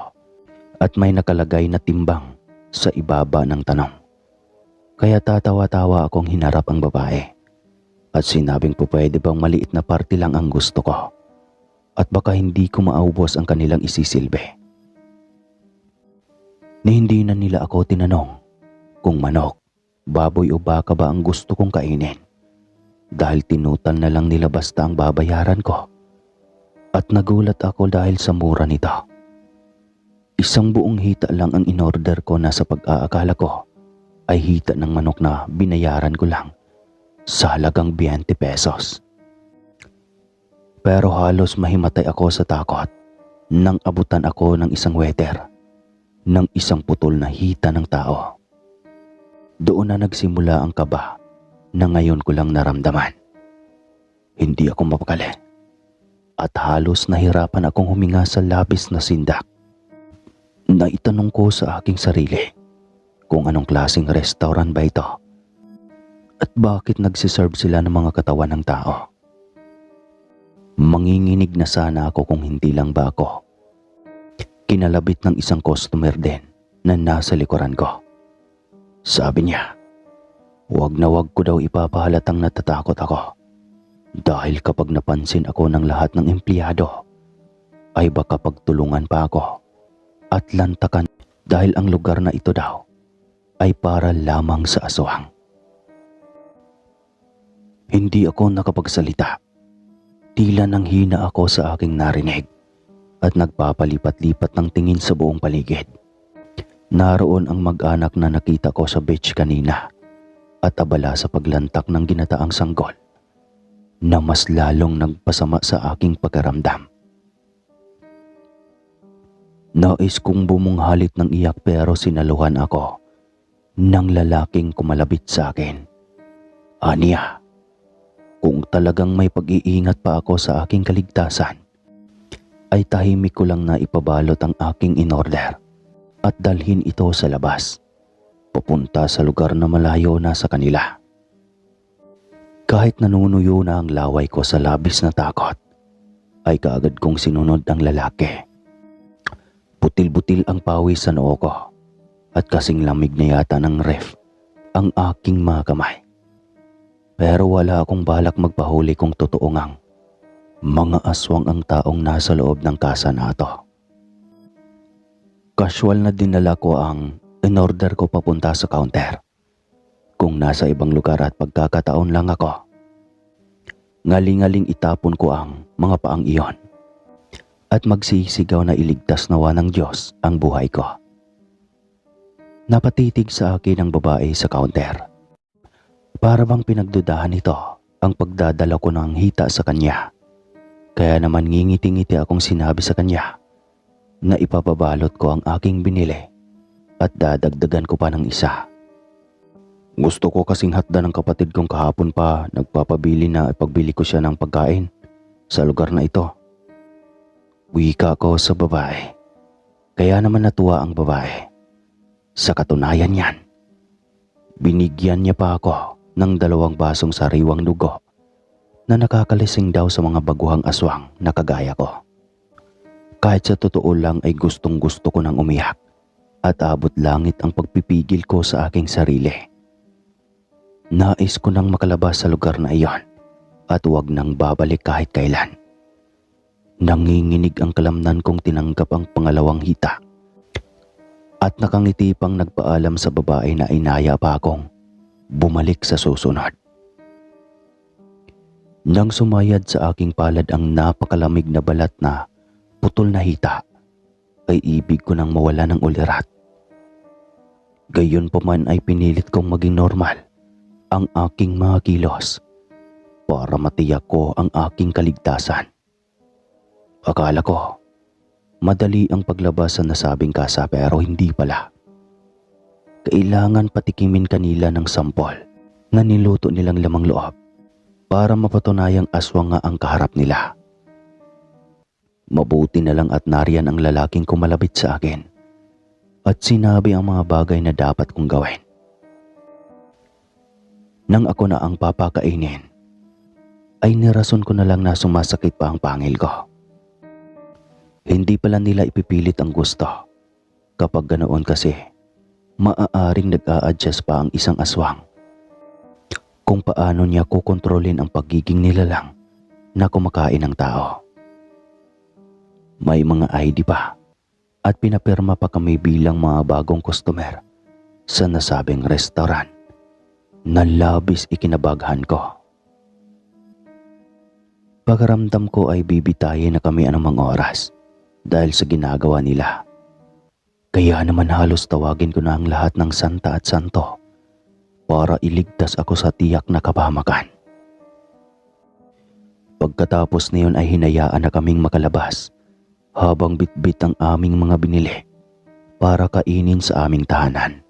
at may nakalagay na timbang sa ibaba ng tanong. Kaya tatawa-tawa akong hinarap ang babae at sinabing po pwede bang maliit na parte lang ang gusto ko at baka hindi ko maubos ang kanilang isisilbi. Ni hindi na nila ako tinanong kung manok, baboy o baka ba ang gusto kong kainin dahil tinutal na lang nila basta ang babayaran ko. At nagulat ako dahil sa mura nito. Isang buong hita lang ang inorder ko na sa pag-aakala ko ay hita ng manok na binayaran ko lang sa halagang 20 pesos. Pero halos mahimatay ako sa takot nang abutan ako ng isang waiter ng isang putol na hita ng tao. Doon na nagsimula ang kaba na ngayon ko lang naramdaman. Hindi ako mapakali at halos nahirapan akong huminga sa labis na sindak. Naitanong ko sa aking sarili kung anong klaseng restaurant ba ito at bakit nagsiserve sila ng mga katawan ng tao. Manginginig na sana ako kung hindi lang ba ako kinalabit ng isang customer din na nasa likuran ko. Sabi niya, wag na wag ko daw ipapahalatang natatakot ako dahil kapag napansin ako ng lahat ng empleyado ay baka pagtulungan pa ako at lantakan dahil ang lugar na ito daw ay para lamang sa aswang. Hindi ako nakapagsalita. Tila nang hina ako sa aking narinig at nagpapalipat-lipat ng tingin sa buong paligid. Naroon ang mag-anak na nakita ko sa beach kanina at abala sa paglantak ng ginataang sanggol na mas lalong nagpasama sa aking pagkaramdam. Nais kong bumunghalit ng iyak pero sinaluhan ako ng lalaking kumalabit sa akin. Aniya, kung talagang may pag-iingat pa ako sa aking kaligtasan, ay tahimik ko lang na ipabalot ang aking inorder at dalhin ito sa labas, papunta sa lugar na malayo na sa kanila. Kahit nanunuyo na ang laway ko sa labis na takot, ay kaagad kong sinunod ang lalaki. Butil-butil ang pawis sa noo ko at kasing lamig na yata ng ref ang aking mga kamay. Pero wala akong balak magpahuli kung totoo ngang mga aswang ang taong nasa loob ng kasa na ito. Casual na dinala ko ang in-order ko papunta sa counter. Kung nasa ibang lugar at pagkakataon lang ako, ngaling-ngaling itapon ko ang mga paang iyon at magsisigaw na iligtas nawa ng Diyos ang buhay ko. Napatitig sa akin ang babae sa counter. Para bang pinagdudahan nito ang pagdadala ko ng hita sa kanya. Kaya naman ngingiti-ngiti akong sinabi sa kanya na ipapabalot ko ang aking binili at dadagdagan ko pa ng isa. Gusto ko kasing hatda ng kapatid kong kahapon pa nagpapabili na ipagbili ko siya ng pagkain sa lugar na ito. Wika ko sa babae. Kaya naman natuwa ang babae. Sa katunayan yan, binigyan niya pa ako ng 2 basong sariwang dugo na nakakalising daw sa mga baguhang aswang na kagaya ko. Kahit sa totoo lang ay gustong-gusto ko nang umiyak at abot langit ang pagpipigil ko sa aking sarili. Nais ko nang makalabas sa lugar na iyon at huwag nang babalik kahit kailan. Nanginginig ang kalamnan kong tinanggap ang pangalawang hita at nakangiti pang nagpaalam sa babae na inaya pa akong bumalik sa susunod. Nang sumayad sa aking palad ang napakalamig na balat na putol na hita, ay ibig ko nang mawala ng ulirat. Gayon pa man ay pinilit kong maging normal ang aking mga kilos para matiyak ko ang aking kaligtasan. Akala ko, madali ang paglabas sa nasabing kasa pero hindi pala. Kailangan patikimin kanila ng sampol na niluto nilang lamang loob para mapatunayang aswang nga ang kaharap nila. Mabuti na lang at nariyan ang lalaking kumalapit sa akin at sinabi ang mga bagay na dapat kong gawin. Nang ako na ang papakainin, ay nirason ko na lang na sumasakit pa ang pangil ko. Hindi pala nila ipipilit ang gusto. Kapag ganoon kasi, maaaring nag-a-adjust pa ang isang aswang kung paano niya kukontrolin ang pagiging nilalang na kumakain ng tao. May mga ID pa at pinapirma pa kami bilang mga bagong customer sa nasabing restaurant na labis ikinabaghan ko. Pagkaramdam ko ay bibitayin na kami anumang oras dahil sa ginagawa nila. Kaya naman halos tawagin ko na ang lahat ng santa at santo para iligtas ako sa tiyak na kapahamakan. Pagkatapos niyon ay hinayaan na kaming makalabas habang bitbit ang aming mga binili para kainin sa aming tahanan.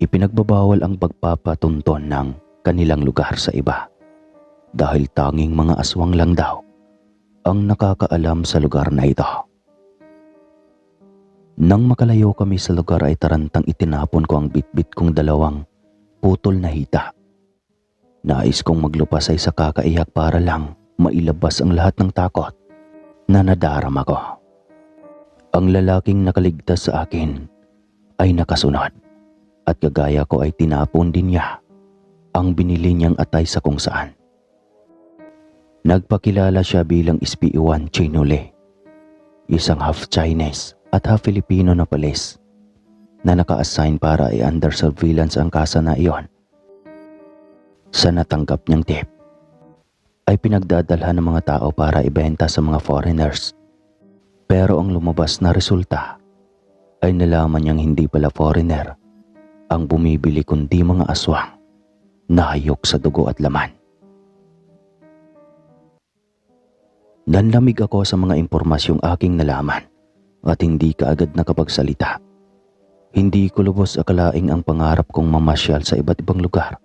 Ipinagbabawal ang pagpapatunton ng kanilang lugar sa iba dahil tanging mga aswang lang daw ang nakakaalam sa lugar na ito. Nang makalayo kami sa lugar ay tarantang itinapon ko ang bitbit kong dalawang putol na hita. Nais kong maglupas ay sa kakaiyak para lang mailabas ang lahat ng takot na nadarama ko. Ang lalaking nakaligtas sa akin ay nakasunod at kagaya ko ay tinapon din niya ang binili niyang atay sa kung saan. Nagpakilala siya bilang Espiwan Chinule, isang half Chinese at half Filipino na pulis na naka-assign para i-under surveillance ang kasa na iyon. Sa natanggap niyang tip, ay pinagdadalhan ng mga tao para ibenta sa mga foreigners. Pero ang lumabas na resulta ay nalaman niyang hindi pala foreigner ang bumibili kundi mga aswang na hayok sa dugo at laman. Nanlamig ako sa mga impormasyong aking nalaman at hindi kaagad nakapagsalita. Hindi ko lubos akalaing ang pangarap kong mamasyal sa iba't ibang lugar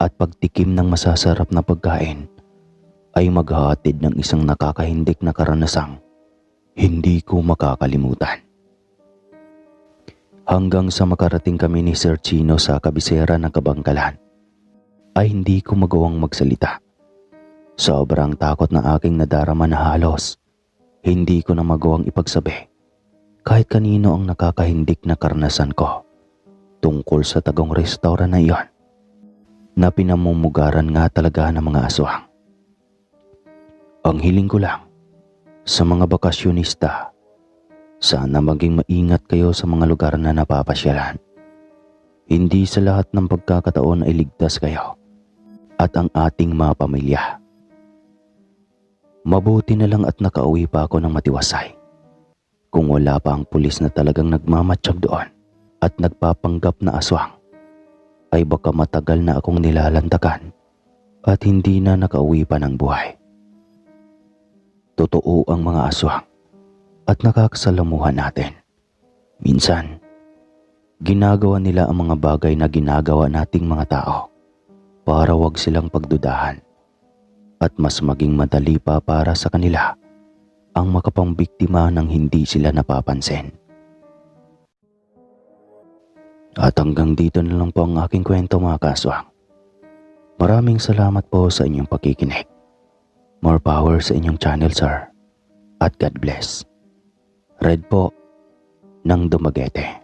at pagtikim ng masasarap na pagkain ay maghahatid ng isang nakakahindik na karanasang hindi ko makakalimutan. Hanggang sa makarating kami ni Sir Chino sa kabisera ng kabangkalan, ay hindi ko magawang magsalita. Sobrang takot na aking nadarama na halos hindi ko na magawang ipagsabi kahit kanino ang nakakahindik na karanasan ko tungkol sa tagong restaurant na iyon na pinamumugaran nga talaga ng mga aswang. Ang hiling ko lang sa mga bakasyonista, sana maging maingat kayo sa mga lugar na napapasyalan. Hindi sa lahat ng pagkakataon ay ligtas kayo at ang ating mga pamilya. Mabuti na lang at nakauwi pa ako ng matiwasay. Kung wala pa ang pulis na talagang nagmamatsyag doon at nagpapanggap na aswang, ay baka matagal na akong nilalantakan at hindi na nakauwi pa ng buhay. Totoo ang mga aswang at nakakasalamuhan natin. Minsan, ginagawa nila ang mga bagay na ginagawa nating mga tao para wag silang pagdudahan at mas maging madali pa para sa kanila ang makapambiktima ng hindi sila napapansin. At hanggang dito na lang po ang aking kwento mga kaswang. Maraming salamat po sa inyong pakikinig. More power sa inyong channel, sir. At God bless. Red po ng Dumaguete.